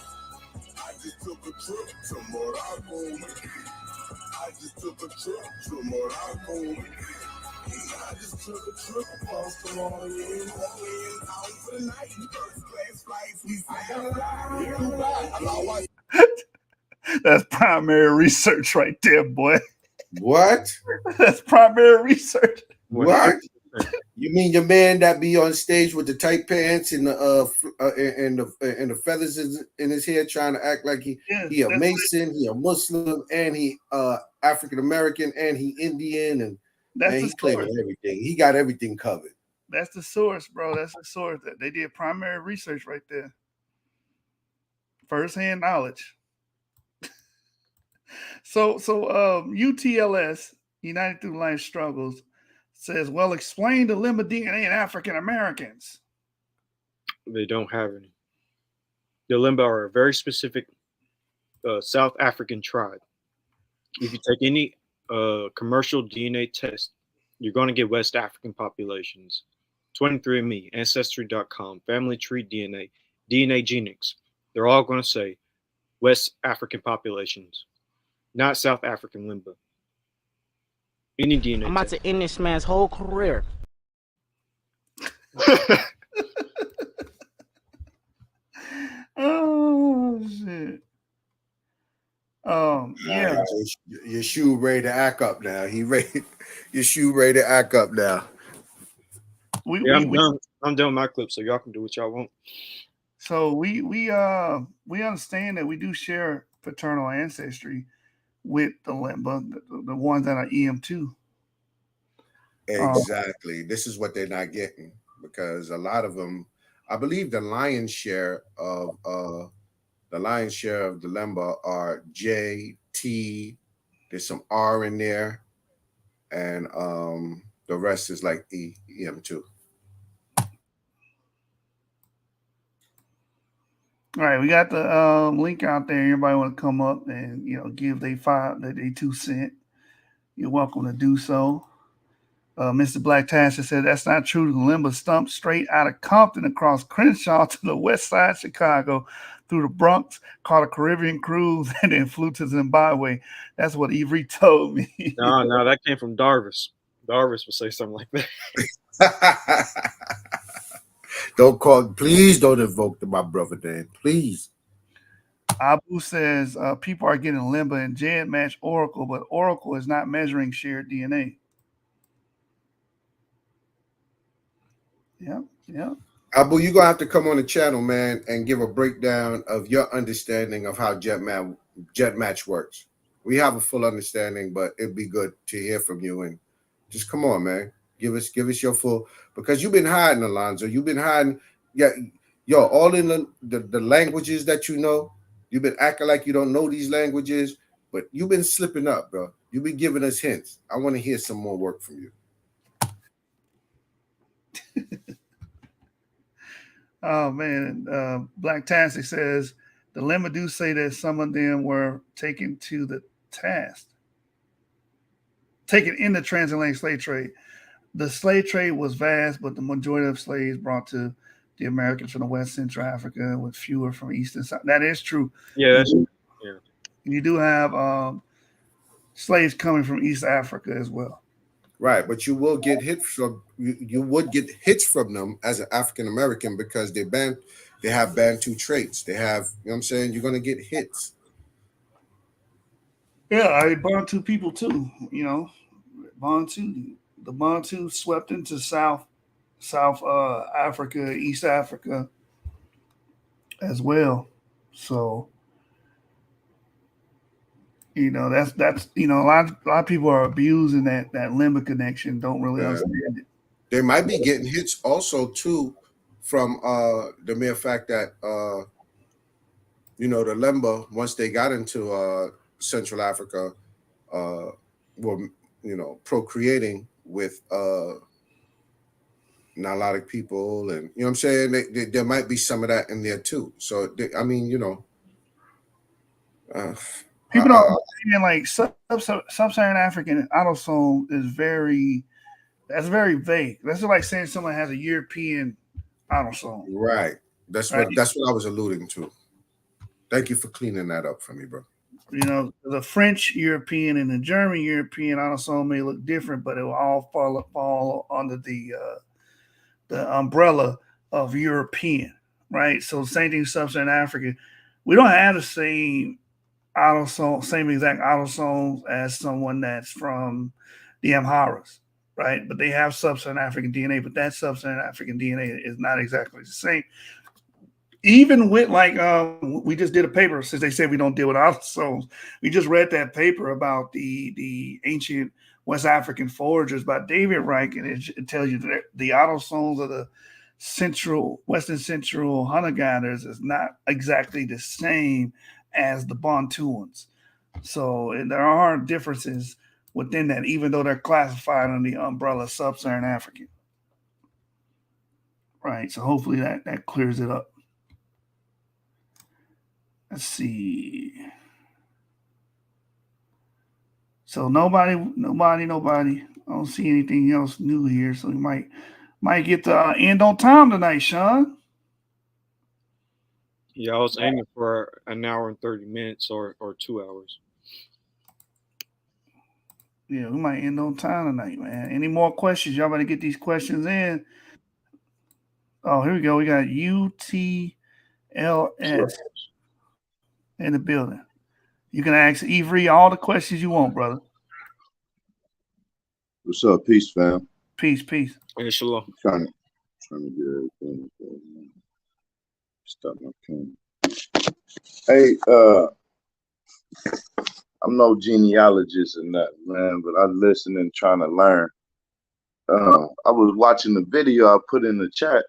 I just took a trip to Morocco. I just took a trip to Morocco. I just took a trip across the water, yeah. Only in town for the night. First class flights, we That's primary research right there, boy. What? That's primary research. What? You mean your man that be on stage with the tight pants and the feathers in his hair, trying to act like he a Mason, he a Muslim, and he African American, and he Indian, and he claiming everything. He got everything covered. That's the source, bro. That's the source. That they did primary research right there. First-hand knowledge. So UTLS, United Through Life Struggles, says, well, explain the Limba DNA in African Americans. They don't have any. The Limba are a very specific South African tribe. If you take any commercial DNA test, you're going to get West African populations. 23andMe, Ancestry.com, Family Tree DNA, DNA Genetics. They're all going to say West African populations, not South African Limba. Any DNA. I'm about to end this man's whole career. Oh shit. Yeah. Your shoe ready to act up now. Your shoe ready to act up now. I'm done. I'm done with my clip, so y'all can do what y'all want. So we understand that we do share paternal ancestry with the Limba, the ones that are EM2. Exactly. This is what they're not getting, because a lot of them, I believe the lion's share of the Limba are J, T, there's some R in there, and the rest is like EM2. All right, we got the link out there. Everybody want to come up and give they 2 cents. You're welcome to do so. Mr. Black Tasha said that's not true. The Limba stumped straight out of Compton across Crenshaw to the west side of Chicago through the Bronx, caught a Caribbean cruise, and then flew to Zimbabwe. That's what Avery told me. No, that came from Darvis. Darvis would say something like that. Please don't invoke my brother name, please. Abu says people are getting Limba and Jed match Oracle, but Oracle is not measuring shared DNA. Yeah. Abu, you're gonna have to come on the channel, man, and give a breakdown of your understanding of how Jet Match works. We have a full understanding, but it'd be good to hear from you. And just come on, man. Give us your full, because you've been hiding, Alonzo. You've been hiding, all in the languages that you know. You've been acting like you don't know these languages, but you've been slipping up, bro. You've been giving us hints. I want to hear some more work from you. Oh man, Black Tastic says the Limba do say that some of them were taken to the task, taken in the transatlantic slave trade. The slave trade was vast, but the majority of slaves brought to the Americans from the West Central Africa, with fewer from East and South. That is true. Yeah, that's true. Yeah. You do have slaves coming from East Africa as well. Right, but you will get hits from you would get hits from them as an African American, because they have Bantu traits. They have, you know what I'm saying? You're gonna get hits. Yeah, I Bantu people too. The Bantu swept into South Africa, East Africa as well. So that's a lot of people are abusing that Limba connection. Don't really understand it. They might be getting hits also too from the mere fact that the Limba, once they got into Central Africa, were procreating with Nilotic people, and you know what I'm saying. There might be some of that in there too. So people don't understand, like sub-Saharan African autosome is very vague. That's like saying someone has a European autosome. Right. That's what I was alluding to. Thank you for cleaning that up for me, bro. The French European and the German European autosome may look different, but it will all fall under the umbrella of European, right? So same thing, sub-Saharan Africa. We don't have the same exact autosomes as someone that's from the Amharas, right? But they have sub-Saharan African DNA, but that sub-Saharan African DNA is not exactly the same. Even with we just did a paper, since they said we don't deal with autosomes. We just read that paper about the ancient West African foragers by David Reich, and it tells you that the autosomes of the Western Central hunter-gatherers is not exactly the same as the Bantuans. So there are differences within that, even though they're classified under the umbrella sub-Saharan African. Right. So hopefully that clears it up. Let's see. So nobody. I don't see anything else new here. So we might get to end on time tonight, Sean. Yeah, I was aiming for an hour and 30 minutes or 2 hours. Yeah, we might end on time tonight, man. Any more questions? Y'all better get these questions in. Oh, here we go. We got UTLS in the building. You can ask Avery all the questions you want, brother. What's up? Peace, fam. Peace, peace. Hey, shalom. Trying to get everything. Stop my pen. Hey, I'm no genealogist or nothing, man, but I listen and trying to learn. I was watching the video I put in the chat.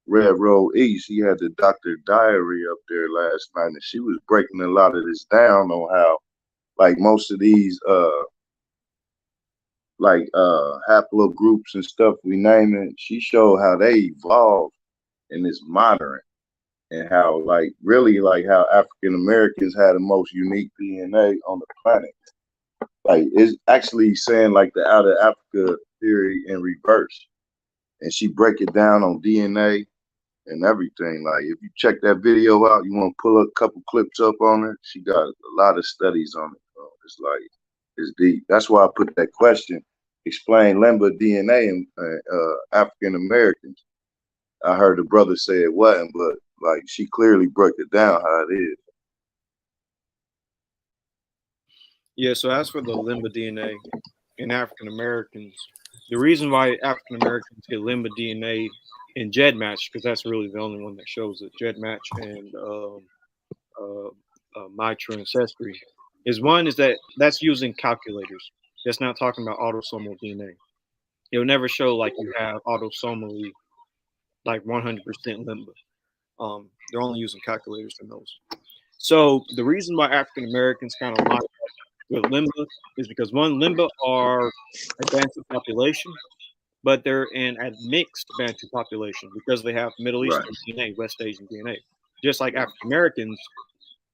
Red Road East, he had the Dr. Diary up there last night, and she was breaking a lot of this down on how, like, most of these haplogroups and stuff we name it, she showed how they evolved in this modern, and how, like, really, like, how African Americans had the most unique DNA on the planet. Like, it's actually saying, like, the out of Africa theory in reverse. And she break it down on DNA and everything. Like, if you check that video out, you want to pull a couple clips up on it, she got a lot of studies on it, bro. It's like, it's deep. That's why I put that question. Explain Limba DNA in African Americans. I heard the brother say it wasn't, but like, she clearly broke it down how it is. Yeah, so as for the Limba DNA in African Americans, the reason why African Americans get Limba DNA in GEDmatch, because that's really the only one that shows it, GEDmatch and My True Ancestry, is that that's using calculators. That's not talking about autosomal DNA. It'll never show like you have autosomally like 100% Limba. They're only using calculators for those. So the reason why African Americans kind of line up with Limba is because one, Limba are a Bantu population, but they're in a mixed Bantu population because they have Middle Eastern DNA, West Asian DNA. Just like African Americans,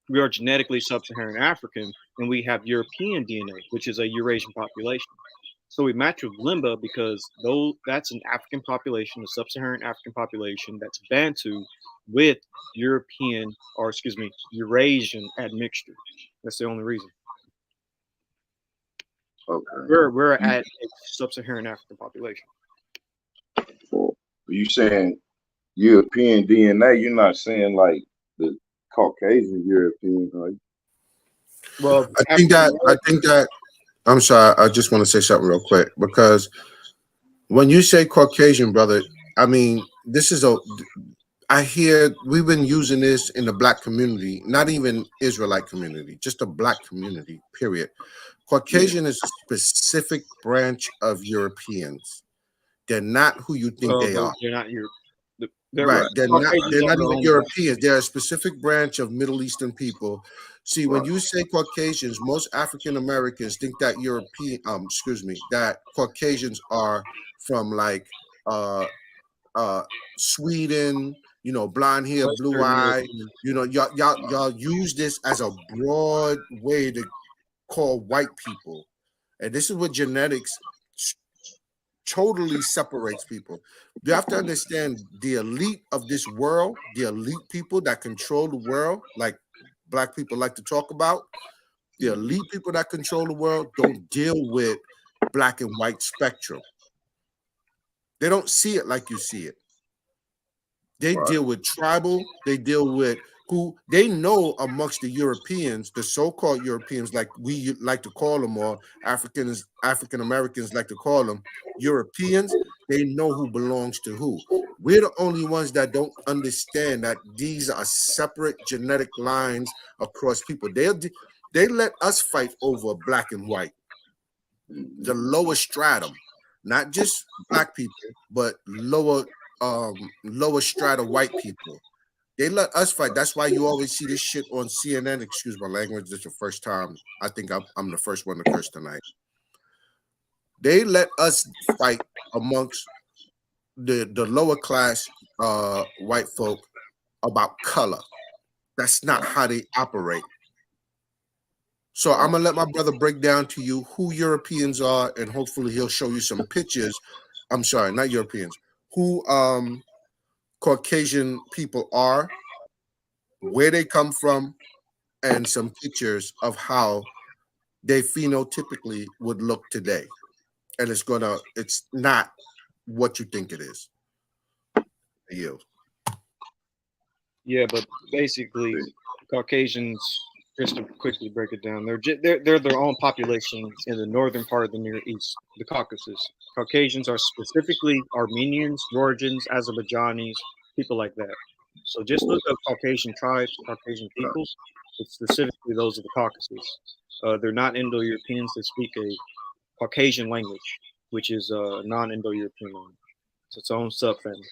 we are genetically sub-Saharan African, and we have European DNA, which is a Eurasian population. So we match with Limba because that's an African population, a sub-Saharan African population that's Bantu with European, or excuse me, Eurasian admixture. That's the only reason. Okay. We're at a sub-Saharan African population. Well, you saying European DNA? You're not saying like the Caucasian European, right? Well, I think that. I'm sorry. I just want to say something real quick, because when you say Caucasian, brother, I mean, I hear we've been using this in the black community, not even Israelite community, just the black community, period. Caucasian is a specific branch of Europeans. They're not who you think they are. They're not Europe. Right. They're not even own Europeans. They're a specific branch of Middle Eastern people. See, when you say Caucasians, most African Americans think that that Caucasians are from like Sweden, blonde hair, blue Western eye. European. Y'all use this as a broad way to call white people. And this is what genetics totally separates people. You have to understand the elite of this world, the elite people that control the world, like black people like to talk about. The elite people that control the world don't deal with black and white spectrum. They don't see it like you see it. They deal with tribal, they deal with who they know amongst the Europeans, the so-called Europeans, like we like to call them, or African Americans like to call them, Europeans. They know who belongs to who. We're the only ones that don't understand that these are separate genetic lines across people. They let us fight over black and white, the lower stratum, not just black people, but lower strata white people. They let us fight. That's why you always see this shit on CNN. Excuse my language. This is the first time I think I'm the first one to curse tonight. They let us fight amongst the lower class white folk about color. That's not how they operate. So I'm gonna let my brother break down to you who Europeans are, and hopefully he'll show you some pictures. I'm sorry, not Europeans. Who Caucasian people are, where they come from, and some pictures of how they phenotypically would look today. And it's not what you think it is. You. Yeah, but basically, Caucasians, just to quickly break it down, they're their own populations in the northern part of the Near East, the Caucasus. Caucasians are specifically Armenians, Georgians, Azerbaijanis, people like that. So just look up Caucasian tribes, Caucasian peoples. It's specifically those of the Caucasus. They're not Indo-Europeans that speak a Caucasian language, which is a non-Indo-European language. It's its own subfamily.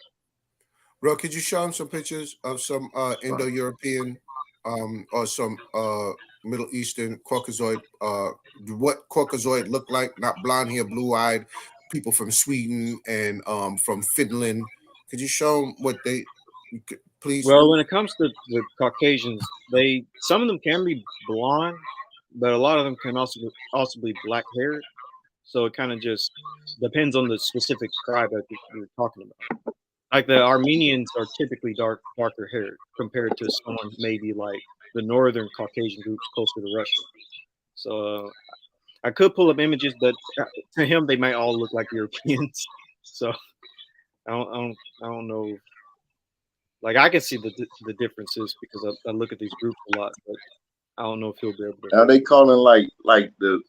Bro, could you show him some pictures of some Indo-European or some Middle Eastern Caucasoid, what Caucasoid look like, not blonde hair, blue-eyed, people from Sweden and from Finland. Could you show them what they, please? Well, when it comes to the Caucasians, some of them can be blonde, but a lot of them can also be black haired. So it kind of just depends on the specific tribe that you're talking about. Like the Armenians are typically darker haired compared to someone maybe like the northern Caucasian groups closer to Russia. So I could pull up images, but to him they might all look like Europeans. So I don't know. Like I can see the differences because I look at these groups a lot, but I don't know if he'll be able to. Now they calling like the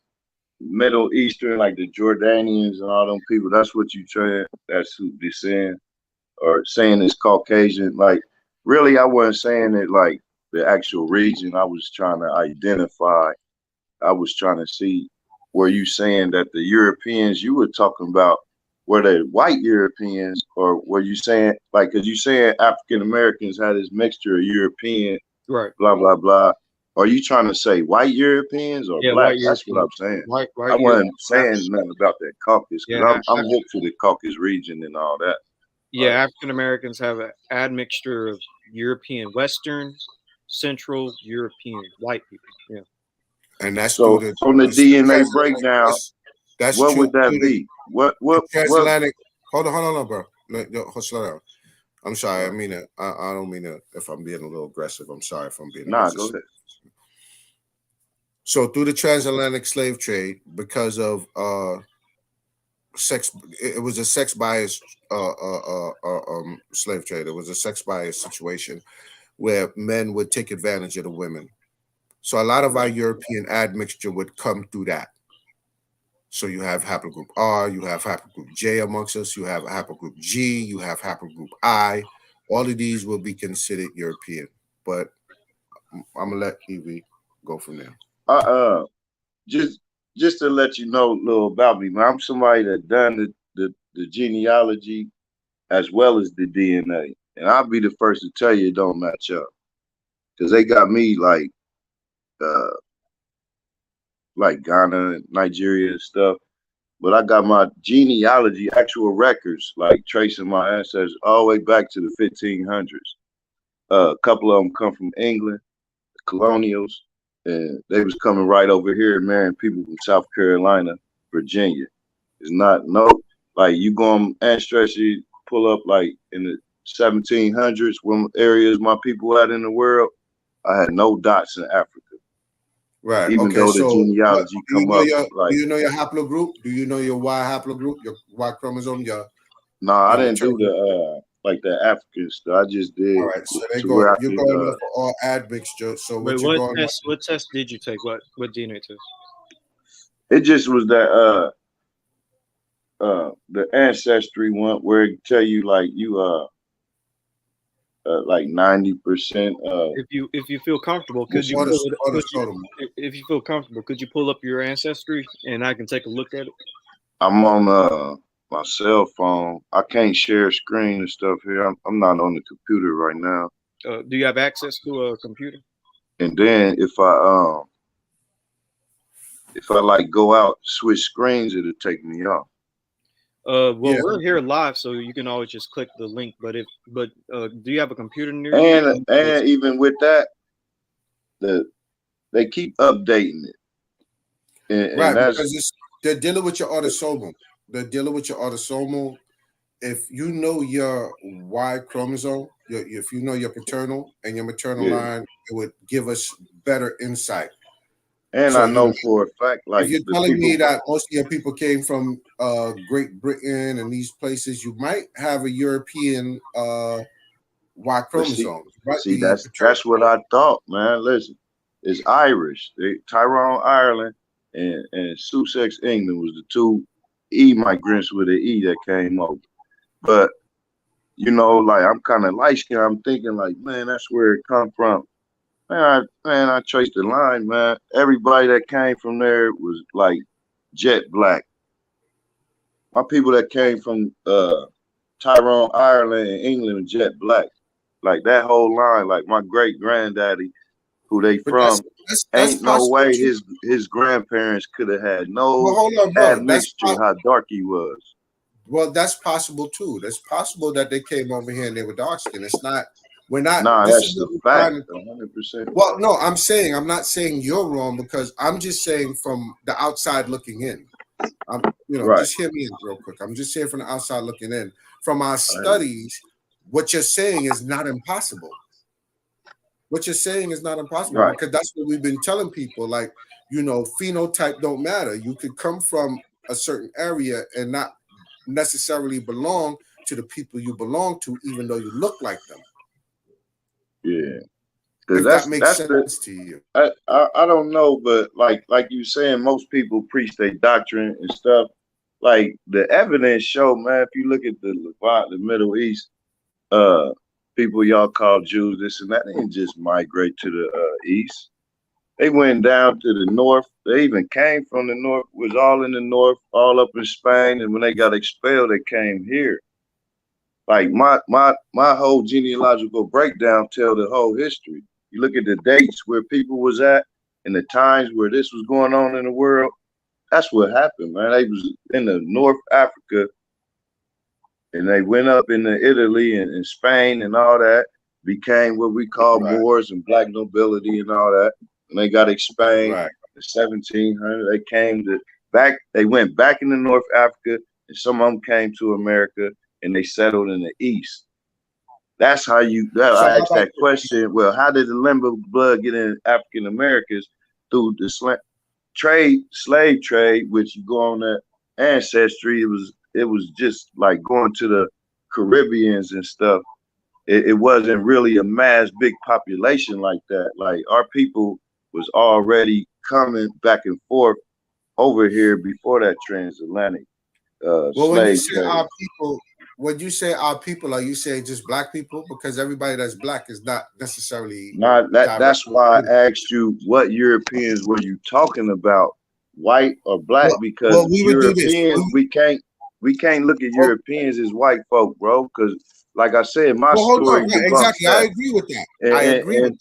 Middle Eastern, like the Jordanians and all them people. That's what you trying. That's who they saying, or saying it's Caucasian. Like really, I wasn't saying it like the actual region. I was trying to identify. I was trying to see, were you saying that the Europeans you were talking about were they white Europeans, or were you saying like, because you saying African Americans had this mixture of European, right? Blah blah blah. Are you trying to say white Europeans or black? That's what I'm saying. White I wasn't saying nothing about that Caucasus because I'm hip to the Caucasus region and all that. Yeah, African Americans have an admixture of European, Western, Central European, white people. Yeah, and that's so from the DNA breakdown. That's what true, would that be? What transatlantic? Hold on, bro. Slow down. I'm sorry. I mean it. I don't mean it. If I'm being a little aggressive, I'm sorry if I'm being. Nah, go ahead. So through the transatlantic slave trade, because of sex, it was a sex bias slave trade. It was a sex bias situation where men would take advantage of the women. So a lot of our European admixture would come through that. So you have haplogroup R, you have haplogroup J amongst us, you have haplogroup G, you have haplogroup I. All of these will be considered European. But I'm gonna let Evie go from there. Just to let you know a little about me, man. I'm somebody that done the genealogy as well as the DNA, and I'll be the first to tell you it don't match up because they got me like Ghana and Nigeria and stuff. But I got my genealogy, actual records, like tracing my ancestors all the way back to the 1500s. A couple of them come from England, the colonials, and they was coming right over here and marrying people from South Carolina, Virginia. It's not like you go on Ancestry, pull up like in the 1700s, when areas my people had in the world, I had no dots in Africa. Right. Even okay. though the So genealogy come up. Do you know your haplogroup? Do you know your Y haplogroup? Your Y chromosome? No, I didn't do the like the African stuff. I just did. All right. So you're going off for all admixture. So what test did you take? What DNA test? It just was that the ancestry one where it tell you like you like 90%. If you feel comfortable, could you if you feel comfortable, could you pull up your ancestry and I can take a look at it? I'm on my cell phone. I can't share screen and stuff here. I'm not on the computer right now. Do you have access to a computer? And then if I like go out, switch screens, it'll take me off. We're here live, so you can always just click the link. But do you have a computer near you? And even with that, they keep updating it. And right, because they're dealing with your autosomal. They're dealing with your autosomal. if you know your Y chromosome, if you know your paternal and your maternal Yeah. line, it would give us better insight. And So I know for a fact, if like you're the telling me people, that most of your people came from Great Britain and these places, you might have a European Y but see, chromosome. Right, see, the paternal. that's what I thought, man. Listen, it's Irish. Tyrone, Ireland, and Sussex, England was the two migrants with an E that came over. But you know, like I'm kind of light skinned. I'm thinking like, man, that's where it come from. I traced the line, man. Everybody that came from there was like jet black. My people that came from Tyrone, Ireland, and England were jet black. Like that whole line, like my great granddaddy, who they But that's from, that's ain't no possible way too. his grandparents could have had Well, no hold on, bro. admixture how dark he was. Well, that's possible too. That's possible that they came over here and they were dark skinned. It's not. We're not. Nah, This is that's the what we're fact, trying to. 100%. Well, no, I'm not saying you're wrong because I'm just saying from the outside looking in. Right. Just hear me out real quick. I'm just saying from the outside looking in. From our studies, what you're saying is not impossible. What you're saying is not impossible Right. because that's what we've been telling people. Like, phenotype don't matter. You could come from a certain area and not necessarily belong to the people you belong to, even though you look like them. Yeah. Because If that makes that's the sense to you. I don't know, but like you saying, most people preach their doctrine and stuff. Like the evidence show, man. If you look at the Levant, the Middle East, people y'all call Jews, this and that, they didn't just migrate to the east. They went down to the north. They even came from the north. Was all in the north, all up in Spain. And when they got expelled, they came here. Like my whole genealogical breakdown tell the whole history. You look at the dates where people was at and the times where this was going on in the world. That's what happened, man. They was in the North Africa and they went up into Italy and Spain and all that, became what we call Moors and black nobility and all that. And they got expelled in 1700. They came back. They went back into North Africa, and some of them came to America and they settled in the East. That's how I asked that question. Well, how did the limber blood get in African Americans through the slave trade, which you go on that ancestry? It was just like going to the Caribbeans and stuff. It wasn't really a mass big population like that. Like our people was already coming back and forth over here before that transatlantic When you slave say trade. our people, when you say our people, are you saying just black people? Because everybody that's black is not necessarily. That's why I asked you what Europeans were you talking about, white or black? Because we would do this. Europeans, we can't look at Europeans as white folk, bro. Because like I said, my Hold story on. debunks Exactly. that. I agree with that. And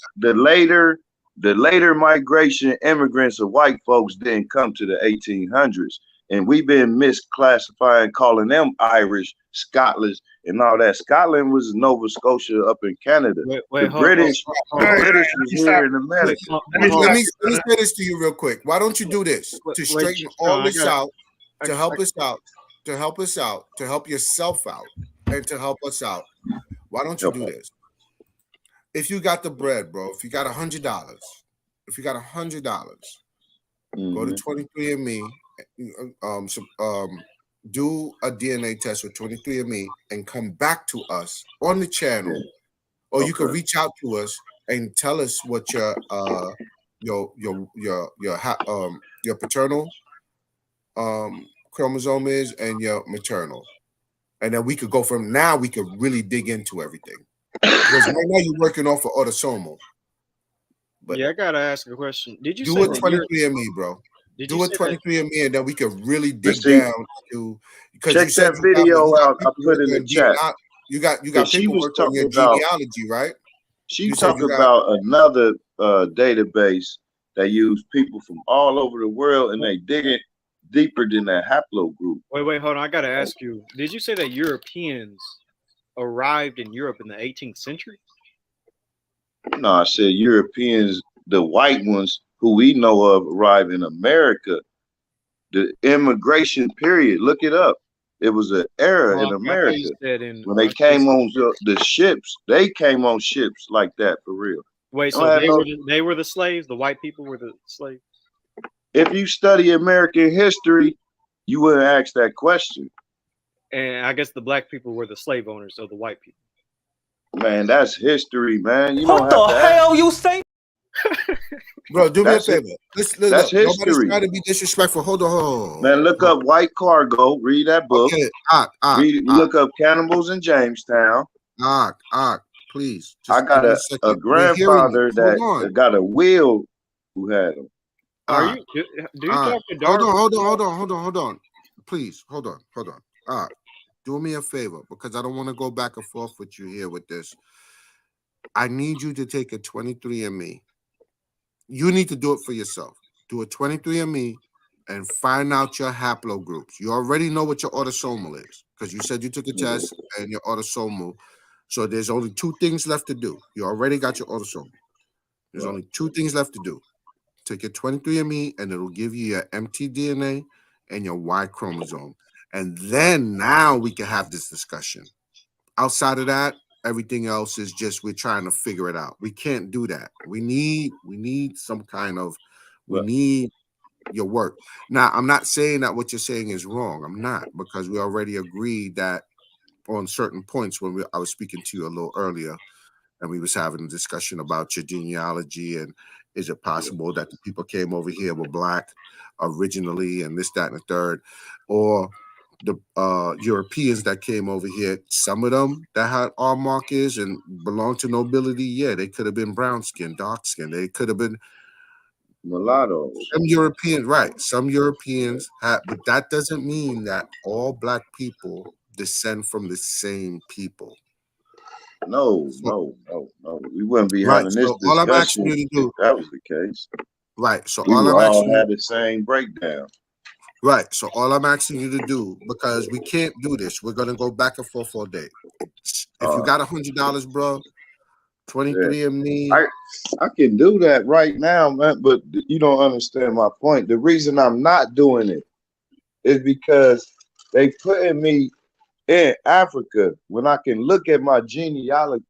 the later migration immigrants of white folks didn't come to the 1800s. And we've been misclassifying, calling them Irish, Scotland, and all that. Scotland was Nova Scotia up in Canada. The British was here in America. Let me say this to you real quick. Why don't you do this to straighten all this out, to help us out, to help us out, to help yourself out, and to help us out? Why don't you do this? If you got the bread, bro, if you got $100, go to 23andMe, do a DNA test with 23andMe, and come back to us on the channel, or you can reach out to us and tell us what your paternal chromosome is and your maternal, and then we could go from now. We could really dig into everything because right now you're working off of autosomal. But I gotta ask a question. Did you do it 23andMe, bro? Do it 23andMe, and then we could really dig down to because check that video out. I put in the chat. You got paperwork on your genealogy, right? She talked about another database that use people from all over the world, and they dig it deeper than that haplogroup. Wait, hold on. I gotta ask you. Did you say that Europeans arrived in Europe in the 18th century? No, I said Europeans, the white ones who we know of, arrived in America. The immigration period, look it up. It was an era in I thought America you said in when they came on the ships. They came on ships like that for real. Wait, They so don't have no- they were the slaves. The white people were the slaves. if you study American history, you wouldn't ask that question. And I guess the black people were the slave owners of the white people. Man, that's history, man. You What don't have the to hell you say? Bro, do me a That's it. favor. Listen, That's look, nobody's history. trying to be disrespectful. Hold on. Man, look up White Cargo. Read that book. Okay, Look up Cannibals in Jamestown. Please. I Just got give me a a second. We're hearing grandfather you. Hold that on. got a will who had them. Are you? Do you talk to Darwin? Hold on. Please, hold on. Do me a favor, because I don't want to go back and forth with you here with this. I need you to take a 23andMe. You need to do it for yourself. Do a 23andMe and find out your haplogroups. You already know what your autosomal is because you said you took a test and your autosomal. So there's only two things left to do. You already got your autosomal. There's only two things left to do. Take your 23andMe and it'll give you your mtDNA and your Y chromosome. And then now we can have this discussion. Outside of that, everything else is just we're trying to figure it out. We can't do that. We need some kind of we need your work. Now, I'm not saying that what you're saying is wrong. I'm not, because we already agreed that on certain points when I was speaking to you a little earlier, and we was having a discussion about your genealogy and is it possible that the people came over here were black originally and this, that, and the third, or the Europeans that came over here, some of them that had R markers and belonged to nobility, yeah, they could have been brown skin, dark skin, they could have been mulattoes. Some Europeans, right? Some Europeans have, but that doesn't mean that all black people descend from the same people. No. We wouldn't be Right. having this So all I'm asking discussion you to if do, that was the case. right? So We all would I'm all asking you, have the same breakdown. right? So all I'm asking you to do, because we can't do this, we're gonna go back and forth all day. If you got $100, bro, 23andMe. I can do that right now, man, but you don't understand my point. The reason I'm not doing it is because they putting me in Africa when I can look at my genealogical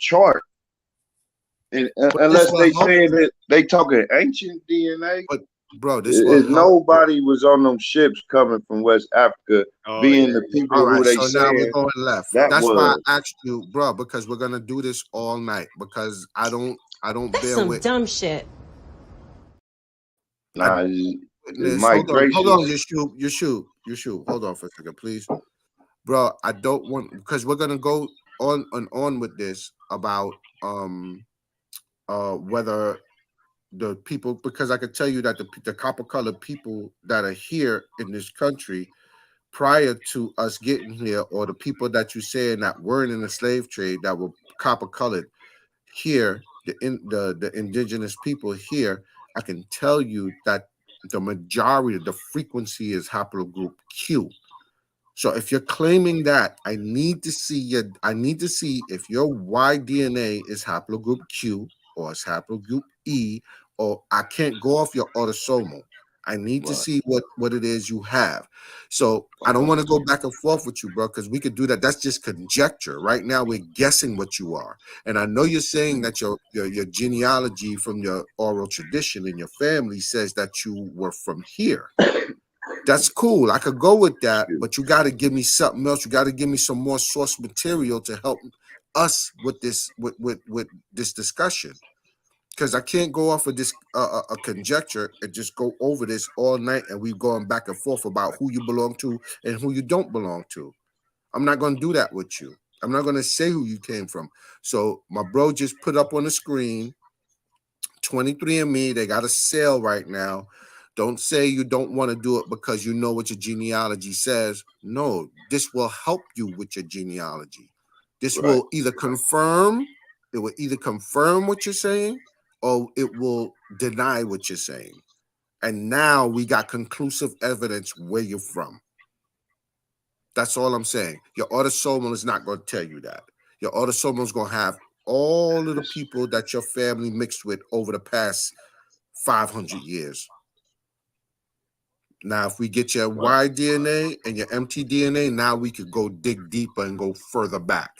chart. And unless they say that they talking ancient DNA, but bro, this will help. Nobody was on them ships coming from West Africa, being the people all right, who they so now we're said going left. That's why I asked you, bro, because we're gonna do this all night. Because I don't That's bear some with. dumb shit. Nah, Hold on, you shoot. Hold on for a second, please, bro. I don't want, because we're gonna go on and on with this about whether the people, because I could tell you that the copper colored people that are here in this country prior to us getting here, or the people that you're saying that weren't in the slave trade that were copper colored here, the indigenous people here, I can tell you that the majority of the frequency is haplogroup Q. So if you're claiming that, I need to see if your Y DNA is haplogroup Q or it's haplogroup E, or I can't go off your autosomal. I need to see what it is you have. So I don't want to go back and forth with you, bro, because we could do that. That's just conjecture. Right now, we're guessing what you are. And I know you're saying that your genealogy from your oral tradition in your family says that you were from here. That's cool. I could go with that, but you got to give me something else. You got to give me some more source material to help us with this with this discussion. Because I can't go off of this a conjecture and just go over this all night, and we going back and forth about who you belong to and who you don't belong to. I'm not going to do that with you. I'm not going to say who you came from. So my bro just put up on the screen 23andMe. They got a sale right now. Don't say you don't want to do it because you know what your genealogy says. No, this will help you with your genealogy. This will either confirm what you're saying, or it will deny what you're saying. And now we got conclusive evidence where you're from. That's all I'm saying. Your autosomal is not going to tell you that. Your autosomal is going to have all of the people that your family mixed with over the past 500 years. Now, if we get your Y DNA and your MT DNA, now we could go dig deeper and go further back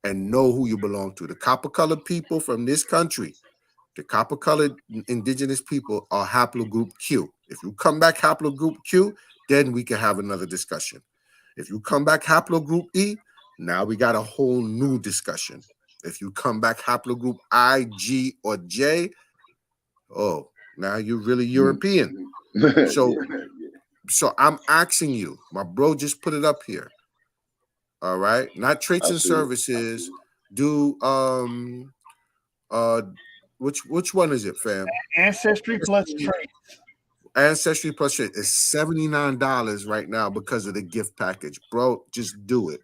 and know who you belong to. The copper-colored people from this country, the copper-colored indigenous people are haplogroup Q. If you come back haplogroup Q, then we can have another discussion. If you come back haplogroup E, now we got a whole new discussion. If you come back haplogroup I, G, or J, oh, now you're really European. So I'm asking you, my bro just put it up here. All right. Not traits and services. Do which one is it, fam? Ancestry plus traits. Ancestry plus traits is $79 right now because of the gift package. Bro, just do it.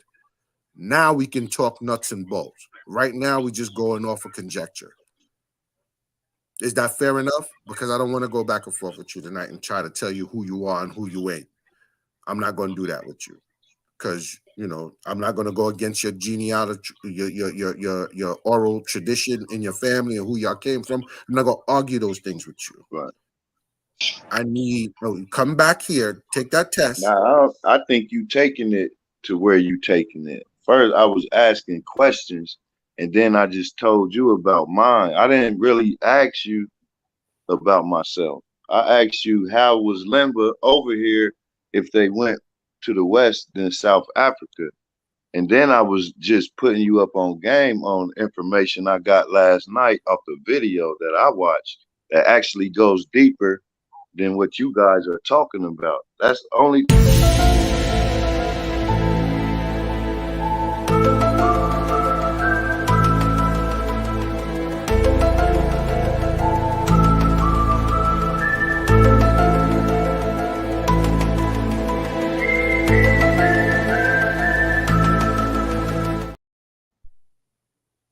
Now we can talk nuts and bolts. Right now we're just going off of conjecture. Is that fair enough? Because I don't want to go back and forth with you tonight and try to tell you who you are and who you ain't. I'm not going to do that with you. Because, you know, I'm not going to go against your genealogy, your oral tradition in your family and who y'all came from. I'm not going to argue those things with you. Right. I need come back here, take that test. Now, I think you taking it to where you taking it. First, I was asking questions, and then I just told you about mine. I didn't really ask you about myself. I asked you how was Limba over here if they went to the West than South Africa. And then I was just putting you up on game on information I got last night off the video that I watched that actually goes deeper than what you guys are talking about. That's only.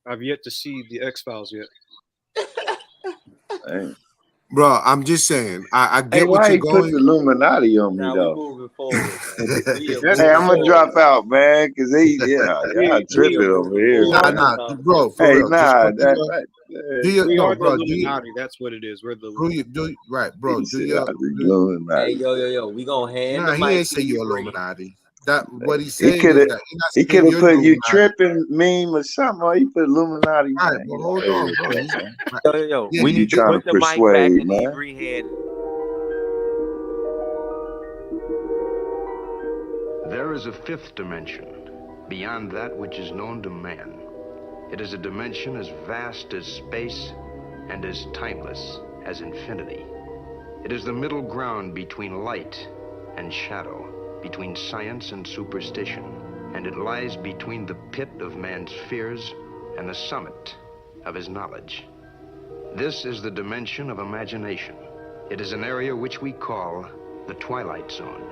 I've yet to see the X-Files yet. Bro, I'm just saying. I get Hey, what why you're he put going. the Illuminati on me though? Moving forward. Hey, I'm gonna drop out, man, because y'all tripping over here. Nah, bro, for Hey, real. nah, We are the Illuminati. That's what it is. We're the right, bro. Do Hey, yo, we gonna hand Nah, the he mic ain't to say you you, Bree. Illuminati. That what he's He saying could is have. that He could have put you tripping meme or something. Or he put Illuminati. Right, well, hold on, bro. Yo, Yeah, we you need to trying put to the mic back persuade, in man. Ivory head. There is a fifth dimension, beyond that which is known to man. It is a dimension as vast as space and as timeless as infinity. It is the middle ground between light and shadow, between science and superstition, and it lies between the pit of man's fears and the summit of his knowledge. This is the dimension of imagination. It is an area which we call the Twilight Zone.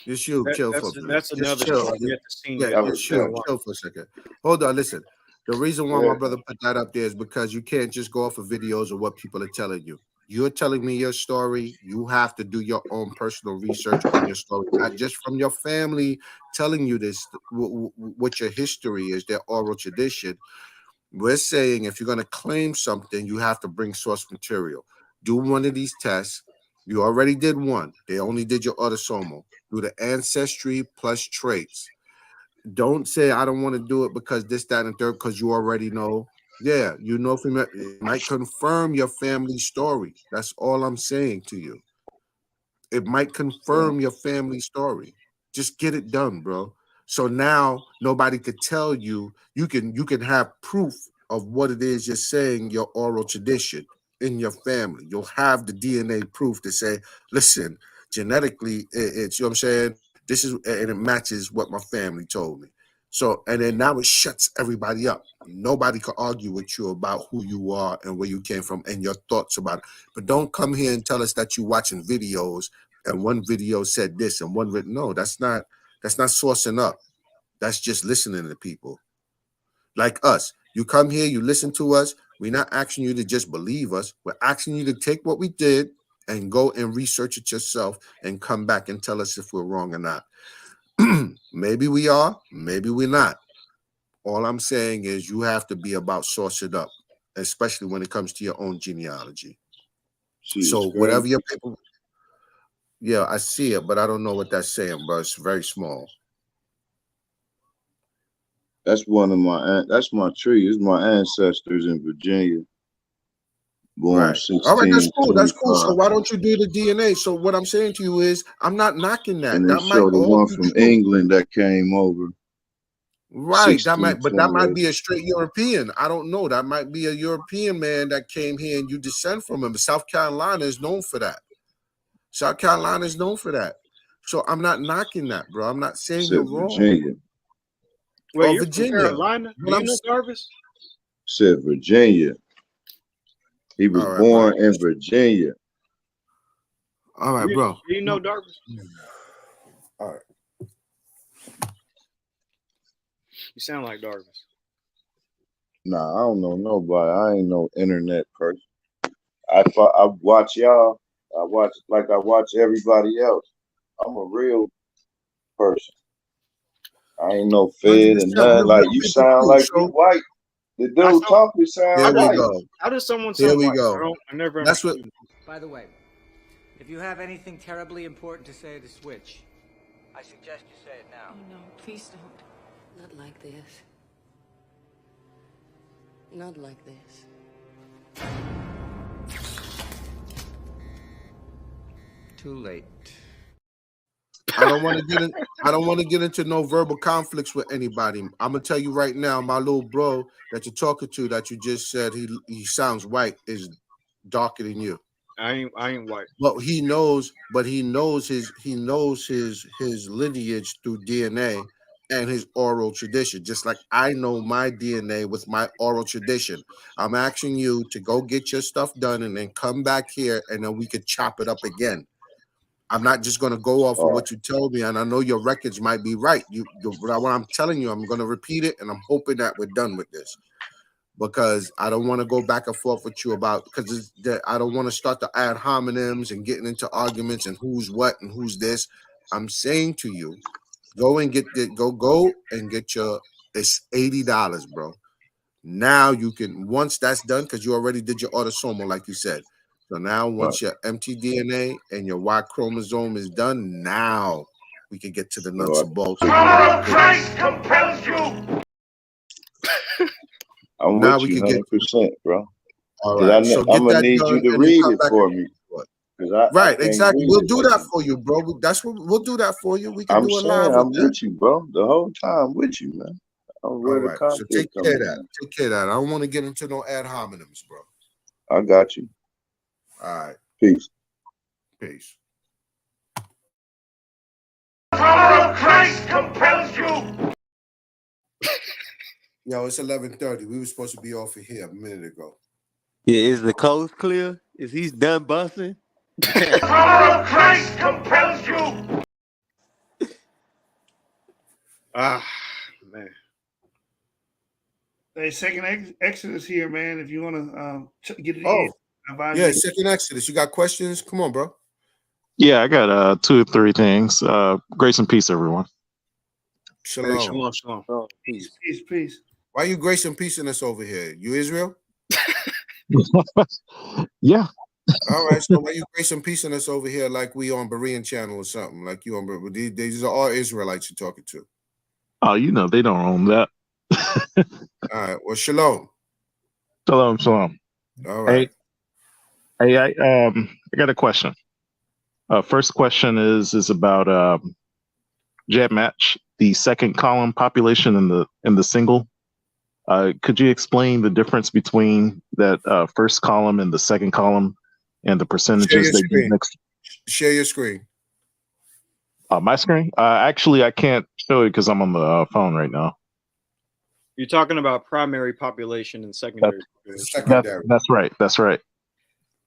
Just chill for a minute. That's another chill. show I've yet to see. Yeah, just chill for a second. Hold on, listen. The reason why my brother put that up there is because you can't just go off of videos of what people are telling you. You're telling me your story. You have to do your own personal research on your story, not just from your family telling you this, what your history is, their oral tradition. We're saying if you're going to claim something, you have to bring source material. Do one of these tests. You already did one. They only did your autosomal. Do the ancestry plus traits. Don't say I don't want to do it because this, that, and third, because you already know. Yeah, you know, it might confirm your family story. That's all I'm saying to you. It might confirm your family story. Just get it done, bro. So now nobody could tell you. You can have proof of what it is you're saying, your oral tradition in your family. You'll have the DNA proof to say, listen, genetically, it's, you know what I'm saying? This is, and it matches what my family told me. So, and then now it shuts everybody up. Nobody can argue with you about who you are and where you came from and your thoughts about it. But don't come here and tell us that you're watching videos and one video said this and one written. No, that's not sourcing up. That's just listening to people. Like us. You come here, you listen to us. We're not asking you to just believe us. We're asking you to take what we did and go and research it yourself and come back and tell us if we're wrong or not. Maybe we are, maybe we're not. All I'm saying is you have to be about source it up. especially when it comes to your own genealogy. See, So it's whatever crazy. your paper, yeah, I see it, but I don't know what that's saying, bro. It's very small. That's one of my. That's my tree. It's my ancestors in Virginia, born Right. All right, that's cool. That's cool. So 1625, why don't you do the DNA? So what I'm saying to you is, I'm not knocking that. and they That might show the all one be from true. England that came over Right. That might, but that might 1628. be a straight European. I don't know. That might be a European man that came here and you descend from him. South Carolina is known for that. South Carolina is known for that. So I'm not knocking that, bro. I'm not saying Said you're wrong. Virginia. Wait, Or you're from Virginia. Carolina? But Do you I'm know Jarvis? Said Virginia. He was all right, bro. born in Virginia. All right, bro. Do you know Jarvis? All right. You sound like Jarvis. Nah, I don't know nobody. I ain't no internet person. I watch y'all. I watch everybody else. I'm a real person. I ain't no 100%. fed and We're nothing. Like real you people sound too. like you So white. The How dude some- talking sound here we white. go. How does someone Here sound we white? go. I never That's what. understood. By the way, if you have anything terribly important to say to Switch, I suggest you say it now. Oh no, please don't. Not like this. Not like this. Too late. I don't want to get in. I don't want to get into no verbal conflicts with anybody. I'm gonna tell you right now, my little bro that you're talking to, that you just said he sounds white, is darker than you. I ain't white. But he knows his lineage through DNA and his oral tradition, just like I know my DNA with my oral tradition. I'm asking you to go get your stuff done and then come back here and then we could chop it up again. I'm not just going to go off of what you told me, and I know your records might be right. What I'm telling you, I'm going to repeat it, and I'm hoping that we're done with this, because I don't want to go back and forth with you about, because I don't want to start the ad hominems and getting into arguments and who's what and who's this. I'm saying to you, go and get your, it's $80, bro. Now you can, once that's done, because you already did your autosomal, like you said. So now once your mtDNA and your Y chromosome is done, now we can get to the nuts and bolts. Power of Christ compels you. I'm Now with we you can get 100%, bro. all 'Cause right. So I'm get gonna that need done you to and then read come it back. for me. Cause I Right, can't exactly. read We'll it do like that you. for you, bro. That's what we'll do that for you. We can I'm do it saying live with I'm that. with you, bro. The whole time with you, man. I'm All where the right. So take conflict care of coming that. in. Take care of that. I don't want to get into no ad hominems, bro. I got you. All right. Peace. Peace. Power of Christ compels you. Yo, it's 11:30. We were supposed to be off of here a minute ago. Yeah, is the coast clear? Is he done busting? Power of Christ compels you. Ah, man. Hey, second Exodus here, man. If you want to get it Oh, in, I advise yeah, you. second Exodus. You got questions? Come on, bro. Yeah, I got 2 or 3 things. Grace and peace, everyone. Shalom. Shalom, shalom. Oh, peace. Peace. Why you grace and peace in us over here? You Israel? Yeah. All right. So why you grace and peace in us over here like we on Berean channel or something? Like you on these are all Israelites you're talking to. Oh, they don't own that. All right. Well, shalom. Shalom. All right. Hey, I got a question. First question is about Jet Match, the second column population in the single. Could you explain the difference between that first column and the second column and the percentages they give next? Share your screen. My screen? Actually, I can't show it because I'm on the phone right now. You're talking about primary population and secondary population. That's right. That's right.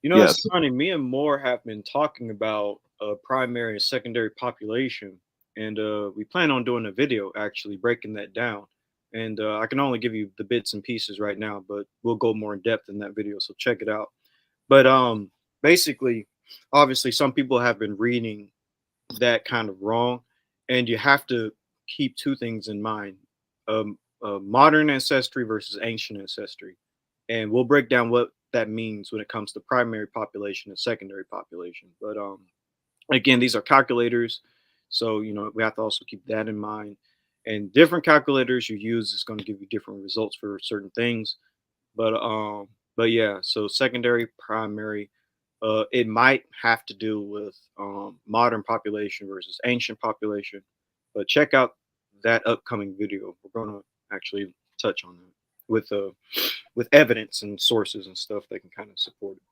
You know, it's funny. Me and Moore have been talking about primary and secondary population, and we plan on doing a video actually breaking that down. And I can only give you the bits and pieces right now, but we'll go more in depth in that video. So check it out. But basically, obviously, some people have been reading that kind of wrong, and you have to keep 2 things in mind: modern ancestry versus ancient ancestry. and we'll break down what that means when it comes to primary population and secondary population. But again, these are calculators, so we have to also keep that in mind. And different calculators you use is going to give you different results for certain things. But yeah, so secondary, primary, it might have to do with modern population versus ancient population. But check out that upcoming video. We're going to actually touch on that with evidence and sources and stuff that can kind of support it.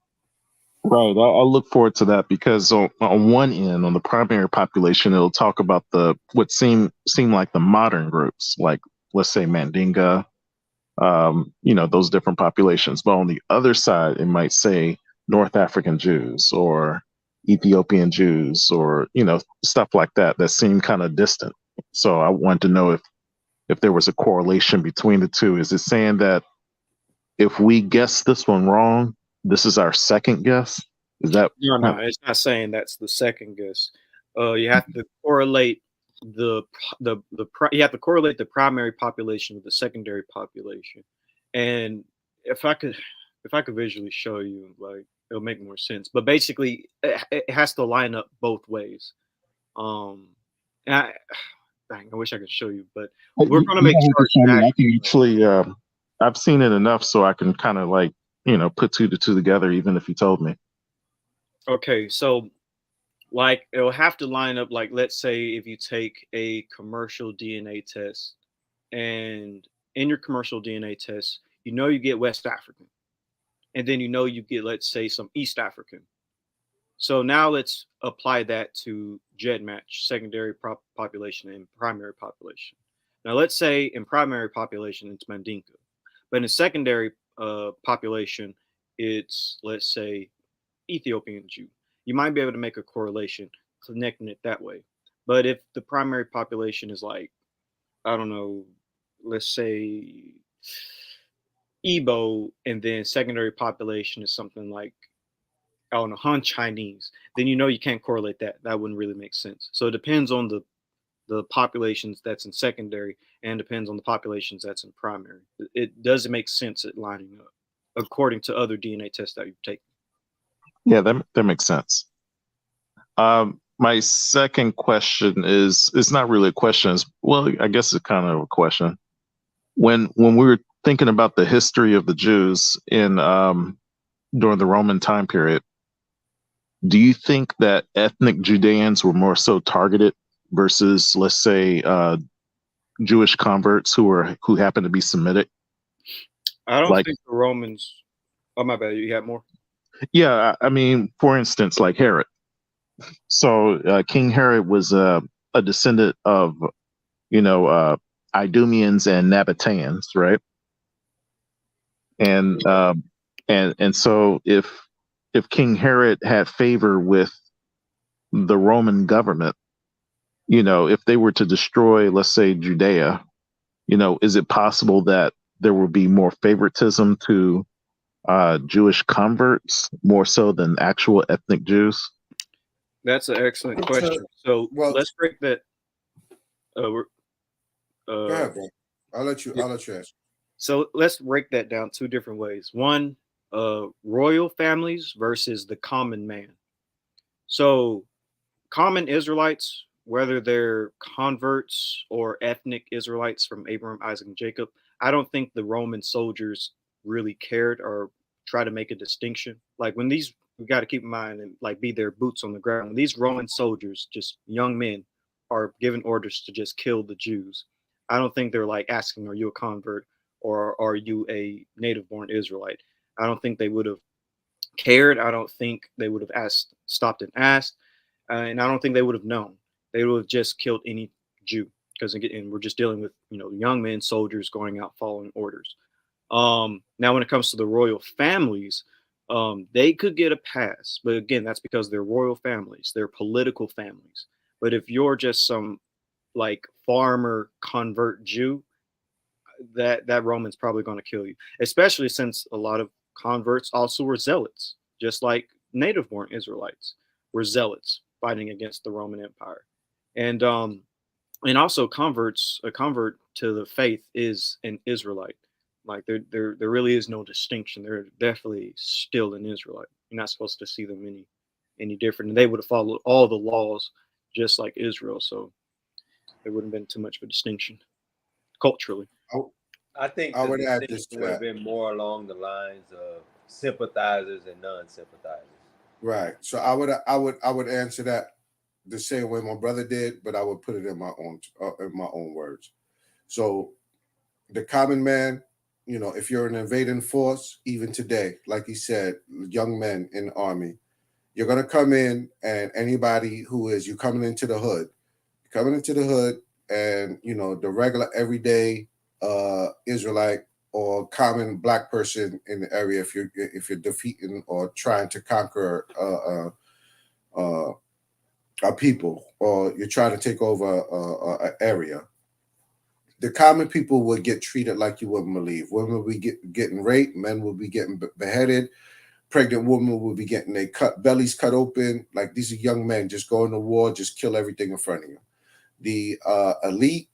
Right. I'll look forward to that because on one end, on the primary population, it'll talk about what seem like the modern groups, like let's say Mandinga, those different populations. But on the other side, it might say North African Jews or Ethiopian Jews or stuff like that seem kind of distant. So I want to know if there was a correlation between the two. Is it saying that if we guess this one wrong, this is our second guess? Is that no? It's not saying that's the second guess. You have to correlate you have to correlate the primary population with the secondary population. And if I could visually show you, like, it'll make more sense. But basically, it has to line up both ways. And I wish I could show you, but we're going to make sure. I can actually, I've seen it enough so I can kind of like put two to two together, even if you told me. Okay, so like it'll have to line up. Like, let's say if you take a commercial DNA test, and in your commercial DNA test, you get West African, and then you get, let's say, some East African. So now let's apply that to GEDmatch, secondary population and primary population. Now let's say in primary population it's Mandinka, but in secondary population it's, let's say, Ethiopian Jew. You might be able to make a correlation connecting it that way. But if the primary population is like, I don't know, let's say Igbo, and then secondary population is something like, I don't know, Han Chinese, then you can't correlate that. That wouldn't really make sense. So it depends on the populations that's in secondary and depends on the populations that's in primary. It doesn't make sense at lining up according to other DNA tests that you've taken. Yeah, that makes sense. My second question is, it's not really a question. Well, I guess it's kind of a question. When we were thinking about the history of the Jews in during the Roman time period, do you think that ethnic Judeans were more so targeted versus, let's say, Jewish converts who happen to be Semitic? I don't think the Romans. Oh, my bad. You got more? Yeah, I mean, for instance, like Herod. So King Herod was a descendant of, Idumeans and Nabateans, right? And so if King Herod had favor with the Roman government, if they were to destroy, let's say, Judea, is it possible that there will be more favoritism to Jewish converts more so than actual ethnic Jews? That's an excellent question. So let's break that. Go ahead, bro. I'll let you answer. So let's break that down two different ways. One, royal families versus the common man. So common Israelites, whether they're converts or ethnic Israelites from Abraham, Isaac, and Jacob, I don't think the Roman soldiers really cared or try to make a distinction. Like when we got to keep in mind and like be their boots on the ground. When these Roman soldiers, just young men, are given orders to just kill the Jews, I don't think they're like asking, are you a convert or are you a native born Israelite? I don't think they would have cared. I don't think they would have stopped and asked. And I don't think they would have known. They would have just killed any Jew because we're just dealing with young men, soldiers going out following orders. Now, when it comes to the royal families, they could get a pass, but again, that's because they're royal families, they're political families. But if you're just some like farmer convert Jew, that Roman's probably going to kill you, especially since a lot of converts also were zealots, just like native born Israelites were zealots fighting against the Roman Empire. And also a convert to the faith is an Israelite. Like there really is no distinction. They're definitely still an Israelite. You're not supposed to see them any different. And they would have followed all the laws just like Israel. So there wouldn't have been too much of a distinction culturally. I think I the would add this distinction to would have that. been more along the lines of sympathizers and non-sympathizers. Right. So I would answer that the same way my brother did, but I would put it in my own words. So the common man, you know, if you're an invading force, even today, like he said, young men in the army, you're gonna come in, and anybody who is you coming into the hood, and you know the regular everyday Israelite or common black person in the area, if you're defeating or trying to conquer a people, or you're trying to take over an area, the common people would get treated like you wouldn't believe. Women would be getting raped, men would be getting beheaded, pregnant women would be getting their bellies cut open. Like these are young men just going to war, just kill everything in front of you. The elite,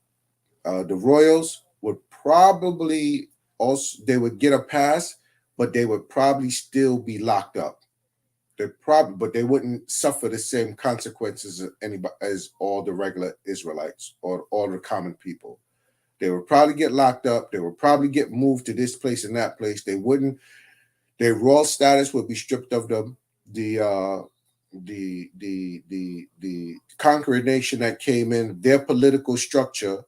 the royals would probably also, they would get a pass, but they would probably still be locked up. But they wouldn't suffer the same consequences as anybody as all the regular Israelites or all the common people. They would probably get locked up. They would probably get moved to this place and that place. They wouldn't. Their royal status would be stripped of them. The conquering nation that came in, their political structure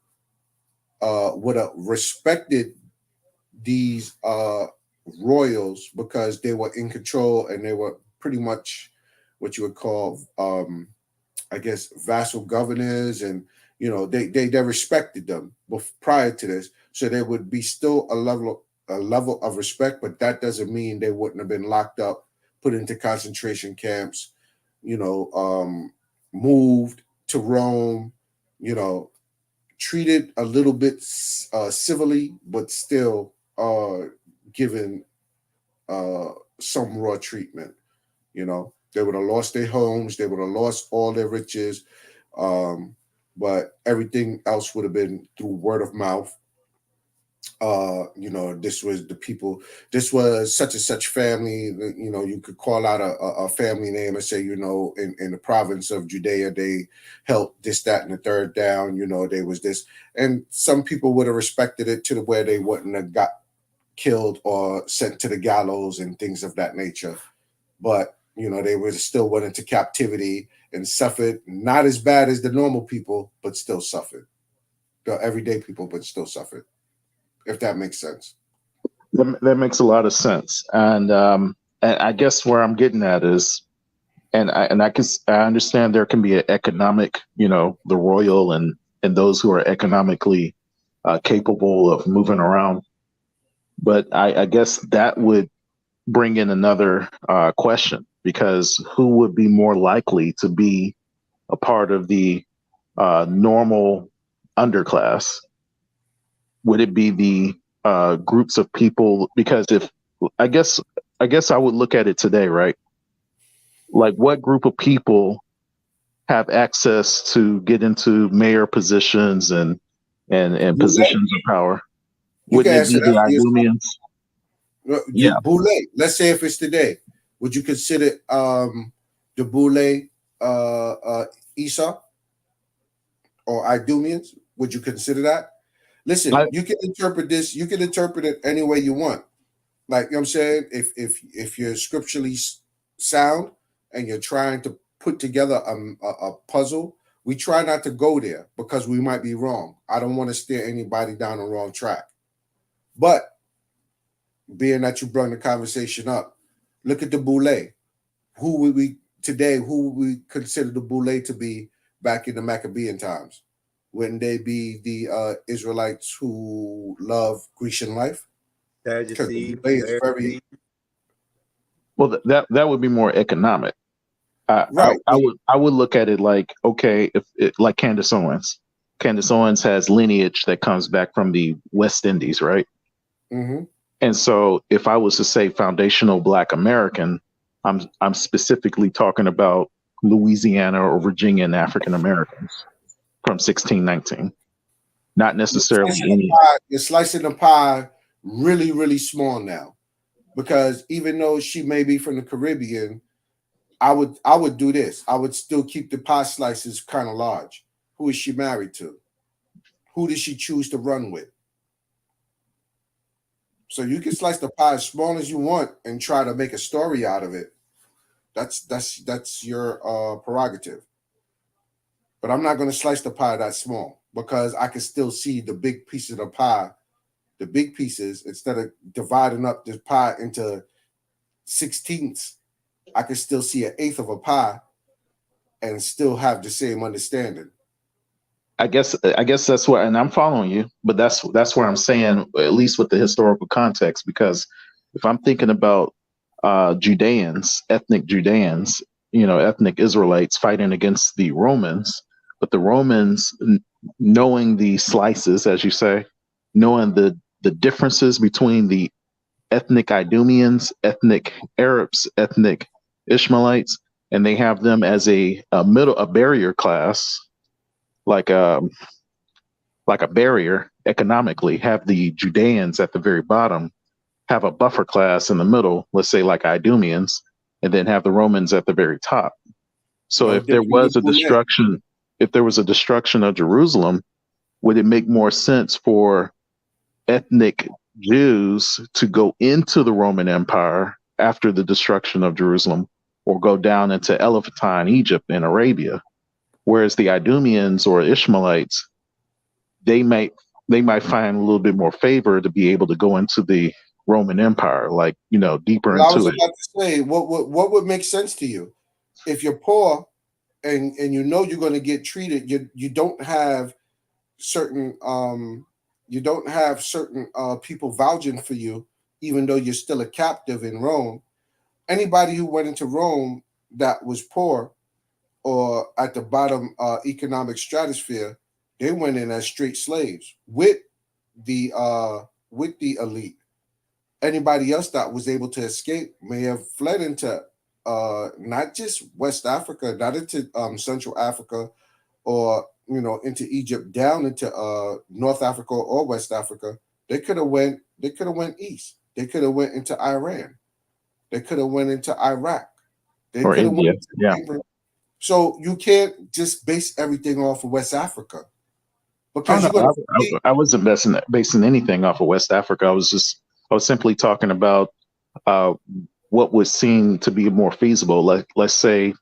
would have respected these royals because they were in control and they were pretty much what you would call, I guess, vassal governors, and you know they respected them prior to this, so there would be still a level of respect, but that doesn't mean they wouldn't have been locked up, put into concentration camps, you know, moved to Rome, you know, treated a little bit civilly, but still given some raw treatment. You know, they would have lost their homes, they would have lost all their riches, but everything else would have been through word of mouth. You know, this was the people, this was such and such family. You know, you could call out a family name and say, you know, in the province of Judea, they held this, that, and the third down. You know, they was this, and some people would have respected it to the where they wouldn't have got killed or sent to the gallows and things of that nature. But you know, they were still went into captivity and suffered, not as bad as the normal people, but still suffered. The everyday people, but still suffered. If that makes sense. That makes a lot of sense, and I guess where I'm getting at is, I understand there can be an economic, you know, the royal and those who are economically capable of moving around, but I guess that would bring in another question, because who would be more likely to be a part of the normal underclass? Would it be the groups of people? Because if I guess I would look at it today, right? Like, what group of people have access to get into mayor positions and positions of power? You Wouldn't can it answer be that for the yourself. Idumeans? Yeah. Boule. Let's say if it's today, would you consider the Boule Esau or Idumeans? Would you consider that? Listen, you can interpret this. You can interpret it any way you want. Like, you know what I'm saying, if you're scripturally sound and you're trying to put together a puzzle, we try not to go there because we might be wrong. I don't want to steer anybody down the wrong track. But being that you brought the conversation up, look at the Boule. Who would we consider the Boule to be back in the Maccabean times? Wouldn't they be the Israelites who love Grecian life? Because the Boule is very Well, that would be more economic. right. I would look at it like, okay, like Candace Owens. Candace Owens has lineage that comes back from the West Indies, right? Mm-hmm. And so, if I was to say foundational Black American, I'm specifically talking about Louisiana or Virginian African Americans from 1619, not necessarily any. You're slicing the pie really, really small now. Because even though she may be from the Caribbean, I would do this. I would still keep the pie slices kind of large. Who is she married to? Who did she choose to run with? So you can slice the pie as small as you want and try to make a story out of it. That's your prerogative. But I'm not going to slice the pie that small because I can still see the big pieces of the pie, the big pieces, instead of dividing up the pie into 16ths. I can still see an eighth of a pie and still have the same understanding. I guess that's where, and I'm following you, but that's where I'm saying, at least with the historical context, because if I'm thinking about Judeans, ethnic Judeans, ethnic Israelites fighting against the Romans, but the Romans knowing the slices, as you say, knowing the differences between the ethnic Idumeans, ethnic Arabs, ethnic Ishmaelites, and they have them as a barrier class, like a barrier economically, have the Judeans at the very bottom, have a buffer class in the middle, let's say like Idumeans, and then have the Romans at the very top. So No if there different was than a Boulay. destruction of Jerusalem, would it make more sense for ethnic Jews to go into the Roman Empire after the destruction of Jerusalem, or go down into Elephantine Egypt and Arabia? Whereas the Idumeans or Ishmaelites, they might find a little bit more favor to be able to go into the Roman Empire, like, deeper Well, I was into it. about to say, what would make sense to you if you're poor and you know you're going to get treated? You don't have certain people vouching for you, even though you're still a captive in Rome. Anybody who went into Rome that was poor or at the bottom economic stratosphere, they went in as straight slaves with the elite. Anybody else that was able to escape may have fled into not just West Africa, not into Central Africa, or into Egypt, down into North Africa or West Africa. They could have went east. They could have went into Iran. They could have went into Iraq. They Or could have went India, yeah. into So you can't just base everything off of West Africa, Oh because no, you're going to I wasn't basing anything off of West Africa. I was simply talking about uh, what would seem to be more feasible. Like, let's say,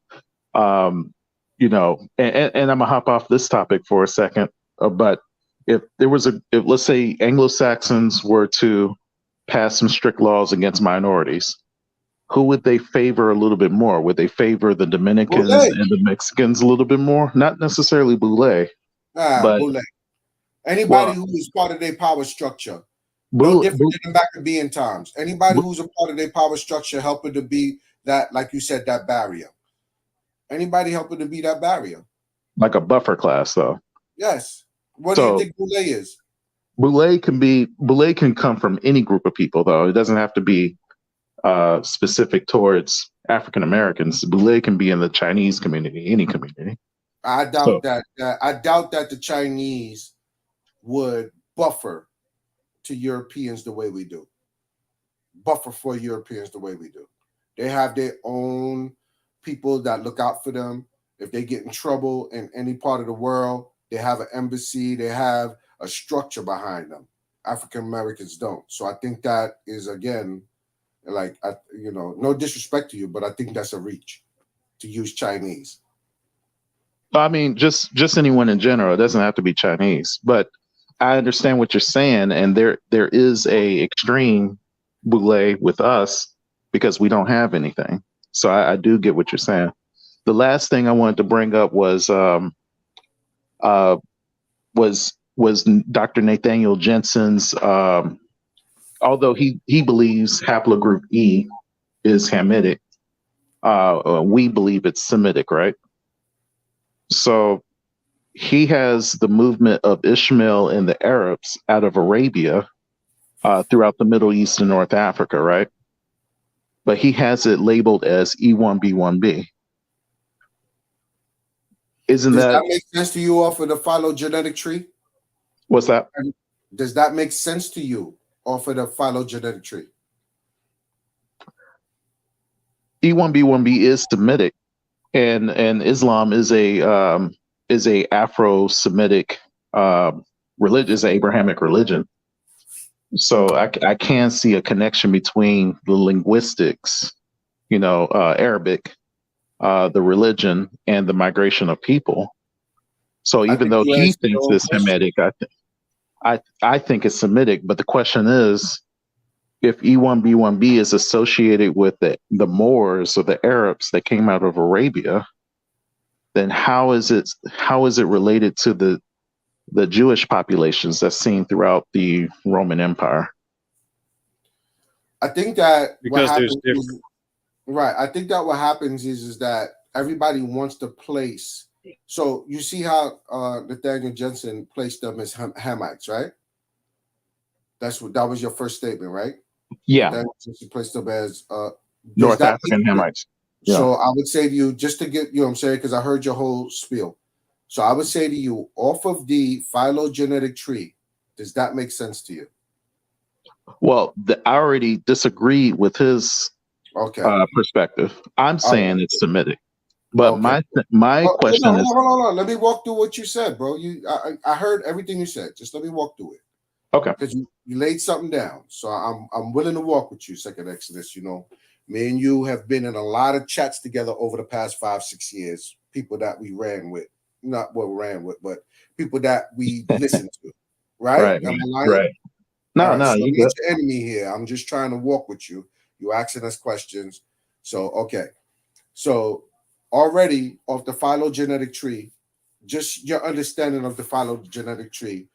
and I'm gonna hop off this topic for a second. But if let's say Anglo-Saxons were to pass some strict laws against minorities, who would they favor a little bit more? Would they favor the Dominicans Boulay. and the Mexicans a little bit more? Not necessarily Boulay, but Boulay. Anybody well, who is part of their power structure, no Boulay, different than the Maccabean times. Anybody who's a part of their power structure helping to be that, like you said, that barrier. Anybody helping to be that barrier. like a buffer class, though. Yes. What do you So think Boulay is? Boulay can come from any group of people, though. It doesn't have to be specific towards African Americans. Boulay can be in the Chinese community, any community. I doubt that. I doubt that the Chinese would buffer to Europeans the way we do. Buffer for Europeans the way we do. They have their own people that look out for them. If they get in trouble in any part of the world, they have an embassy. They have a structure behind them. African Americans don't. So I think that is, again, like, no disrespect to you, but I think that's a reach to use Chinese. I mean, just anyone in general. It doesn't have to be Chinese, but I understand what you're saying, and there is a extreme Boulay with us because we don't have anything. So I do get what you're saying. The last thing I wanted to bring up was Dr. Nathaniel Jensen's. Although he believes haplogroup E is Hamitic, we believe it's Semitic, right? So he has the movement of Ishmael and the Arabs out of Arabia throughout the Middle East and North Africa, right? But he has it labeled as E1B1B. Does that make sense to you off of the phylogenetic tree? What's that? Does that make sense to you off of the phylogenetic tree? E1B1B is Semitic, and Islam is a Afro-Semitic religion, is an Abrahamic religion. So I can see a connection between the linguistics, Arabic, the religion, and the migration of people. So even though he thinks it's Semitic, I think it's Semitic. But the question is, if E1B1B is associated with the Moors or the Arabs that came out of Arabia, then how is it related to the Jewish populations that's seen throughout the Roman Empire? I think that Because there's different. Right. I think that what happens is that everybody wants to place. So you see how Nathaniel Jensen placed them as Hamites, right? That was your first statement, right? Yeah. Nathaniel Jensen placed them as North African Hamites. Yeah. So I would say to you, just to get, what I'm saying, because I heard your whole spiel. So I would say to you, off of the phylogenetic tree, does that make sense to you? Well, I already disagree with his perspective. I'm saying it's Semitic, but my question is. Hold on. Let me walk through what you said, bro. I heard everything you said. Just let me walk through it. Okay. Because you laid something down, so I'm willing to walk with you, Second Exodus. Me and you have been in a lot of chats together over the past 5-6 years. People that we ran with, but people that we listened to, right? Right. No, so you I'm good. not your enemy here. I'm just trying to walk with you. You asking us questions. So, okay. So already off the phylogenetic tree, just your understanding of the phylogenetic tree,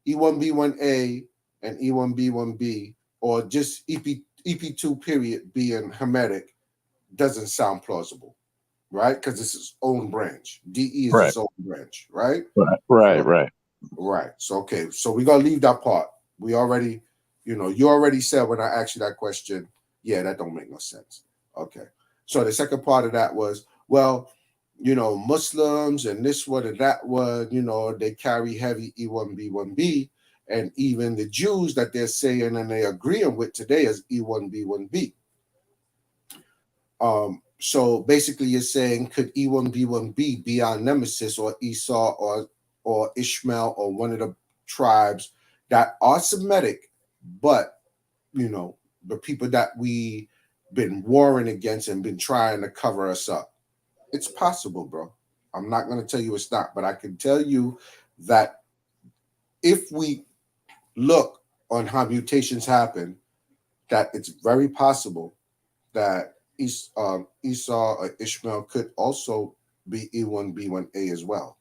E1B1A and E1B1B, or just EP2 period being Hermetic doesn't sound plausible, right? Because it's its own branch. DE is its own branch, right? Right. So, okay. So we're going to leave that part. We already, you already said when I asked you that question, yeah, that don't make no sense. Okay. So the second part of that was, well, Muslims and this one and that one, they carry heavy E1B1B, and even the Jews that they're saying and they agreeing with today is E1B1B. So basically you're saying, could E1B1B be our nemesis, or Esau or Ishmael, or one of the tribes that are Semitic, but the people that we been warring against and been trying to cover us up? It's possible, bro. I'm not going to tell you it's not, but I can tell you that if we look on how mutations happen, that it's very possible that Esau or Ishmael could also be E1B1A as well.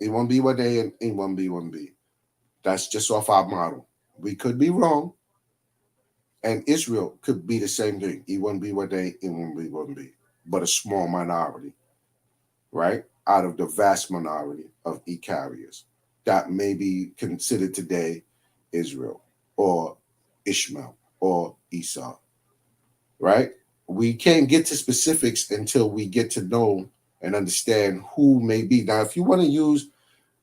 E1B1A and E1B1B. That's just off our model. We could be wrong. And Israel could be the same thing. E1B1A, E1B1B. But a small minority, right? Out of the vast minority of E-carriers that may be considered today Israel or Ishmael or Esau, right? We can't get to specifics until we get to know and understand who may be. Now, if you want to use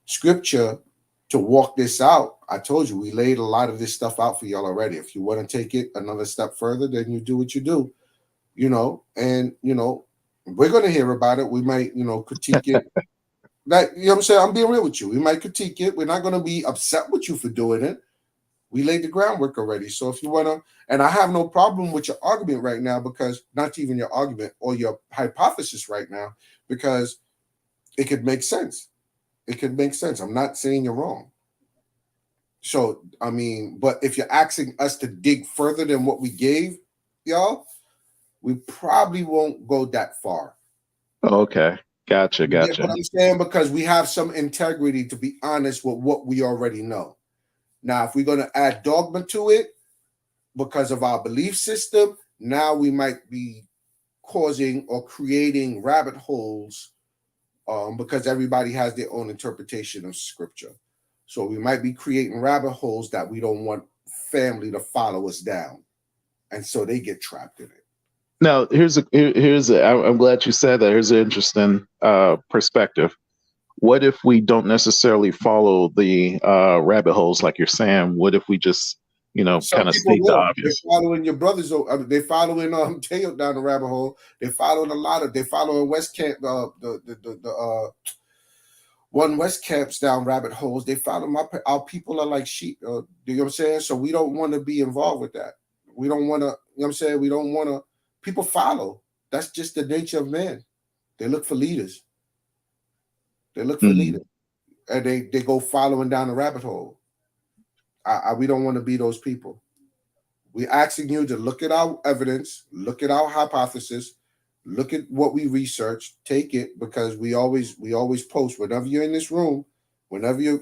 scripture to walk this out, I told you we laid a lot of this stuff out for y'all already. If you want to take it another step further, then you do what you do, and we're going to hear about it. We might, critique it. What I'm saying? I'm being real with you. We might critique it. We're not going to be upset with you for doing it. We laid the groundwork already. So if you want to, and I have no problem with your argument right now, because not even your argument or your hypothesis right now, because it could make sense. It could make sense. I'm not saying you're wrong. So, but if you're asking us to dig further than what we gave y'all, we probably won't go that far. Okay. Gotcha. You get what I'm saying? Because we have some integrity, to be honest, with what we already know. Now, if we're going to add dogma to it because of our belief system, now we might be causing or creating rabbit holes because everybody has their own interpretation of scripture. So we might be creating rabbit holes that we don't want family to follow us down. And so they get trapped in it. Now, I'm glad you said that. Here's an interesting perspective. What if we don't necessarily follow the rabbit holes like you're saying? What if we just kind of people state the will. They're obvious. following your brothers. They following Teotw down the rabbit hole. They following a lot of. They following West Camp. The one West Camps down rabbit holes. They follow our people are like sheep. You know what I'm saying? So we don't want to be involved with that. We don't want to. You know what I'm saying? We don't want to. People follow. That's just the nature of man. They look for leaders. They look for leaders, and they go following down the rabbit hole. We don't want to be those people. We're asking you to look at our evidence, look at our hypothesis, look at what we research, take it, because we always post whenever you're in this room, whenever you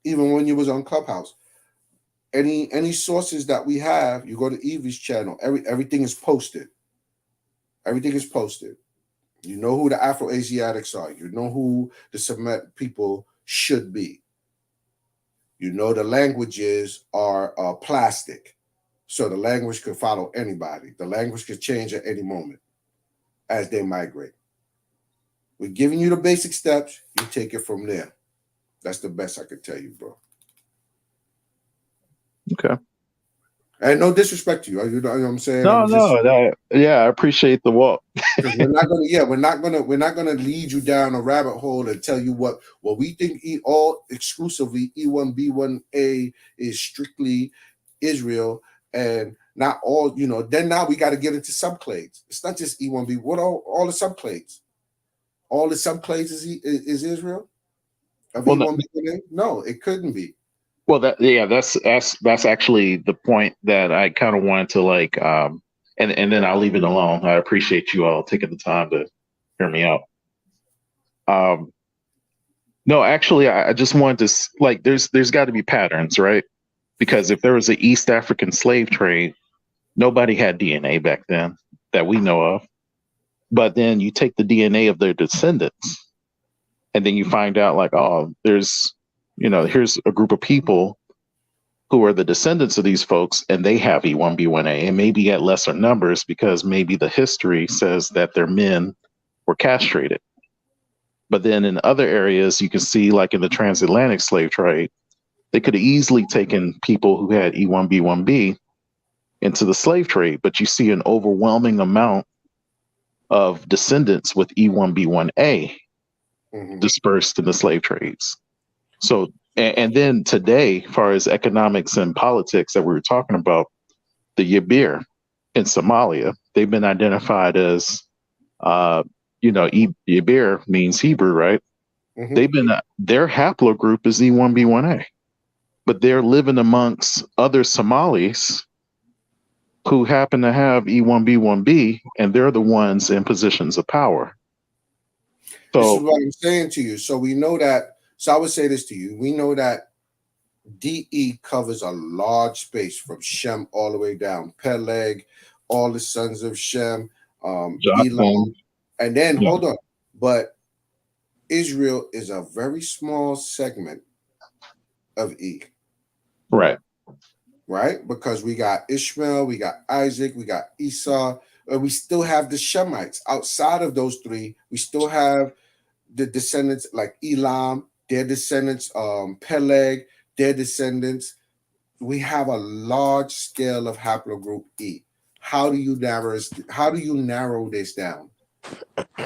even when you was on Clubhouse, any sources that we have, you go to Evie's channel, everything is posted. Everything is posted. You know who the Afro-Asiatics are. You know who the Semitic people should be. You know the languages are plastic. So the language could follow anybody. The language could change at any moment as they migrate. We're giving you the basic steps. You take it from there. That's the best I could tell you, bro. Okay. And no disrespect to you. You know what I'm saying? I appreciate the walk. we're not gonna lead you down a rabbit hole and tell you what we think all exclusively E1B1A is strictly Israel and not all, then now we got to get into subclades. It's not just E1B. What all the subclades? All the subclades is Israel of E1B1A? No, it couldn't be. Well, that's actually the point that I kind of wanted to and then I'll leave it alone. I appreciate you all taking the time to hear me out. No, actually, I just wanted to there's got to be patterns, right? Because if there was an East African slave trade, nobody had DNA back then that we know of. But then you take the DNA of their descendants, and then you find out here's a group of people who are the descendants of these folks, and they have E1B1A, and maybe at lesser numbers because maybe the history says that their men were castrated. But then in other areas, you can see, like in the transatlantic slave trade, they could have easily taken people who had E1B1B into the slave trade, but you see an overwhelming amount of descendants with E1B1A dispersed in the slave trades. So, and then today, as far as economics and politics that we were talking about, the Yabir in Somalia, they've been identified as, Yabir means Hebrew, right? Their haplogroup is E1B1A, but they're living amongst other Somalis who happen to have E1B1B, and they're the ones in positions of power. So, this is what I'm saying to you. So we know that. So I would say this to you. We know that DE covers a large space from Shem all the way down. Peleg, all the sons of Shem, Elam. And then, hold on. But Israel is a very small segment of E. Right. Right? Because we got Ishmael, we got Isaac, we got Esau, and we still have the Shemites. Outside of those three, we still have the descendants like Elam, their descendants, Peleg, their descendants. We have a large scale of haplogroup E. How do you narrow this down?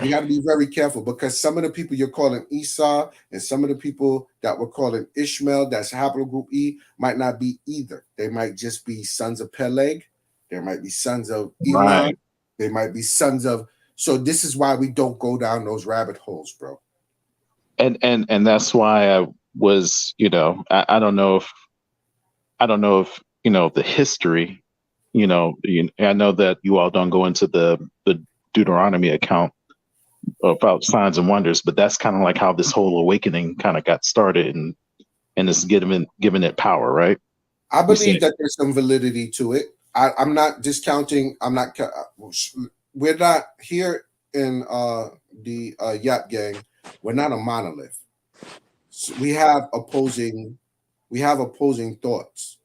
You got to be very careful, because some of the people you're calling Esau and some of the people that we're calling Ishmael, that's haplogroup E, might not be either. They might just be sons of Peleg. There might be sons of Elam. Right. They might be sons of. So this is why we don't go down those rabbit holes, bro. And that's why I was, I don't know if the history, I know that you all don't go into the Deuteronomy account about signs and wonders, but that's kind of like how this whole awakening kind of got started, and it's given it power, right? I believe that there's some validity to it. I'm not discounting. We're not here in the Yap gang. We're not a monolith. So we have opposing thoughts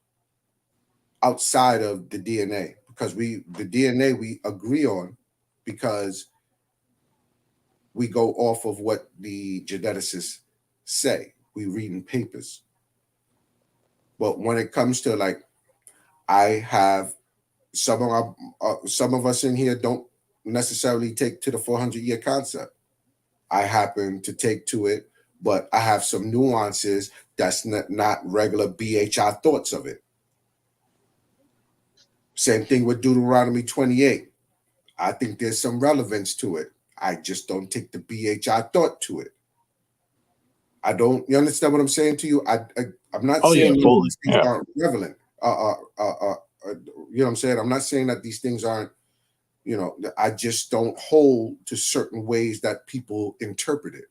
outside of the DNA, because the DNA we agree on, because we go off of what the geneticists say. We read in papers. But when it comes to like I have some of us in here don't necessarily take to the 400-year concept. I happen to take to it, but I have some nuances that's not regular BHI thoughts of it. Same thing with Deuteronomy 28. I think there's some relevance to it. I just don't take the BHI thought to it. I don't. You understand what I'm saying to you? I'm not saying these things aren't relevant. You know what I'm saying? I'm not saying that these things aren't. You know, I just don't hold to certain ways that people interpret it,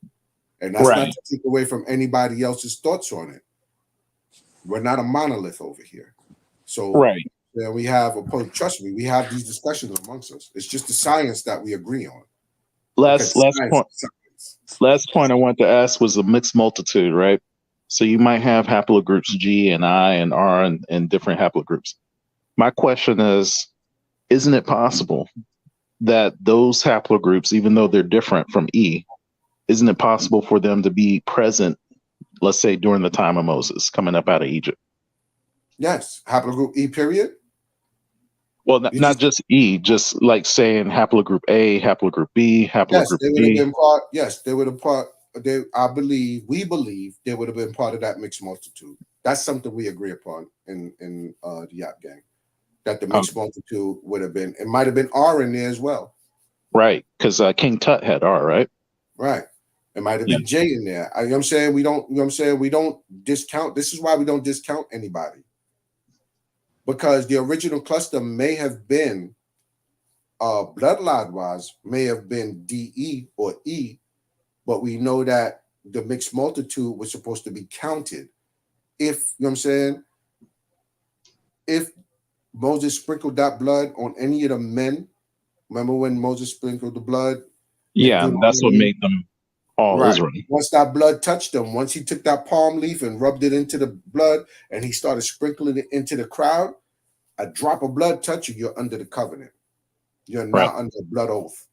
and that's not to take away from anybody else's thoughts on it. We're not a monolith over here, so we have a trust me. We have these discussions amongst us. It's just the science that we agree on. Last point I wanted to ask was a mixed multitude, right? So you might have haplogroups G and I and R and different haplogroups. My question is, isn't it possible that those haplogroups, even though they're different from E, isn't it possible for them to be present, let's say during the time of Moses coming up out of Egypt? Yes, haplogroup E period. Well, not just E, just like saying haplogroup A, haplogroup B, haplogroup Yes, they would B. have been part. Yes, they would have part. We believe they would have been part of that mixed multitude. That's something we agree upon in the Yap Gang. That the mixed multitude would have been. It might have been R in there as well. Right, because King Tut had R, right? Right. It might have been J in there. You know what I'm saying? We don't. You know what I'm saying? We don't discount. This is why we don't discount anybody. Because the original cluster may have been, bloodline wise, may have been DE or E, but we know that the mixed multitude was supposed to be counted. If, you know what I'm saying, if Moses sprinkled that blood on any of the men, remember when Moses sprinkled the blood? Yeah, that's what made them all Israel. Once that blood touched them, once he took that palm leaf and rubbed it into the blood and he started sprinkling it into the crowd, a drop of blood touch you, you're under the covenant. You're not under blood oath.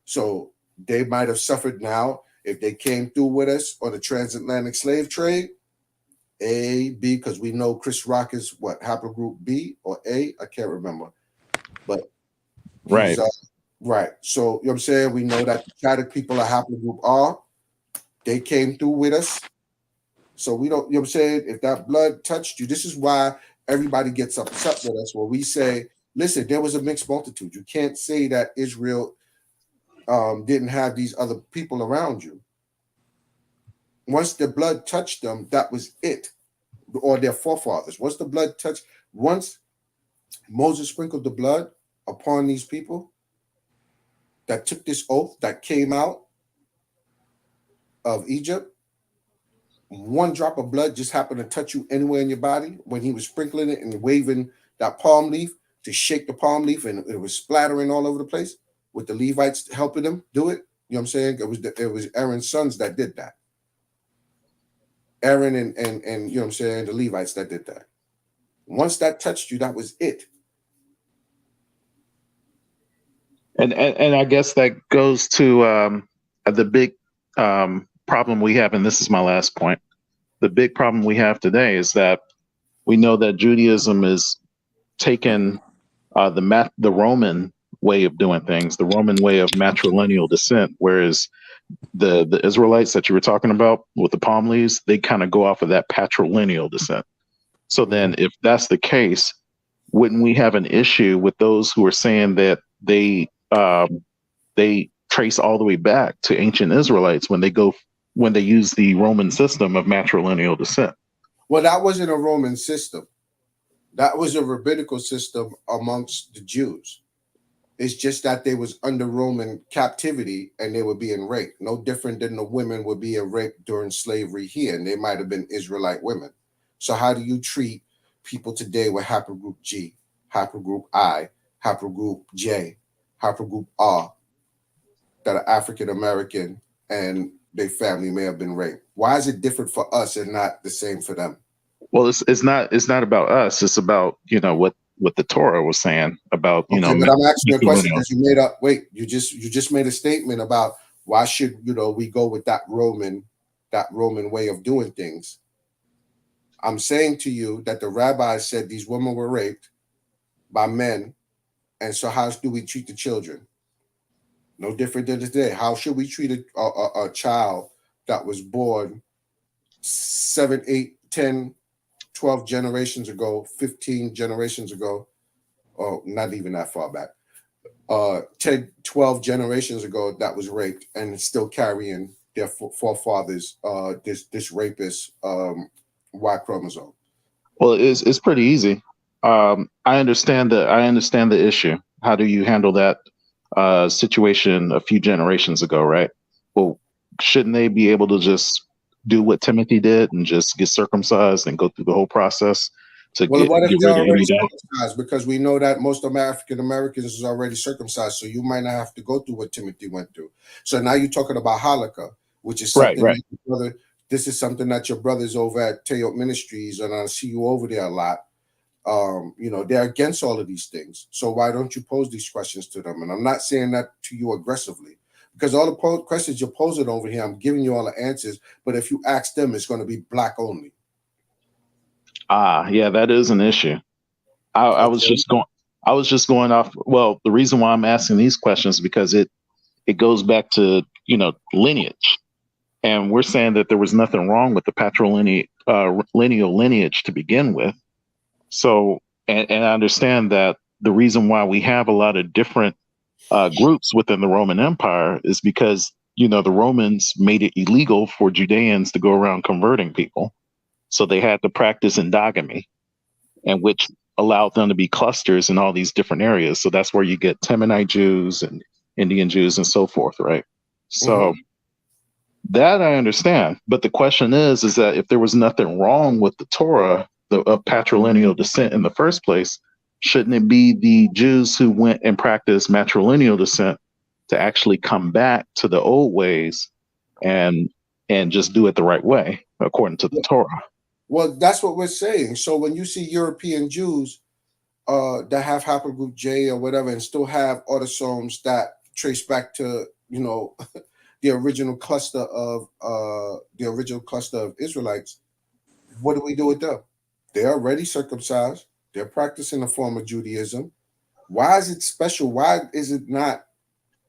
So they might have suffered now if they came through with us on the transatlantic slave trade. A, B, because we know Chris Rock is what, haplogroup B or A? I can't remember. But he's right. So, you know what I'm saying? We know that the Chadic people are haplogroup R. They came through with us. So we don't, you know what I'm saying? If that blood touched you, this is why everybody gets upset with us where we say, listen, there was a mixed multitude. You can't say that Israel didn't have these other people around you. Once the blood touched them, that was it. Or their forefathers. Once Moses sprinkled the blood upon these people that took this oath that came out of Egypt, one drop of blood just happened to touch you anywhere in your body when he was sprinkling it and waving that palm leaf to shake the palm leaf and it was splattering all over the place with the Levites helping them do it. You know what I'm saying? It was Aaron's sons that did that. Aaron and you know what I'm saying, the Levites that did that. Once that touched you, that was it. And I guess that goes to the big problem we have, and this is my last point. The big problem we have today is that we know that Judaism is taken the Roman way of doing things, the Roman way of matrilineal descent, whereas the Israelites that you were talking about with the palm leaves, they kind of go off of that patrilineal descent. So then if that's the case, wouldn't we have an issue with those who are saying that they trace all the way back to ancient Israelites when they use the Roman system of matrilineal descent? Well, that wasn't a Roman system. That was a rabbinical system amongst the Jews. It's just that they was under Roman captivity and they were being raped. No different than the women were being raped during slavery here, and they might have been Israelite women. So how do you treat people today with haplogroup G, haplogroup I, haplogroup J, haplogroup R that are African American and their family may have been raped? Why is it different for us and not the same for them? Well, it's not about us. It's about, what the Torah was saying about, but I'm asking you a question because you just made a statement about why should we go with that Roman way of doing things. I'm saying to you that the rabbis said these women were raped by men. And so how do we treat the children? No different than today. How should we treat a child that was born 7, 8, 10, 12 generations ago, 15 generations ago, or not even that far back, 10, 12 generations ago that was raped and still carrying their forefathers, this rapist Y chromosome? Well, it's pretty easy. I understand the issue. How do you handle that situation a few generations ago, right? Well, shouldn't they be able to just do what Timothy did and just get circumcised and go through the whole process to Well, what if get they're rid of already any doubt? circumcised? Because we know that most of African Americans is already circumcised, so you might not have to go through what Timothy went through. So now you're talking about halakha, which is Right, something right. that your brother. This is something that your brothers over at Teotw Ministries, and I see you over there a lot. They're against all of these things. So why don't you pose these questions to them? And I'm not saying that to you aggressively, because all the questions you're posing over here, I'm giving you all the answers. But if you ask them, it's going to be black only. Yeah, that is an issue. I was Okay. just going off. Well, the reason why I'm asking these questions is because it goes back to lineage, and we're saying that there was nothing wrong with the patrilineal lineage to begin with. So, and I understand that the reason why we have a lot of different groups within the Roman Empire is because the Romans made it illegal for Judeans to go around converting people, so they had to practice endogamy, and which allowed them to be clusters in all these different areas. So that's where you get Temanite Jews and Indian Jews and so forth, right? So that I understand. But the question is that if there was nothing wrong with the Torah of patrilineal descent in the first place, shouldn't it be the Jews who went and practiced matrilineal descent to actually come back to the old ways and just do it the right way according to the Torah? Well, that's what we're saying. So when you see European Jews that have haplogroup J or whatever, and still have autosomes that trace back to the original cluster of Israelites, what do we do with them? They're already circumcised. They're practicing a form of Judaism. Why is it special? Why is it not?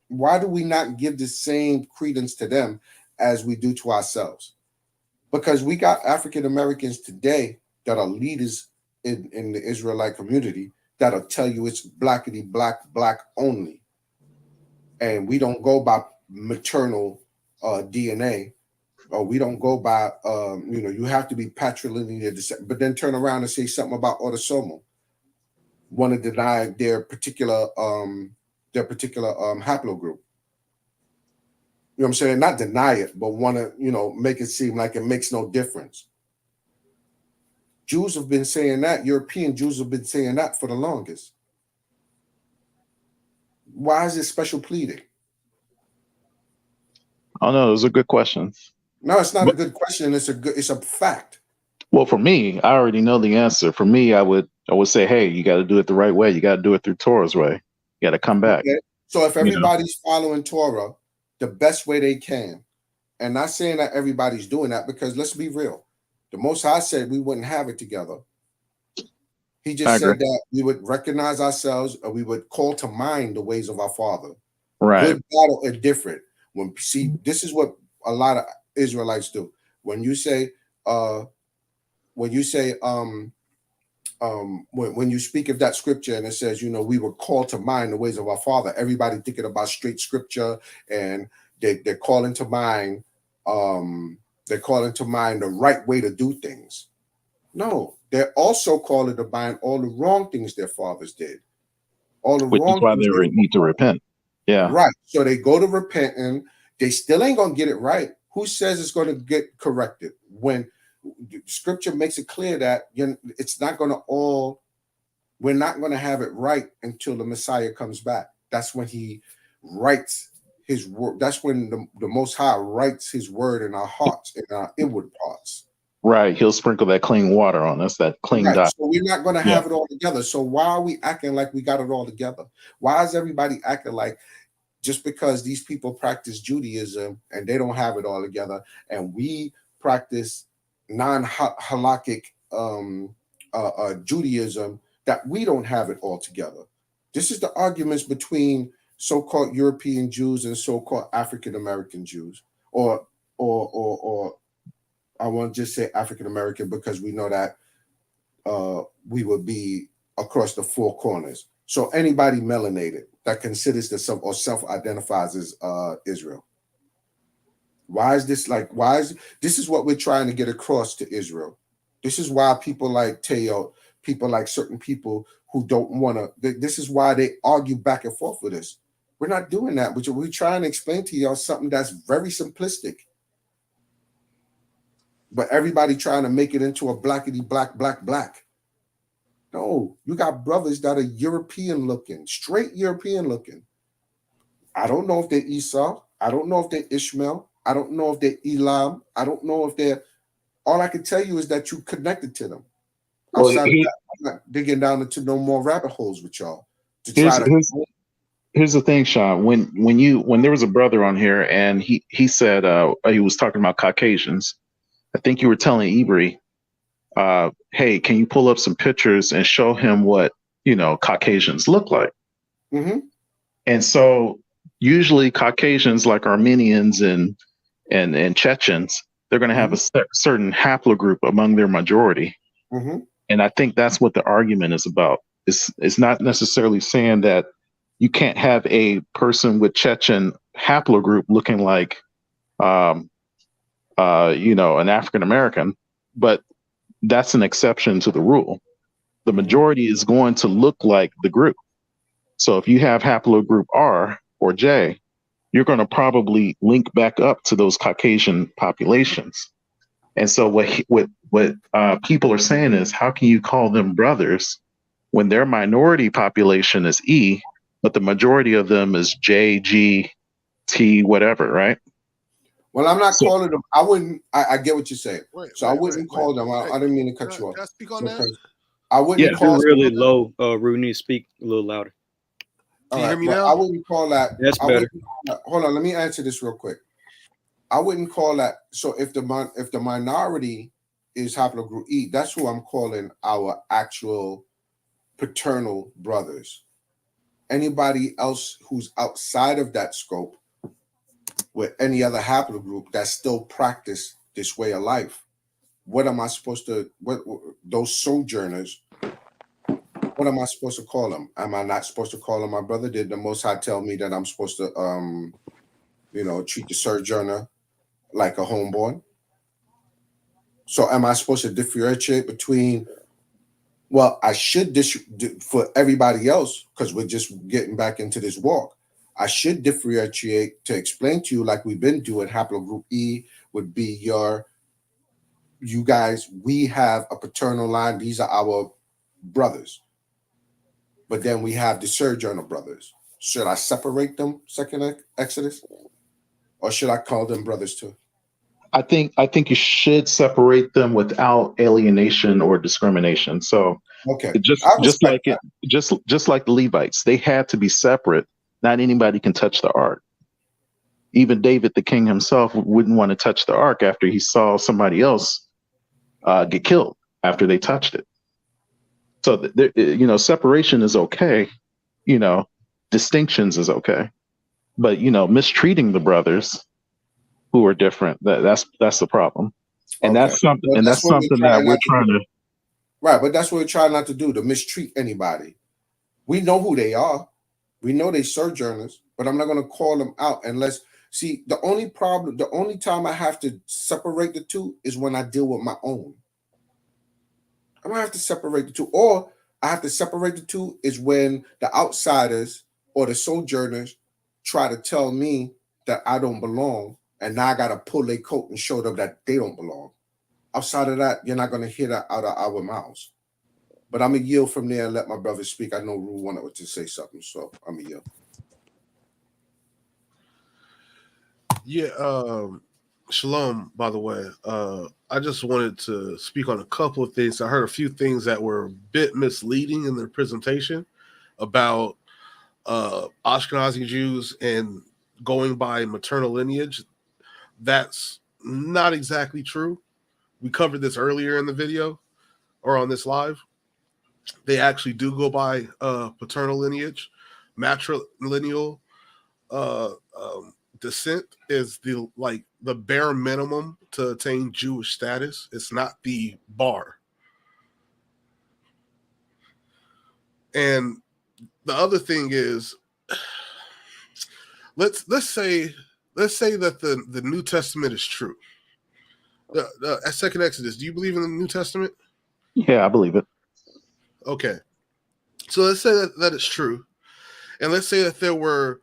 Why do we not give the same credence to them as we do to ourselves? Because we got African Americans today that are leaders in the Israelite community that'll tell you it's blackity black only. And we don't go by maternal DNA, or we don't go by you have to be patrilineal descent, but then turn around and say something about autosomal. Want to deny their particular haplogroup. You know what I'm saying? Not deny it, but want to, make it seem like it makes no difference. Jews have been saying that. European Jews have been saying that for the longest. Why is it special pleading? Oh no, those are good questions. No, it's not a good question. It's a fact. Well, for me, I already know the answer. For me, I would say, hey, you got to do it the right way. You got to do it through Torah's way. You got to come back. Okay. So if everybody's following Torah the best way they can, and not saying that everybody's doing that, because let's be real, the Most High said we wouldn't have it together. He just said that we would recognize ourselves, or we would call to mind the ways of our Father. Right. Good, bad, or indifferent. This is what a lot of Israelites do. When you say when you speak of that scripture and it says, we were called to mind the ways of our Father, everybody thinking about straight scripture, and they're calling to mind the right way to do things. No, they're also calling to mind all the wrong things their fathers did. Which is why they need to repent. Yeah. Right. So they go to repent, and they still ain't gonna get it right. Who says it's gonna get corrected when Scripture makes it clear that it's not gonna we're not gonna have it right until the Messiah comes back. That's when he writes his word. That's when the Most High writes his word in our hearts, in our inward parts. Right. He'll sprinkle that clean water on us, that clean right. dot. So we're not going to have it all together. So why are we acting like we got it all together? Why is everybody acting like just because these people practice Judaism and they don't have it all together, and we practice non-halakhic Judaism, that we don't have it all together. This is the arguments between so-called European Jews and so-called African American Jews, or I won't just say African American because we know that we would be across the four corners. So anybody melanated that considers themselves or self-identifies as Israel. Why is this like? This is what we're trying to get across to Israel? This is why people like Teotw, people like certain people who don't want to. This is why they argue back and forth with us. We're not doing that, but we're trying to explain to y'all something that's very simplistic. But everybody trying to make it into a blackity black. No, you got brothers that are European looking, straight European looking. I don't know if they're Esau. I don't know if they're Ishmael. I don't know if they're Elam. I don't know if they're. All I can tell you is that you connected to them. Outside of that, I'm not digging down into no more rabbit holes with y'all to try to. Here's the thing, Sean. When there was a brother on here and he said he was talking about Caucasians. I think you were telling Ibri, hey, can you pull up some pictures and show him what Caucasians look like? Mm-hmm. And so usually Caucasians, like Armenians and Chechens, they're going to have a certain haplogroup among their majority. Mm-hmm. And I think that's what the argument is about. It's not necessarily saying that you can't have a person with Chechen haplogroup looking like, an African American, but that's an exception to the rule. The majority is going to look like the group. So if you have haplogroup R or J, you're going to probably link back up to those Caucasian populations. And so what people are saying is, how can you call them brothers when their minority population is E, but the majority of them is J, G, T, whatever, right? Well, I'm not calling them. I wouldn't. I get what you're saying. I wouldn't call them. I didn't mean to cut you off. Can I speak on that? I wouldn't call. You're really low. Rue, need to speak a little louder. Can you hear me now? I wouldn't call that. That's better. Hold on. Let me answer this real quick. I wouldn't call that. So if the minority is haplogroup E, that's who I'm calling our actual paternal brothers. Anybody else who's outside of that scope with any other haplogroup that still practice this way of life, what am I supposed to? What those sojourners? What am I supposed to call them? Am I not supposed to call them my brother? Did the Most High tell me that I'm supposed to, treat the sojourner like a homeborn? So am I supposed to differentiate between? Well, I should for everybody else, because we're just getting back into this walk. I should differentiate to explain to you, like we've been doing. Haplogroup E would be you guys. We have a paternal line. These are our brothers. But then we have the sojourner brothers. Should I separate them, second Exodus? Or should I call them brothers too? I think you should separate them without alienation or discrimination. So okay, just like the Levites, they had to be separate. Not anybody can touch the ark. Even David, the king himself, wouldn't want to touch the ark after he saw somebody else get killed after they touched it. So separation is okay. Distinctions is okay, but mistreating the brothers who are different, that's the problem. And okay. that's something that we're trying to right, but that's what we're trying not to do, to mistreat anybody. We know who they are. We know they sojourners, but I'm not going to call them out unless the only time I have to separate the two is when I deal with my own. I'm gonna have to separate the two, or I have to separate the two is when the outsiders or the sojourners try to tell me that I don't belong, and now I gotta pull their coat and show them that they don't belong. Outside of that, you're not gonna hear that out of our mouths. But I'm gonna yield from there and let my brother speak. I know Rue wanted to say something, so I'm gonna yield. Yeah, Shalom, by the way. I just wanted to speak on a couple of things. I heard a few things that were a bit misleading in their presentation about Ashkenazi Jews and going by maternal lineage. That's not exactly true. We covered this earlier in the video or on this live. they actually do go by paternal lineage. Matrilineal descent is the bare minimum to attain Jewish status. It's not the bar. And the other thing is, let's say that the New Testament is true. The Second Exodus. Do you believe in the New Testament? Yeah, I believe it. Okay. So let's say that it's true. And let's say that there were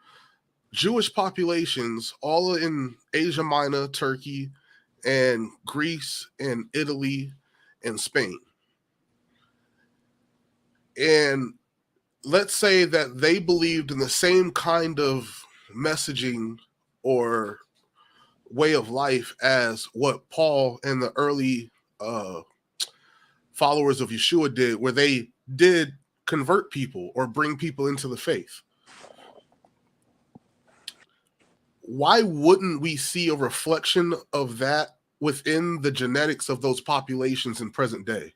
Jewish populations all in Asia Minor, Turkey, and Greece, and Italy, and Spain. And let's say that they believed in the same kind of messaging or way of life as what Paul and the early followers of Yeshua did, where they did convert people or bring people into the faith. Why wouldn't we see a reflection of that within the genetics of those populations in present day?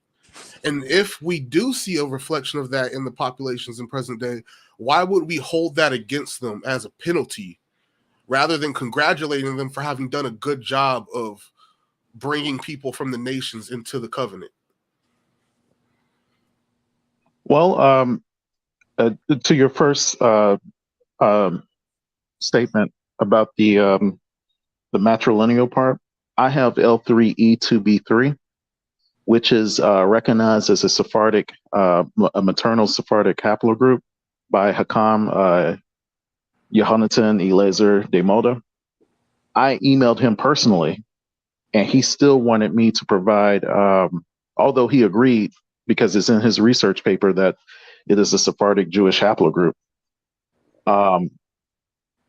And if we do see a reflection of that in the populations in present day, why would we hold that against them as a penalty rather than congratulating them for having done a good job of bringing people from the nations into the covenant? Well, to your first statement about the matrilineal part, I have L3E2B3, which is recognized as a Sephardic, a maternal Sephardic haplogroup by Hakam Yehonatan Eleazar de Moda. I emailed him personally, and he still wanted me to provide, although he agreed because it's in his research paper that it is a Sephardic Jewish haplogroup.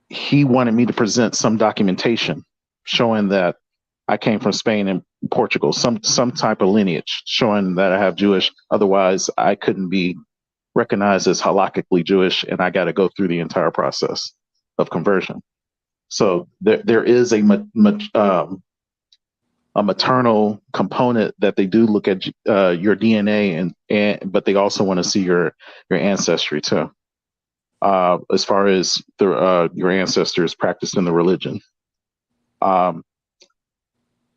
He wanted me to present some documentation showing that I came from Spain and Portugal, some type of lineage showing that I have Jewish. Otherwise, I couldn't be recognized as halakhically Jewish, and I got to go through the entire process of conversion. So there is a maternal component that they do look at your DNA, but they also want to see your ancestry too, as far as your ancestors practicing the religion.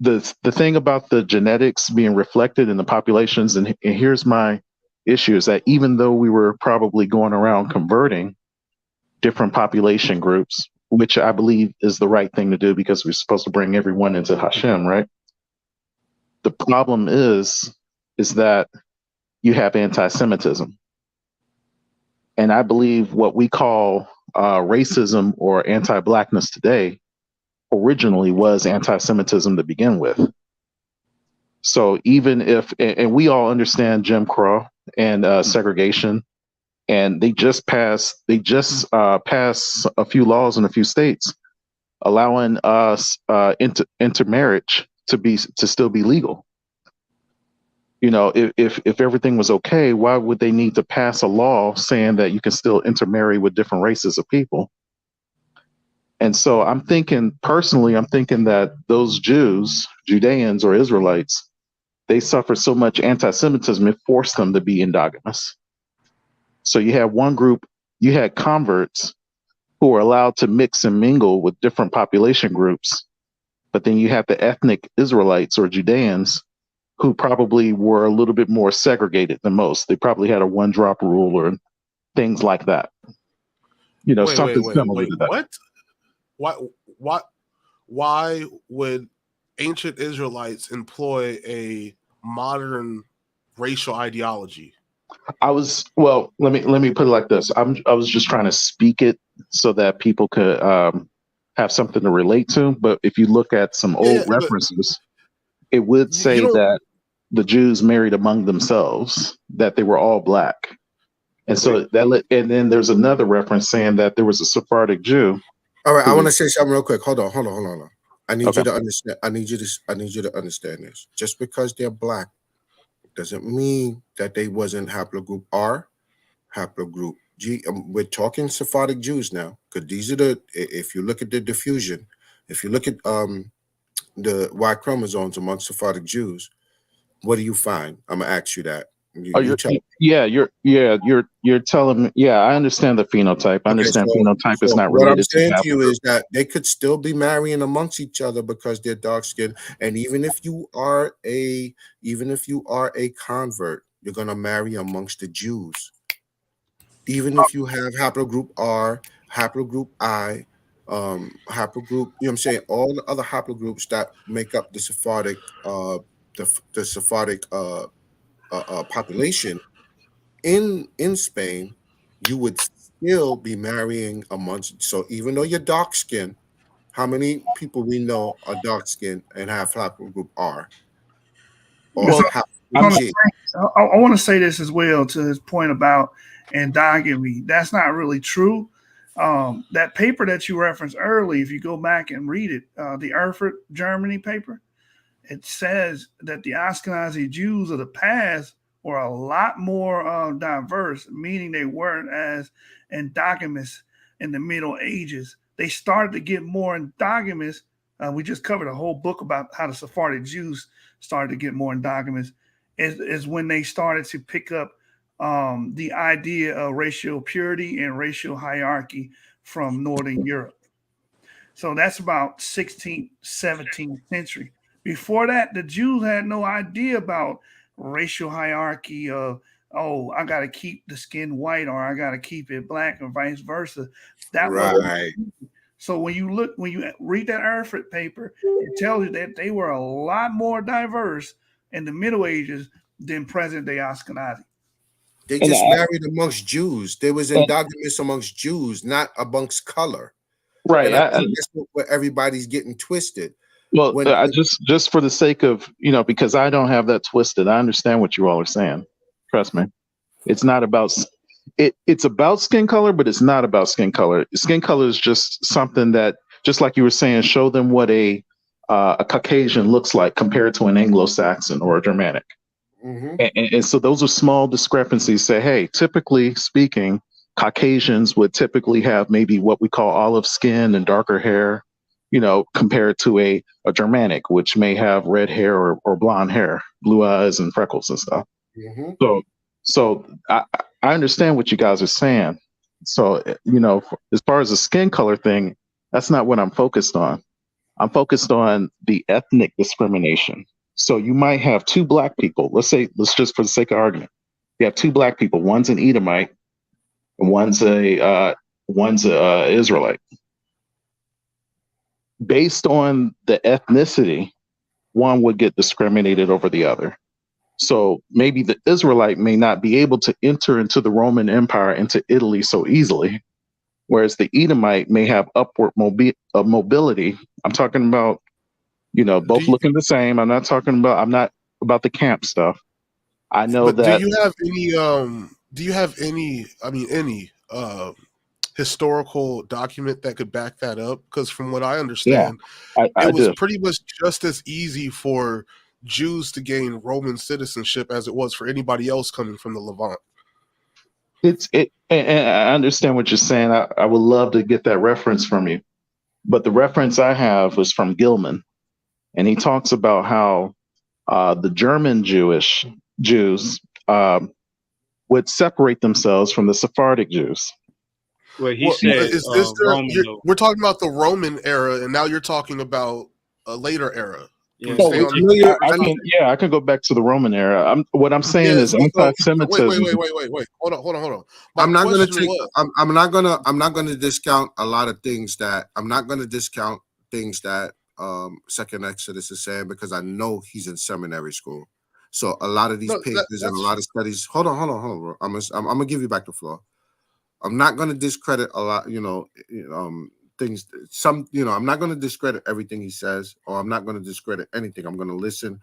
The thing about the genetics being reflected in the populations, and here's my issue, is that even though we were probably going around converting different population groups, which I believe is the right thing to do because we're supposed to bring everyone into Hashem, right? The problem is that you have anti-Semitism. And I believe what we call racism or anti-Blackness today originally was anti-Semitism to begin with. So even if, and we all understand Jim Crow and segregation, and they just passed a few laws in a few states allowing us intermarriage to still be legal. You know, if everything was okay, why would they need to pass a law saying that you can still intermarry with different races of people? And so I'm thinking that those Judeans or Israelites, they suffered so much anti-Semitism, it forced them to be endogamous. So you had one group, you had converts who were allowed to mix and mingle with different population groups. But then you have the ethnic Israelites or Judeans who probably were a little bit more segregated than most. They probably had a one-drop rule or things like that. You know, something similar to that. What? Why would ancient Israelites employ a modern racial ideology? Let me put it like this. I was just trying to speak it so that people could have something to relate to. But if you look at some old references, it would say that the Jews married among themselves, that they were all black. And so and then there's another reference saying that there was a Sephardic Jew. All right, I want to say something real quick. Hold on. I need you to understand. I need you to understand this. Just because they're black doesn't mean that they wasn't haplogroup R, haplogroup G. We're talking Sephardic Jews now, because these are if you look at the diffusion, if you look at the Y chromosomes among Sephardic Jews, what do you find? I'm gonna ask you that. Oh, You tell. you're telling me. Yeah, I understand the phenotype. I Okay, understand phenotype is so not what I'm related to saying to you haplogroup. is that they could still be marrying amongst each other because they're dark skinned. And even if you are a convert, you're gonna marry amongst the Jews. Even if you have haplogroup R, haplogroup I, haplogroup, you know what I'm saying, all the other haplogroups that make up the Sephardic the Sephardic population in Spain, you would still be marrying amongst. So even though you're dark skinned, how many people we know are dark skinned and have haplogroup R or So, haplogroup G? I want to say this as well to his point about endogamy. That's not really true. That paper that you referenced early, if you go back and read it, the Erfurt, Germany paper, it says that the Ashkenazi Jews of the past were a lot more diverse, meaning they weren't as endogamous in the Middle Ages. They started to get more endogamous. We just covered a whole book about how the Sephardic Jews started to get more endogamous. Is when they started to pick up the idea of racial purity and racial hierarchy from Northern Europe. So that's about 16th, 17th century. Before that, the Jews had no idea about racial hierarchy of, oh, I got to keep the skin white or I got to keep it black or vice versa. That was Right. so when you read that Erfurt paper, it tells you that they were a lot more diverse in the Middle Ages than present day Ashkenazi. They And just married amongst Jews. They was endogamous amongst Jews, not amongst color. right. And I think that's where everybody's getting twisted. Well, When I just for the sake of because I don't have that twisted. I understand what you all are saying. Trust me. It's not about it's about skin color, but it's not about skin color. Skin color is just something that, just like you were saying, show them what a Caucasian looks like compared to an Anglo-Saxon or a Germanic. Mhm. And so those are small discrepancies. Say, hey, typically speaking, Caucasians would typically have maybe what we call olive skin and darker hair, compared to a Germanic, which may have red hair or blonde hair, blue eyes and freckles and stuff. Mhm. So I understand what you guys are saying. So, as far as the skin color thing, that's not what I'm focused on. I'm focused on the ethnic discrimination. So you might have two black people. Let's just for the sake of argument, you have two black people. One's an Edomite, and one's a Israelite. Based on the ethnicity, one would get discriminated over the other. So maybe the Israelite may not be able to enter into the Roman Empire, into Italy so easily, whereas the Edomite may have upward mobility. I'm talking about, both looking the same. I'm not about the camp stuff. I know But that. do you have any historical document that could back that up? Because from what I Yeah, understand, I it was do. pretty much just as easy for Jews to gain Roman citizenship as it was for anybody else coming from the Levant. And I understand what you're saying. I would love to get that reference from you, but the reference I have was from Gilman, and he talks about how the German Jews would separate themselves from the Sephardic Jews. Well, he Well, said is this Roman though. we're talking about the Roman era, and now you're talking about a later era. Can we Yeah, stay Oh, on I, the I conversation? I can go back to the Roman era. What I'm saying Yeah. is So wait, anti-Semitism. wait. Hold on. My I'm not gonna question take. was, I'm not gonna discount a lot of things that I'm not gonna discount things that Second Exodus is saying, because I know he's in seminary school. So a lot of these no, papers and a that's lot of studies. Hold on, bro. I'm gonna give you back the floor. I'm not gonna discredit a lot. Things. I'm not gonna discredit everything he says, or I'm not gonna discredit anything. I'm gonna listen.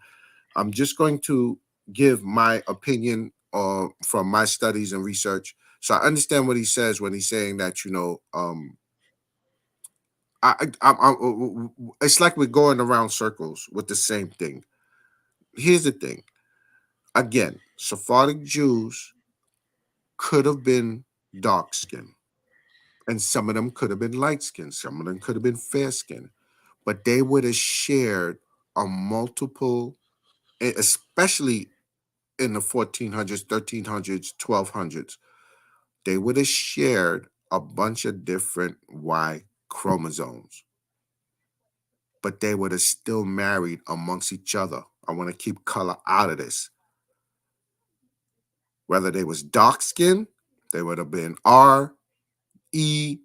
I'm just going to give my opinion from my studies and research. So I understand what he says when he's saying that, it's like we're going around circles with the same thing. Here's the thing. Again, Sephardic Jews could have been dark skinned, and some of them could have been light skinned, some of them could have been fair skinned, but they would have shared a multiple, especially in the 1400s, 1300s, 1200s, they would have shared a bunch of different Y chromosomes, but they would have still married amongst each other. I want to keep color out of this. Whether they was dark skin, they would have been R, E,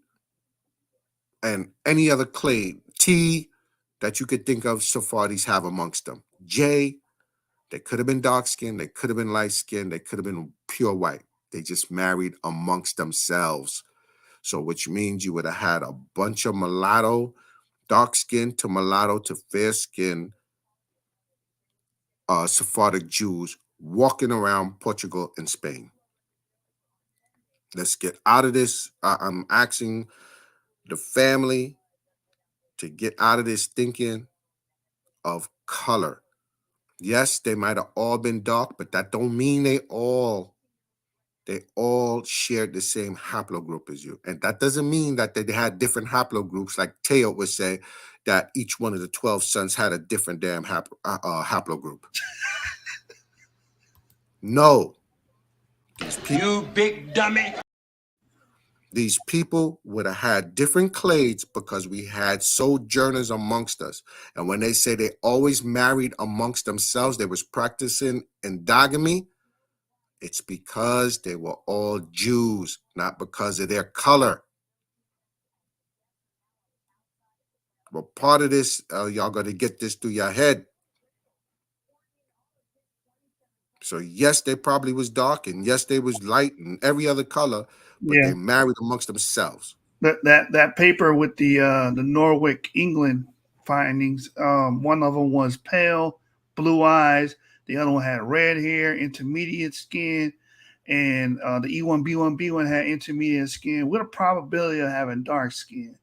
and any other clade, T, that you could think of Sephardi's have amongst them. J, they could have been dark skinned, they could have been light skinned, they could have been pure white. They just married amongst themselves. So which means you would have had a bunch of mulatto, dark skin to mulatto to fair skin Sephardic Jews walking around Portugal and Spain. Let's get out of this. I'm asking the family to get out of this thinking of color. Yes, they might have all been dark, but that don't mean they all shared the same haplogroup as you. And that doesn't mean that they had different haplogroups, like Teotw would say, that each one of the 12 sons had a different damn haplogroup. No. You big dummy. These people would have had different clades because we had sojourners amongst us. And when they say they always married amongst themselves, they was practicing endogamy, it's because they were all Jews, not because of their color. But part of this, y'all got to get this through your head. So yes, they probably was dark, and yes, they was light and every other color, but Yeah. they married amongst themselves. That paper with the Norwich, England findings, one of them was pale, blue eyes. The other one had red hair, intermediate skin, and the E1B1B1 had intermediate skin with a probability of having dark skin.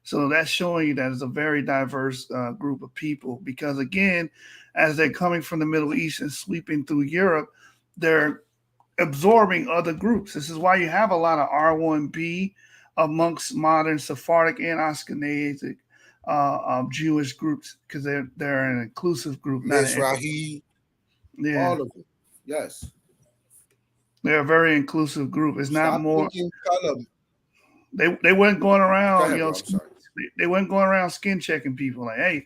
So that's showing you that it's a very diverse group of people because, again, as they're coming from the Middle East and sweeping through Europe, they're absorbing other groups. This is why you have a lot of R1B amongst modern Sephardic and Ashkenazic Jewish groups because they're an inclusive group. Mizrahi, all of them. Yes. They're a very inclusive group. It's not Stop more. thinking color. They weren't going around, Go ahead, bro, I'm sorry. they weren't going around skin checking people like, hey,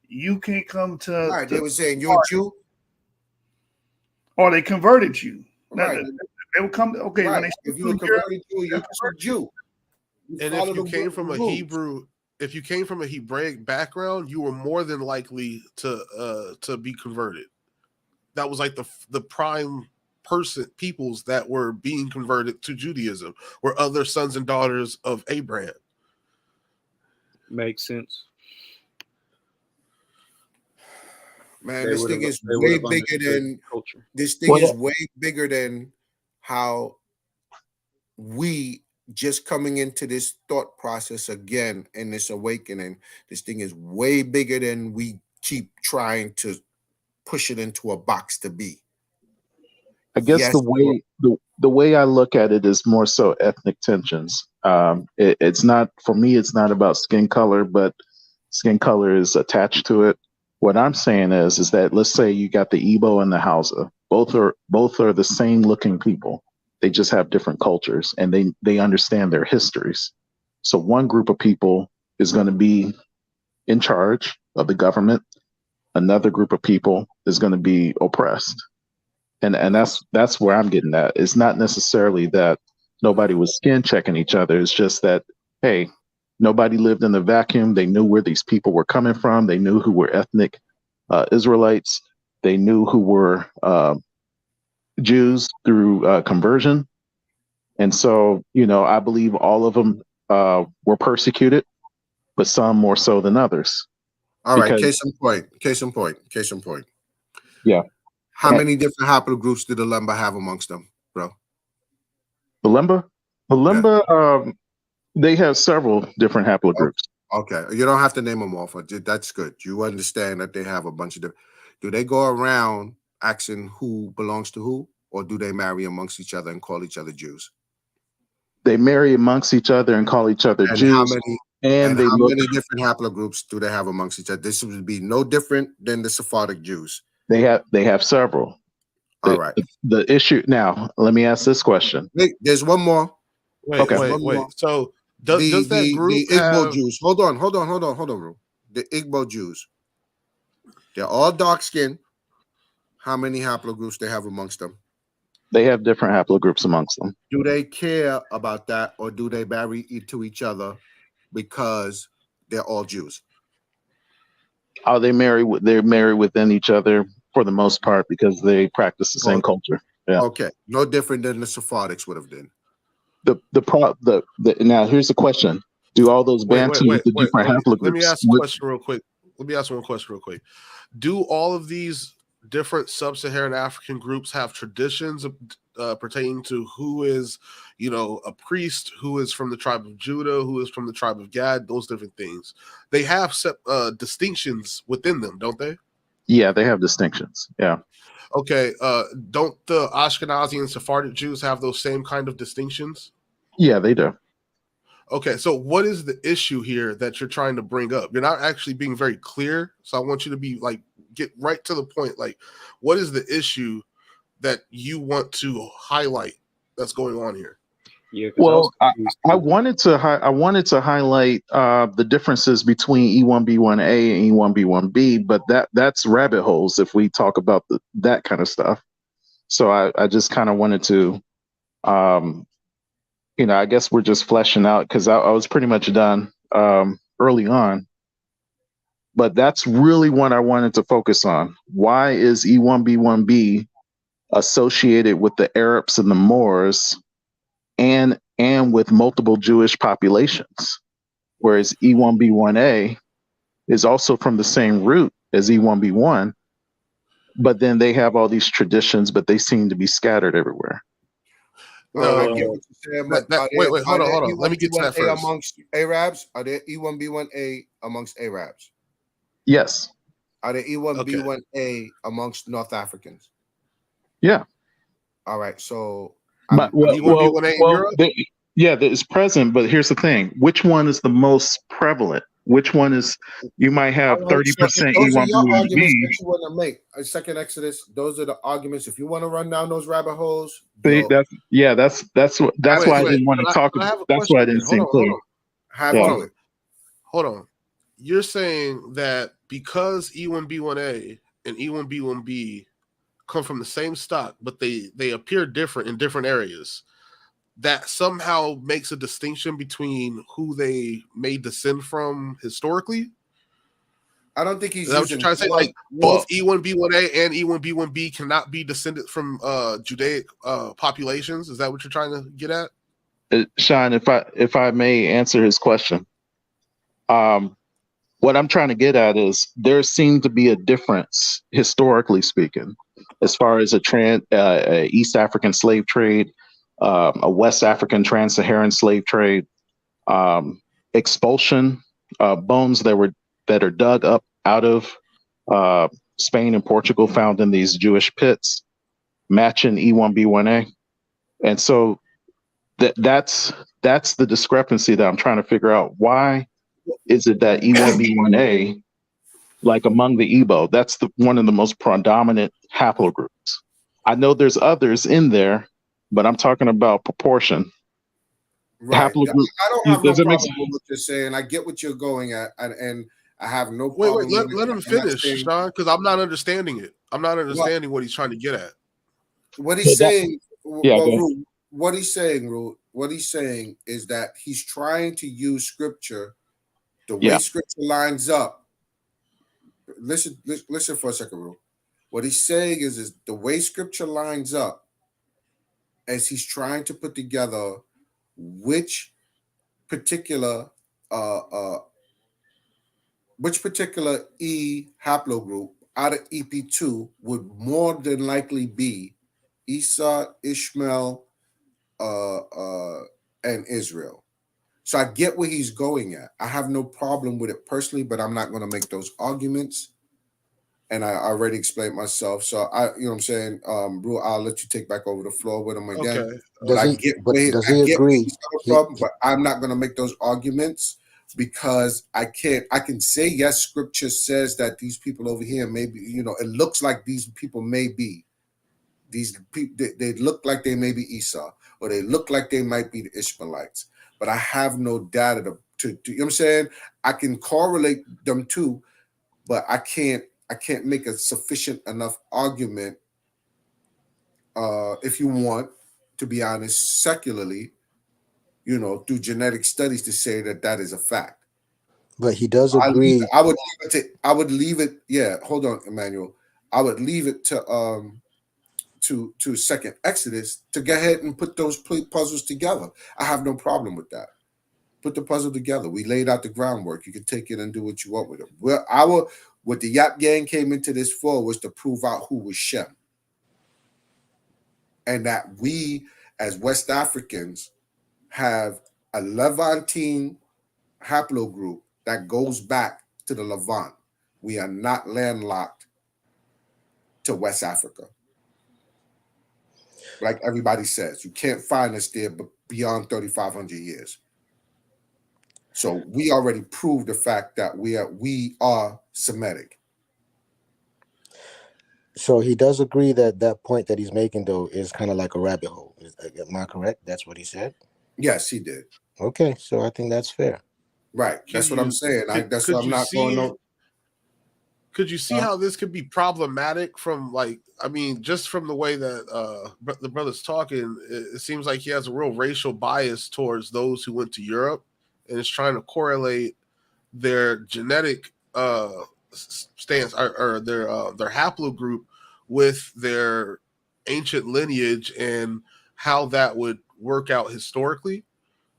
you can't come to. Right, they were saying you're a Jew, or they converted you. right? They would come. Okay, right. when they If you were converted Jew, you're just a Jew. And if you came from a Hebrew, if you came from a Hebraic background, you were more than likely to be converted. That was like the prime peoples that were being converted to Judaism were other sons and daughters of Abraham. Makes sense. Man, this thing is way bigger than culture. This thing is way bigger than how we just coming into this thought process again in this awakening. This thing is way bigger than we keep trying to push it into a box to be. I guess the way I look at it is more so ethnic tensions. It's not, for me, it's not about skin color, but skin color is attached to it. What I'm saying is that let's say you got the Igbo and the Hausa. Both are the same looking people. They just have different cultures and they understand their histories. So one group of people is going to be in charge of the government. Another group of people is going to be oppressed. And that's where I'm getting at. It's not necessarily that nobody was skin checking each other. It's just that, hey, nobody lived in a vacuum. They knew where these people were coming from. They knew who were ethnic Israelites. They knew who were Jews through conversion. And so, I believe all of them were persecuted, but some more so than others. All right, case in point. Yeah. How many different haplogroups did the Lemba have amongst them, bro? The Lemba, they have several different haplogroups. Okay, you don't have to name them all. That's good. You understand that they have a bunch of different. Do they go around asking who belongs to who, or do they marry amongst each other and call each other Jews? They marry amongst each other and call each other Jews. How many different haplogroups do they have amongst each other? This would be no different than the Sephardic Jews. They have several. All right. The issue now. Let me ask this question. Wait, there's one more. Wait, There's wait, one more. wait. So does that group the Igbo have? Jews? Hold on, Ru. The Igbo Jews. They're all dark skinned. How many haplogroups they have amongst them? They have different haplogroups amongst them. Do they care about that, or do they marry to each other because they're all Jews? Oh, they're married within each other for the most part because they practice the same culture. Yeah. Okay, no different than the Sephardics would have been. Now here's the question: do all those Bantu with the different haplogroups? Let me ask a question real quick. Let me ask one question real quick. Do all of these different sub-Saharan African groups have traditions pertaining to who is, a priest, who is from the tribe of Judah, who is from the tribe of Gad, those different things? They have distinctions within them, don't they? Yeah, they have distinctions. Yeah. Okay. Don't the Ashkenazi and Sephardic Jews have those same kind of distinctions? Yeah, they do. Okay, so what is the issue here that you're trying to bring up? You're not actually being very clear, so I want you to be get right to the point. Like, what is the issue that you want to highlight that's going on here? Yeah. Well, I wanted to highlight the differences between E1B1A and E1B1B, but that's rabbit holes if we talk about that kind of stuff. So I just kind of wanted to, I guess we're just fleshing out because I was pretty much done early on. But that's really what I wanted to focus on. Why is E1B1B associated with the Arabs and the Moors and with multiple Jewish populations, whereas E1B1A is also from the same root as E1B1, but then they have all these traditions, but they seem to be scattered everywhere. I get what you're saying, but wait, hold on. Let me get to that first. Amongst Arabs, are there E1B1A amongst Arabs? Yes. Are there E1B1A amongst North Africans? Yeah. All right, so it's present, but here's the thing: which one is the most prevalent? Which one is you might have 30% those are your arguments E1B1B? that you want to make. Second Exodus, those are the arguments. If you want to run down those rabbit holes, That's why I didn't want to talk about. That's why I didn't seem clear. Hold on. You're saying that because E1B1A and E1B1B come from the same stock, but they appear different in different areas, that somehow makes a distinction between who they may descend from historically? I don't think he's. Is that what you're trying to say? Like both E1B1A and E1B1B cannot be descended from Judaic populations? Is that what you're trying to get at? Sean, if I may answer his question, what I'm trying to get at is there seemed to be a difference historically speaking, as far as a East African slave trade, a West African trans-Saharan slave trade, expulsion, bones that are dug up out of Spain and Portugal, found in these Jewish pits, matching E1B1A, and so that's the discrepancy that I'm trying to figure out. Why is it that E1B1A, like among the Igbo, that's one of the most predominant haplogroups? I know there's others in there, but I'm talking about proportion. Right. I don't have no problem with what you're saying. I get what you're going at, and I have no problem. Let him finish, Sean, because I'm not understanding it. I'm not understanding what he's trying to get at. What he's saying, what he's saying is that he's trying to use scripture the way scripture lines up. Listen for a second, Ru. What he's saying is the way scripture lines up, as he's trying to put together which particular E haplogroup out of EP2 would more than likely be Esau, Ishmael, and Israel. So I get where he's going at. I have no problem with it personally, but I'm not going to make those arguments. And I already explained myself. So you know what I'm saying? Ru, I'll let you take back over the floor with him again. Okay. Does he agree? But I'm not going to make those arguments because I can say, yes, scripture says that these people over here maybe, it looks like these people may be. These people, they look like they may be Esau, or they look like they might be the Ishmaelites, but I have no data to you know what I'm saying? I can correlate them too, but I can't make a sufficient enough argument, if you want, to be honest, secularly, you know, through genetic studies to say that that is a fact. But he does agree. I would leave it. Yeah, hold on, Emmanuel. I would leave it to second Exodus to go ahead and put those puzzles together. I have no problem with that. Put the puzzle together. We laid out the groundwork. You can take it and do what you want with it. Well, what the Yap Gang came into this for was to prove out who was Shem, and that we as West Africans have a Levantine haplogroup that goes back to the Levant. We are not landlocked to West Africa. Like everybody says, you can't find us there but beyond 3,500 years. So we already proved the fact that we are Semitic. So he does agree that that point that he's making, though, is kind of like a rabbit hole. Am I correct? That's what he said? Yes, he did. Okay, so I think that's fair. Right. That's what I'm saying. That's what I'm not going on. Could you see how this could be problematic from, like, I mean, just from the way that the brother's talking, it seems like he has a real racial bias towards those who went to Europe and is trying to correlate their genetic stance or their haplogroup with their ancient lineage and how that would work out historically.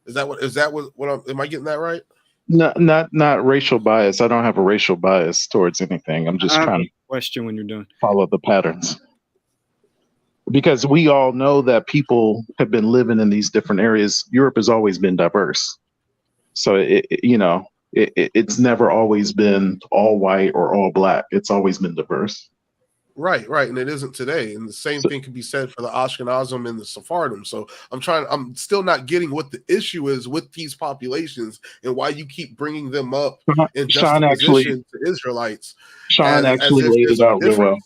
Is that what am I getting that right? Not racial bias. I don't have a racial bias towards anything. I'm just trying to question when you're done. Follow the patterns. Because we all know that people have been living in these different areas. Europe has always been diverse. So it's never always been all white or all black. It's always been diverse. Right, and it isn't today. And the same thing can be said for the Ashkenazim and the Sephardim. So I'm still not getting what the issue is with these populations and why you keep bringing them up in juxtaposition to Israelites. Sean actually laid it out really well.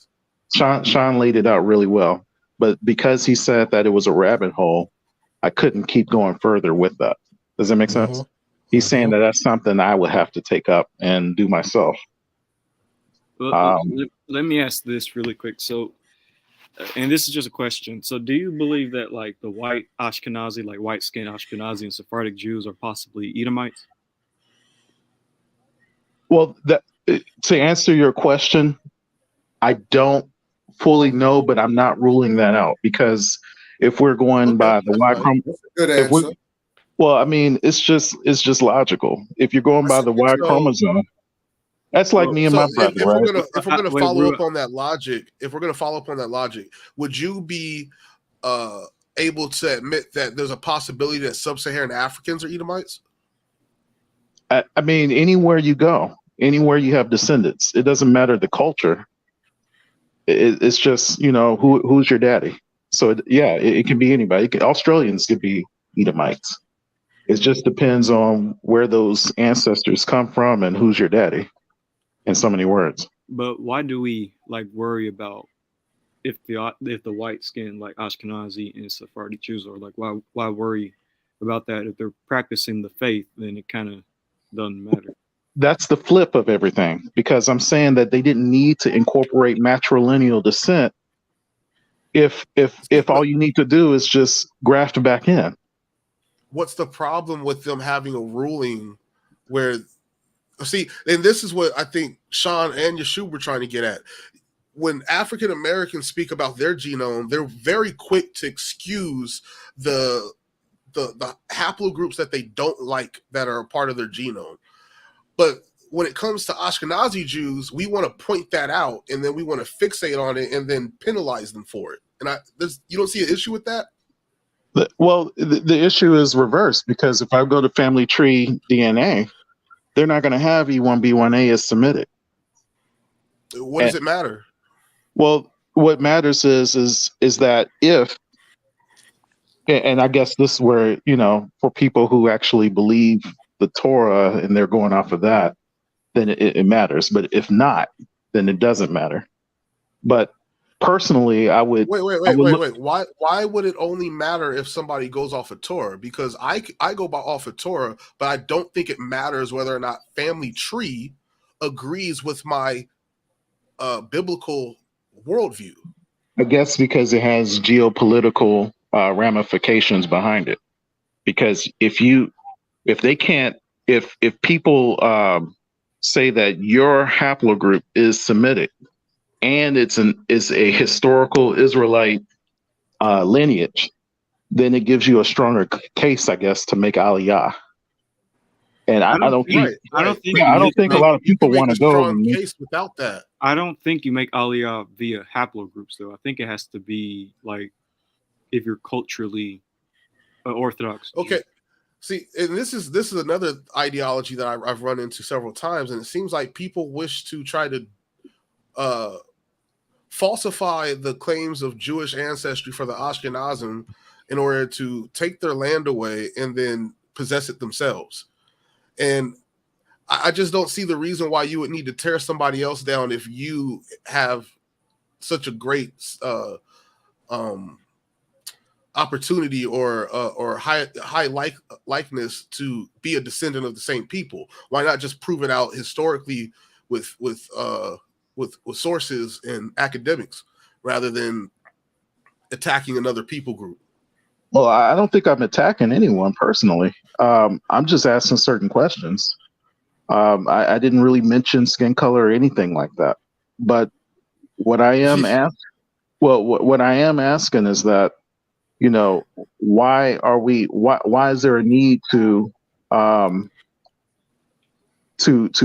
Sean laid it out really well. But because he said that it was a rabbit hole, I couldn't keep going further with that. Does that make sense? He's saying that that's something I would have to take up and do myself. Let me ask this really quick. So, and this is just a question. So, do you believe that, like, the white Ashkenazi, like white skinned Ashkenazi and Sephardic Jews are possibly Edomites? Well, to answer your question, I don't fully know, but I'm not ruling that out, because if we're going by the Y chromosome, well, I mean, it's just logical. If you're going by the Y chromosome, that's like me and my brother, right? If we're gonna follow up on that logic, would you be able to admit that there's a possibility that sub-Saharan Africans are Edomites? I mean, anywhere you go, anywhere you have descendants, it doesn't matter the culture. It's just, who's your daddy. So it can be anybody. Australians could be Edomites. It just depends on where those ancestors come from and who's your daddy. In so many words. But why do we worry about if the white skin, like Ashkenazi and Sephardic Jews are, like, why worry about that? If they're practicing the faith, then it kind of doesn't matter. That's the flip of everything, because I'm saying that they didn't need to incorporate matrilineal descent if all you need to do is just graft back in. What's the problem with them having a ruling where, see, and this is what I think Sean and Yeshua were trying to get at. When African Americans speak about their genome, they're very quick to excuse the haplogroups that they don't like that are a part of their genome. But when it comes to Ashkenazi Jews, we want to point that out, and then we want to fixate on it and then penalize them for it. And you don't see an issue with that? Well, the issue is reversed, because if I go to family tree DNA, they're not going to have E1B1A as Semitic. What does it matter? Well, what matters is that if, and I guess this is where, for people who actually believe the Torah and they're going off of that, then it matters. But if not, then it doesn't matter. But personally, I would. Wait. Why would it only matter if somebody goes off of Torah? Because I go off of Torah, but I don't think it matters whether or not family tree agrees with my biblical worldview. I guess because it has geopolitical ramifications behind it. Because if people say that your haplogroup is Semitic and it's a historical Israelite lineage, then it gives you a stronger case, I guess, to make Aliyah. And I don't think a lot of people want to go. Case without that. I don't think you make Aliyah via haplogroups, though. I think it has to be like if you're culturally Orthodox. Okay. See, and this is another ideology that I've run into several times, and it seems like people wish to try to falsify the claims of Jewish ancestry for the Ashkenazim in order to take their land away and then possess it themselves. And I just don't see the reason why you would need to tear somebody else down if you have such a great opportunity or high likeness to be a descendant of the same people. Why not just prove it out historically with sources and academics rather than attacking another people group? Well, I don't think I'm attacking anyone personally. I'm just asking certain questions. I didn't really mention skin color or anything like that. But what I am what I am asking is that, you know, why is there a need to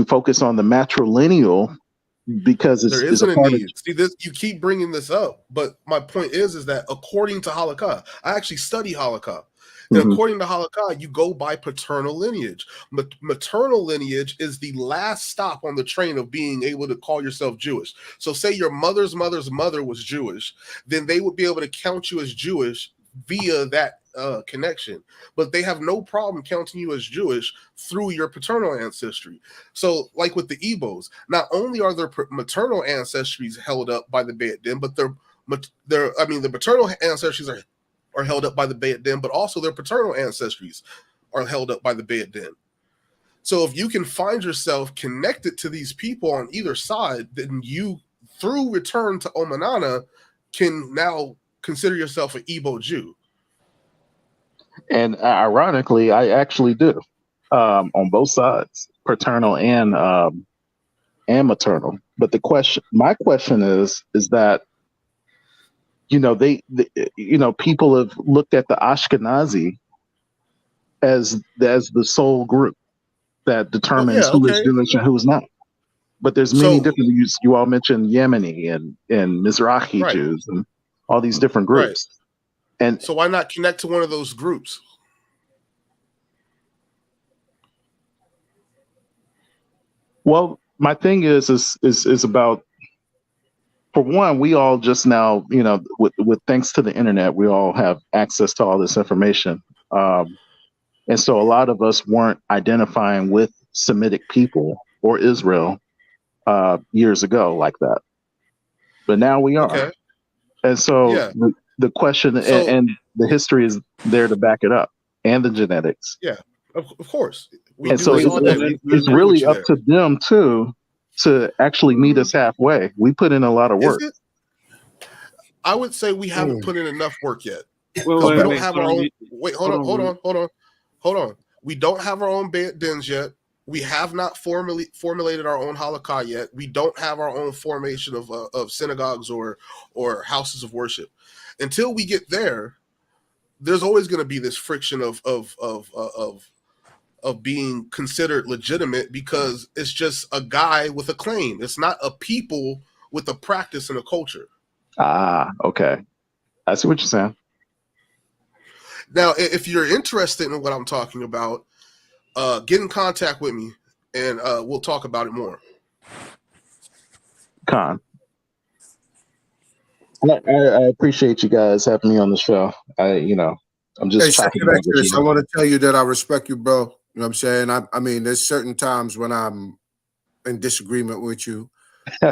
focus on the matrilineal? Because there isn't a need. See, this, you keep bringing this up, but my point is that according to Halakha, I actually study Halakha, and according to Halakha, you go by paternal lineage. Maternal lineage is the last stop on the train of being able to call yourself Jewish. So, say your mother's mother's mother was Jewish, then they would be able to count you as Jewish via that connection, but they have no problem counting you as Jewish through your paternal ancestry. So, like with the Igbos, not only are their maternal ancestries held up by the Beit Din, but the maternal ancestries are held up by the Beit Din, but also their paternal ancestries are held up by the Beit Din. So, if you can find yourself connected to these people on either side, then you, through return to Omanana, can now consider yourself an Igbo Jew. And ironically, I actually do, on both sides, paternal and maternal. But my question is that, you know, people have looked at the Ashkenazi as the sole group that determines who is Jewish and who's not. But there's many different. You all mentioned Yemeni and Mizrahi Jews and all these different groups. And so why not connect to one of those groups? Well, my thing is about, for one, we all just now, you know, with thanks to the internet, we all have access to all this information. And so a lot of us weren't identifying with Semitic people or Israel years ago like that. But now we are. Okay. And so the question and the history is there to back it up, and the genetics. Yeah, of course. And so it's really up to them too to actually meet us halfway. We put in a lot of work. I would say we haven't put in enough work yet. Well, we don't have our own. Wait, hold on. We don't have our own Beit Dins yet. We have not formulated our own halakha yet. We don't have our own formation of synagogues or houses of worship. Until we get there, there's always going to be this friction of being considered legitimate, because it's just a guy with a claim. It's not a people with a practice and a culture. Ah, okay. I see what you're saying. Now, if you're interested in what I'm talking about, get in contact with me, and we'll talk about it more. Con. I appreciate you guys having me on the show. I'm just talking about this. I want to tell you that I respect you, bro. You know what I'm saying? I mean, there's certain times when I'm in disagreement with you.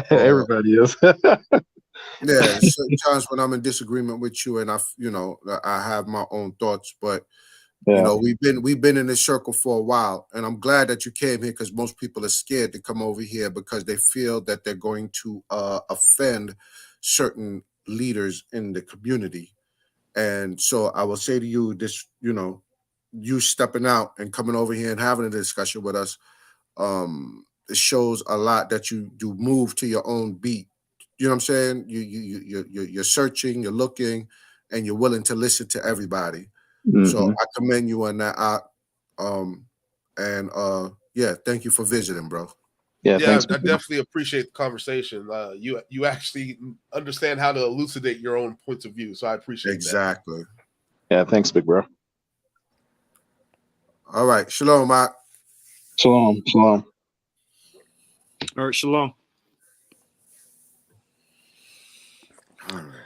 Everybody is. Yeah, there's certain times when I'm in disagreement with you, and I have my own thoughts, but Yeah. we've been in this circle for a while, and I'm glad that you came here because most people are scared to come over here because they feel that they're going to offend certain leaders in the community. And so I will say to you, you stepping out and coming over here and having a discussion with us, it shows a lot that you do move to your own beat. You know what I'm saying? You're searching, you're looking, and you're willing to listen to everybody. So Hmm. I commend you on that. Yeah, thank you for visiting, bro. Yeah, Yeah, thanks. I definitely appreciate the conversation. You actually understand how to elucidate your own points of view, so I appreciate that. Exactly. Yeah, thanks, big bro. All right. Shalom, Mark. Shalom. Shalom. All right, shalom. All right.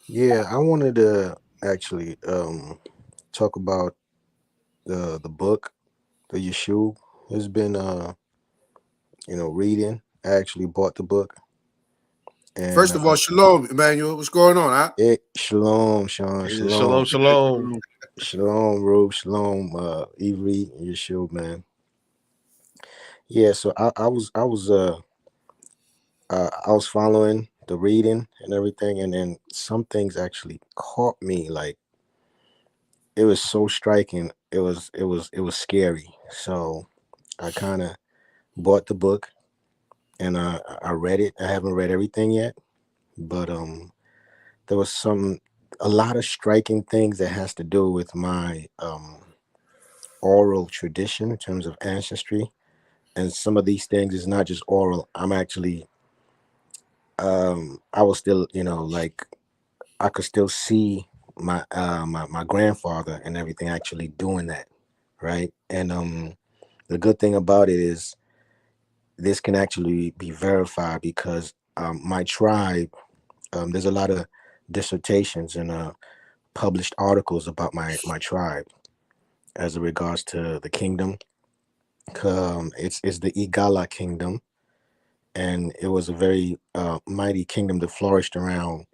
Yeah, I wanted to actually talk about the book that Yeshua has been reading. I actually bought the book, and First of all, shalom, Emmanuel. What's going on, huh? shalom, Sean, Yeah, shalom, shalom, shalom. shalom, Rube, shalom, Ivry, and Yeshua, man. Yeah, so I was following the reading and everything, and then some things actually caught me. Like, it was so striking. It was scary. So I kind of bought the book, and I read it. I haven't read everything yet, but there was a lot of striking things that has to do with my oral tradition in terms of ancestry, and some of these things is not just oral. I'm actually I was still, like, I could still see my grandfather and everything actually doing that, right? And the good thing about it is this can actually be verified because my tribe, there's a lot of dissertations and published articles about my tribe as it regards to the kingdom. It's the Igala kingdom, and it was a very mighty kingdom that flourished around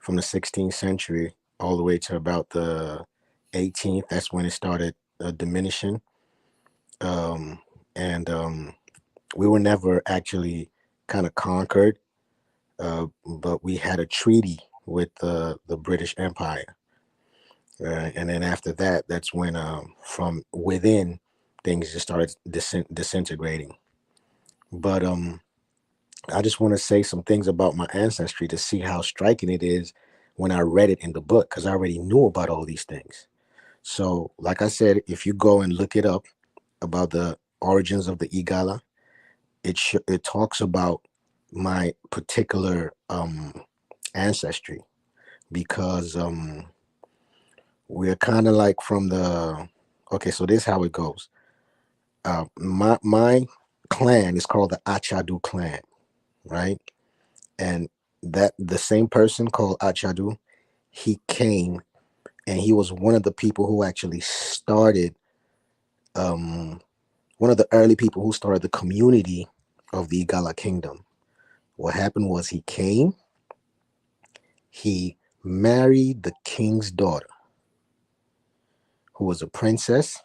from the 16th century all the way to about the 18th. That's when it started diminishing. And we were never actually kind of conquered, but we had a treaty with the British Empire. And then after that, that's when from within things just started disintegrating. But I just want to say some things about my ancestry to see how striking it is when I read it in the book, because I already knew about all these things. So, like I said, if you go and look it up about the origins of the Igala, it talks about my particular ancestry, because we're kind of like from the. Okay, so this is how it goes. My clan is called the Achadu clan, right? And that the same person called Achadu, he came and he was one of the people who actually started, one of the early people who started the community of the Igala kingdom. What happened was he came, he married the king's daughter, who was a princess,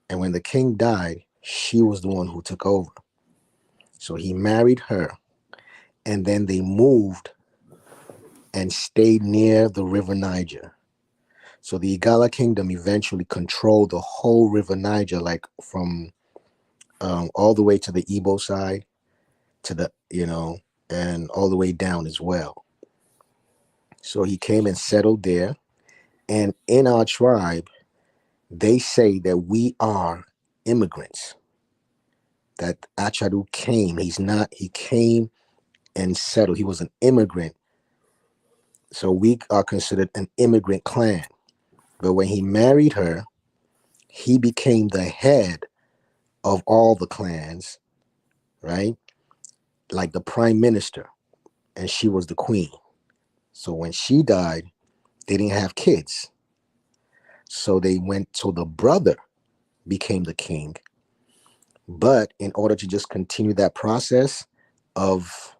and when the king died, she was the one who took over. So he married her, and then they moved and stayed near the river Niger. So the Igala kingdom eventually controlled the whole river Niger, like from all the way to the Igbo side, to the, and all the way down as well. So he came and settled there. And in our tribe, they say that we are immigrants, that Achadu came. He came and settled. He was an immigrant. So we are considered an immigrant clan. But when he married her, he became the head of all the clans, right? Like the prime minister, and she was the queen. So when she died, they didn't have kids. So the brother became the king. But in order to just continue that process of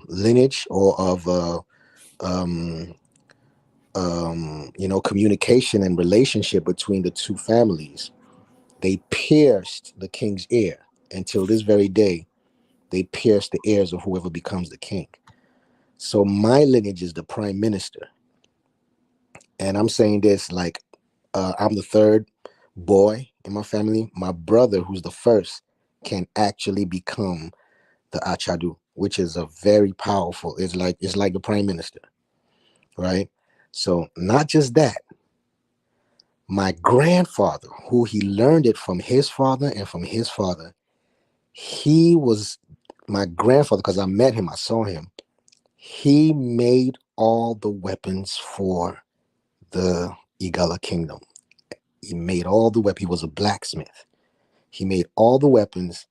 lineage or of communication and relationship between the two families. They pierced the king's ear. Until this very day, they pierce the ears of whoever becomes the king. So my lineage is the prime minister. And I'm saying this like I'm the third boy in my family. My brother, who's the first, can actually become the Achadu, which is a very powerful. It's like the prime minister, right? So not just that, my grandfather, who he learned it from his father and from his father, he was my grandfather because I met him, I saw him. He made all the weapons for the Igala kingdom. He made all the weapons. He was a blacksmith. He made all the weapons,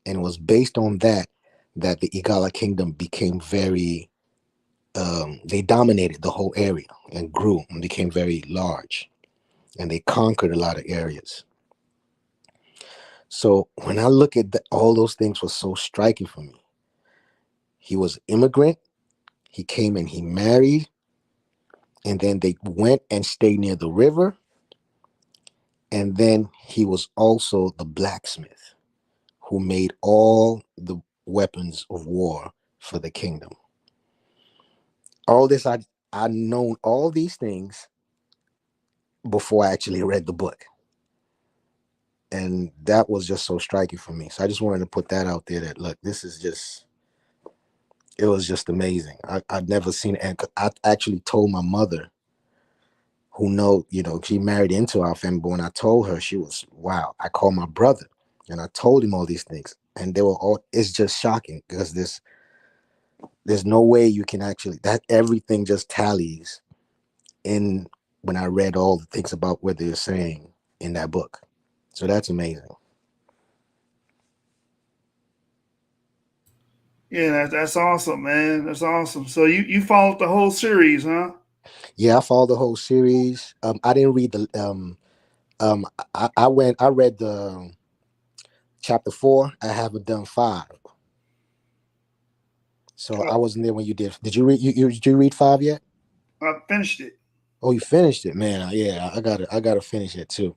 and it was based on that the Igala kingdom became very. They dominated the whole area and grew and became very large, and they conquered a lot of areas. So when I look at all those things, was so striking for me. He was an immigrant. He came and he married, and then they went and stayed near the river. And then he was also the blacksmith who made all the weapons of war for the kingdom. All this, I known all these things before I actually read the book. And that was just so striking for me. So I just wanted to put that out there that, look, this is just, it was just amazing. I'd never seen it. And I actually told my mother, who she married into our family, but when I told her, she was, wow. I called my brother and I told him all these things. And they were all, it's just shocking because there's no way you can actually, that everything just tallies in when I read all the things about what they're saying in that book. So that's amazing. Yeah, that's awesome, man. That's awesome. So you followed the whole series, huh? Yeah, I followed the whole series. I didn't read the I read the chapter 4. I haven't done 5. So I wasn't there when you did. Did you read did you read 5 yet? I finished it. Oh, you finished it, man. Yeah, I gotta finish it too.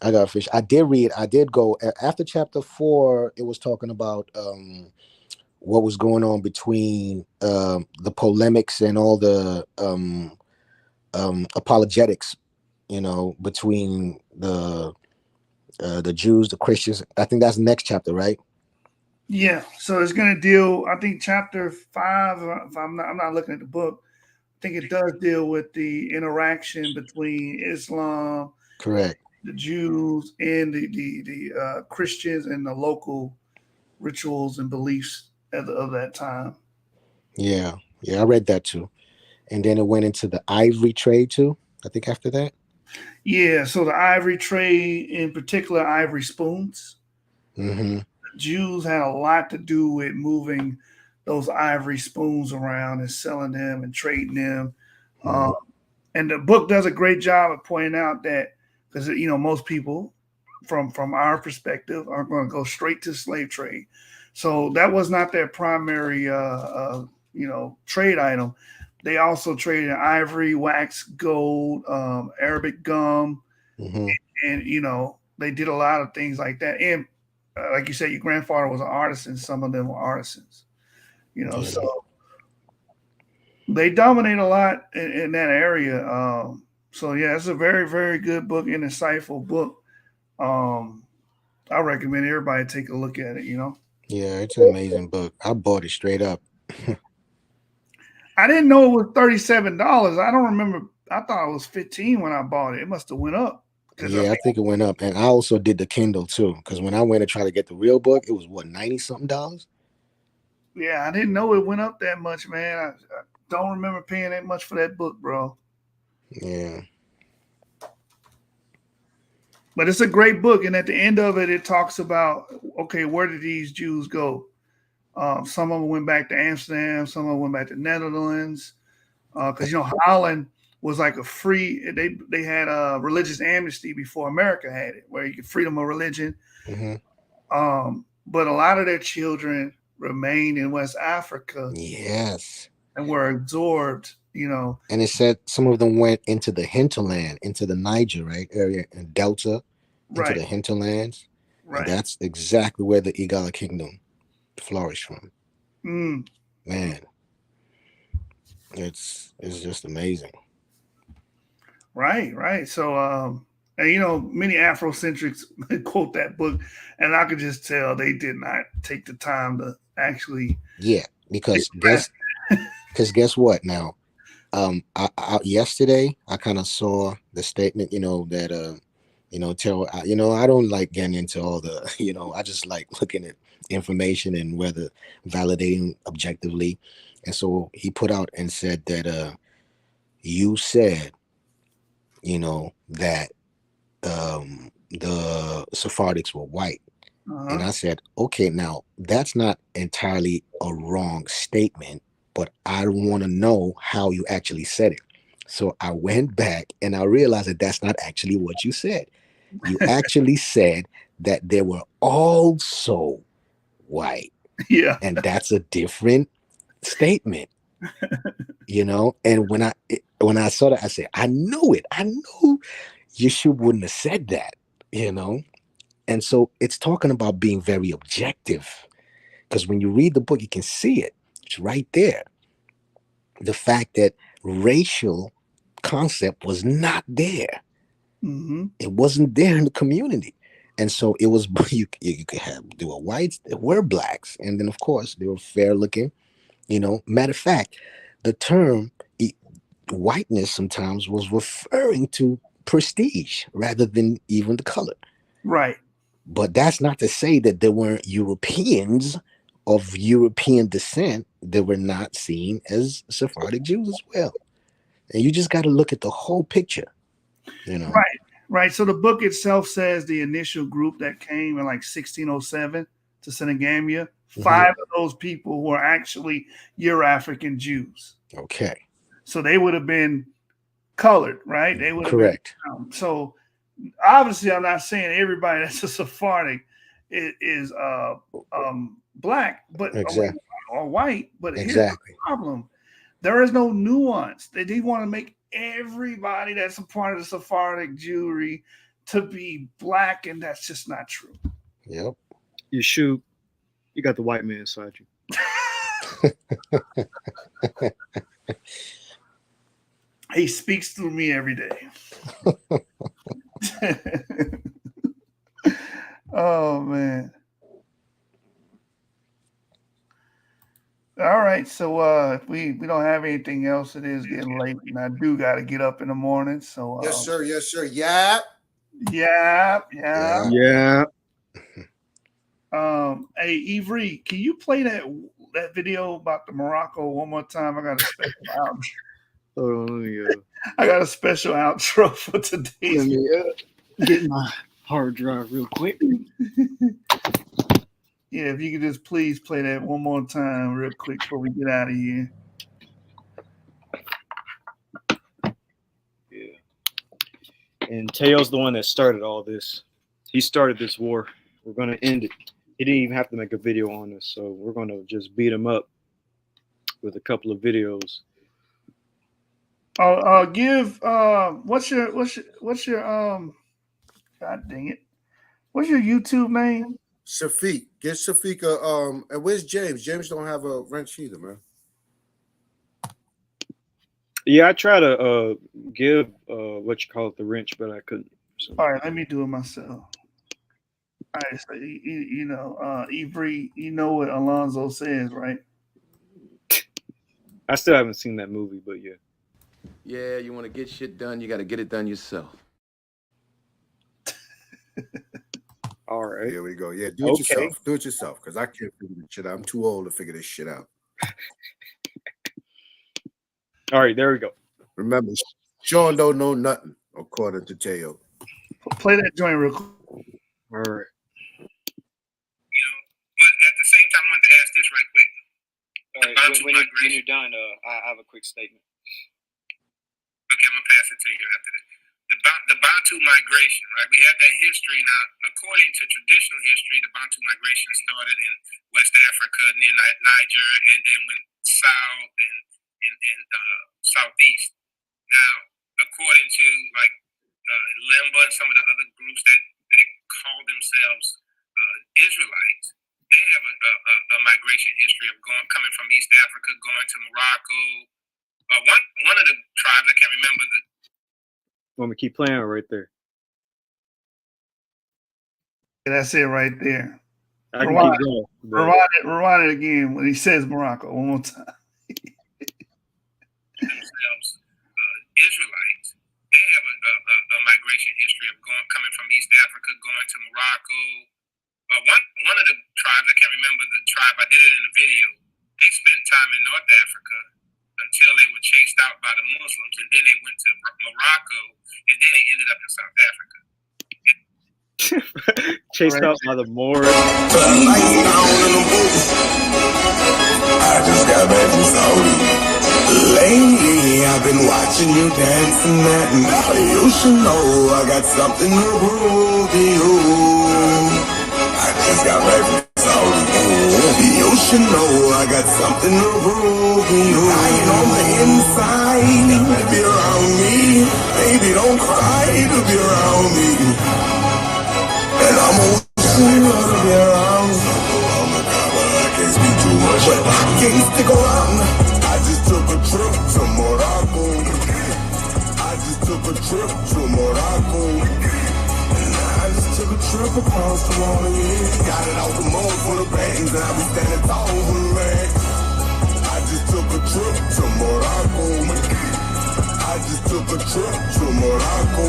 I gotta finish. I did read. I did go after chapter 4. It was talking about what was going on between the polemics and all the apologetics, between the Jews, the Christians. I think that's the next chapter, right? Yeah. So it's going to deal. I think chapter 5. If I'm not looking at the book. I think it does deal with the interaction between Islam, Correct. the Jews, and the Christians and the local rituals and beliefs of that time. Yeah, I read that too, and then it went into the ivory trade too. I think after that. Yeah, so the ivory trade, in particular, ivory spoons. Mm-hmm. Jews had a lot to do with moving those ivory spoons around and selling them and trading them. Mm-hmm. And the book does a great job of pointing out that because most people from our perspective are going to go straight to slave trade, so that was not their primary trade item. They also traded ivory, wax, gold, Arabic gum, Mm-hmm. and they did a lot of things like that. And like you said, your grandfather was an artisan. Some of them were artisans. Yeah. So they dominate a lot in that area. So yeah, it's a very, very good book and insightful book. I recommend everybody take a look at it. Yeah, it's an amazing book. I bought it straight up. I didn't know it was $37. I don't remember. I thought it was 15 when I bought it. It must have went up because Yeah, I think it went up, and I also did the Kindle too. Because when I went to try to get the real book, it was what, $90 something. I didn't know it went up that much, man. I don't remember paying that much for that book, bro. Yeah. But it's a great book, and at the end of it, it talks about, okay, where did these Jews go? Some of them went back to Amsterdam. Some of them went back to Netherlands. Because Holland was like a free. They had a religious amnesty before America had it, where you could freedom of religion. Mm-hmm. But a lot of their children remained in West Africa. Yes. And were absorbed, And it said some of them went into the hinterland, into the Niger, right, area and Delta, into Right. the hinterlands. Right. And that's exactly where the Igala kingdom flourished from. Mm. Man, it's just amazing. Right. So, and many Afrocentrics quote that book, and I could just tell they did not take the time to actually. Yeah, because guess what now? I yesterday I kind of saw the statement, that I don't like getting into all the, I just like looking at information and whether validating objectively. And so he put out and said that you said, that the Sephardics were white. And I said, okay, now that's not entirely a wrong statement, but I want to know how you actually said it. So I went back and I realized that that's not actually what you said. You actually said that they were also white. Yeah. And that's a different statement. And when I saw that, I said, I knew it. I knew Yeshua wouldn't have said that, And so it's talking about being very objective. Because when you read the book, you can see it. It's right there. The fact that racial concept was not there. Mm-hmm. It wasn't there in the community. And so it was, you could have, there were whites, there were blacks. And then, of course, they were fair looking. Matter of fact, the term whiteness sometimes was referring to prestige rather than even the color. Right. But that's not to say that there weren't Europeans of European descent that were not seen as Sephardic Jews as well. And you just got to look at the whole picture, Right. So the book itself says the initial group that came in like 1607 to Senegambia, 5 of those people were actually Euro-African Jews. Okay. So they would have been colored, right? They would have correct. Been, so obviously, I'm not saying everybody that's a Sephardic is black, but exactly. or white. But exactly. Here's the problem: there is no nuance. They want to make everybody that's a part of the Sephardic Jewry to be black, and that's just not true. Yep. You got the white man inside you. He speaks through me every day. Oh man. All right, so if we don't have anything else, it is getting late, and I do got to get up in the morning. So yes, sir. Yeah. Hey, Ivry, can you play that video about the Morocco one more time? I got a special outro. I got a special outro for today. Let me get my hard drive real quick. Yeah, if you could just please play that one more time real quick before we get out of here. Yeah. And Teo's the one that started all this. He started this war. We're going to end it. He didn't even have to make a video on this, so we're going to just beat him up with a couple of videos. Give what's your God dang it. What's your YouTube name? Shafiq. Get Shafiq and where's James? James don't have a wrench either, man. Yeah, I try to give what you call it, the wrench, but I couldn't. So. All right, let me do it myself. All right, so Ivry, you know what Alonzo says, right? I still haven't seen that movie, but yeah. Yeah, you want to get shit done, you got to get it done yourself. All right. Here we go. Yeah, do it yourself. Do it yourself, because I can't figure this shit out. I'm too old to figure this shit out. All right, there we go. Remember, Sean don't know nothing, according to Teotw. Play that joint real quick. All right. But at the same time, I wanted to ask this right quick. All right, when you're done, I have a quick statement. Okay, I'm gonna pass it to you after this. The Bantu migration, right? We have that history now. According to traditional history, the Bantu migration started in West Africa, near Niger, and then went south and southeast. Now, according to like Limba and some of the other groups that call themselves Israelites, they have a migration history of coming from East Africa, going to Morocco. One of the tribes, I can't remember the. Want me to keep playing right there? That's it right there. I can keep going. Rewind it again when he says Morocco one more time. Themselves Israelites, they have a migration history of coming from East Africa, going to Morocco. One of the tribes, I can't remember the tribe, I did it in a video. They spent time in North Africa until they were chased out by the Muslims, and then they went to Morocco, and then they ended up in South Africa. Chased out by the Moors. I just got back from Saudi. Lately, I've been watching you dancing that night. You should know I got something to prove to you. I just got back from Saudi. You should know I got something to prove to you. Lying on the inside to be around me. Baby, don't cry to be around me. And I'm ocean to be around. I can't speak too much, but I can't stick around. I just took a trip to Morocco. I just took a trip to Morocco. I just took a trip across the water, yeah. Got it out the mud for the bangs, and I be standing tall for the rag. I just took a trip to Morocco. I just took a trip to Morocco.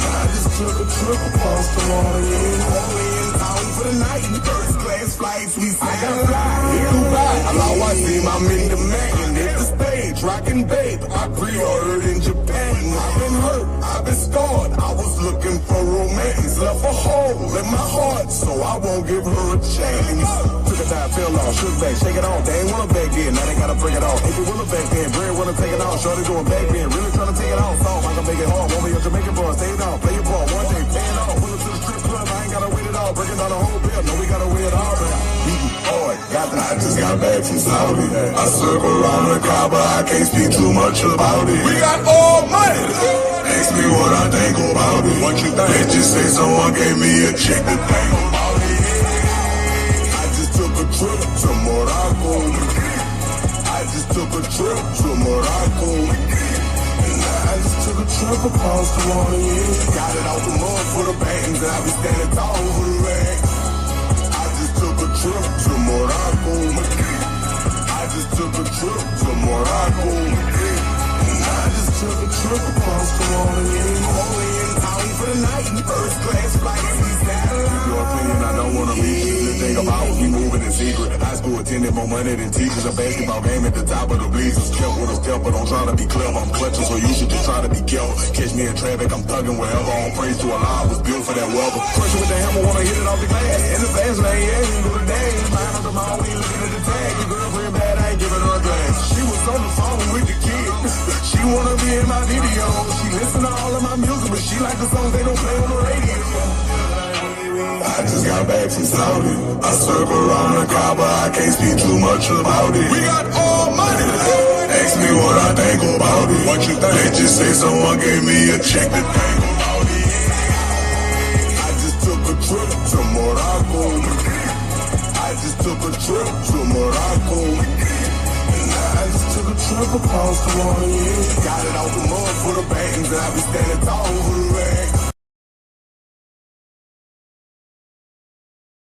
I just took a trip across the water, yeah. Only in town for the night. First class flights, we say I fly. Here Dubai, allow I see my men demand. Hit the stage, rockin' babe. I pre-ordered in Japan. I've been hurt, I've been scarred. I was looking for romance. Left a hole in my heart, so I won't give her a chance. Took a time, fell off, shook back, shake it off. They ain't wanna back in, now they gotta break it off. If you wanna back in, Bread wanna take it off. Shorty doing back in, really trying to take it off. Soft, I can make it hard. Want me a Jamaican boy, stay down, play your part. One day, pay it off. Pull up to the strip club, I ain't gotta wait it all. Breaking down the whole bill, no, we gotta wait it all. I just got back from Saudi. I circle around the Kaaba, I can't speak too much about it. We got all money. Ask me what I think about it. What you think? Let's just say someone gave me a check to think about it. I just took a trip to Morocco. I just took a trip to Morocco. I just took a trip across the water, yeah. Got it out the mud for the bangs, and I be standing tall for the rag. I just took a trip to Morocco. I just took a trip to Morocco. I just took a trip across the water, yeah. Only in town for the night. First class flights, we satellite. Your opinion, I don't wanna be. The thing about we moving in secret. High school attended more money than teachers. A basketball game at the top of the bleachers. Kept with a step, but don't try to be clever. I'm clutching, so you should just try to be careful. Catch me in traffic, I'm thugging wherever. On praise to Allah, I was built for that weather. Crushing with the hammer, wanna hit it off the glass. In the fast lane, yeah, you do the dance. Behind up the mall, we ain't looking at the tag. Your girlfriend bad, I ain't giving her a glance. She was on the phone with the kid. She wanna be in my video. She listen to all of my music, but she like the songs they don't play on the radio. I just got back from Saudi. I circle around the Kaaba, I can't speak too much about it. We got all money. Ask me what I think about it. What you think? Let's just say someone gave me a check to think about it. I just took a trip to Morocco. I just took a trip to Morocco. I just took a trip across the water, yeah. Got it out the mud for the bangs, and I be standing tall for the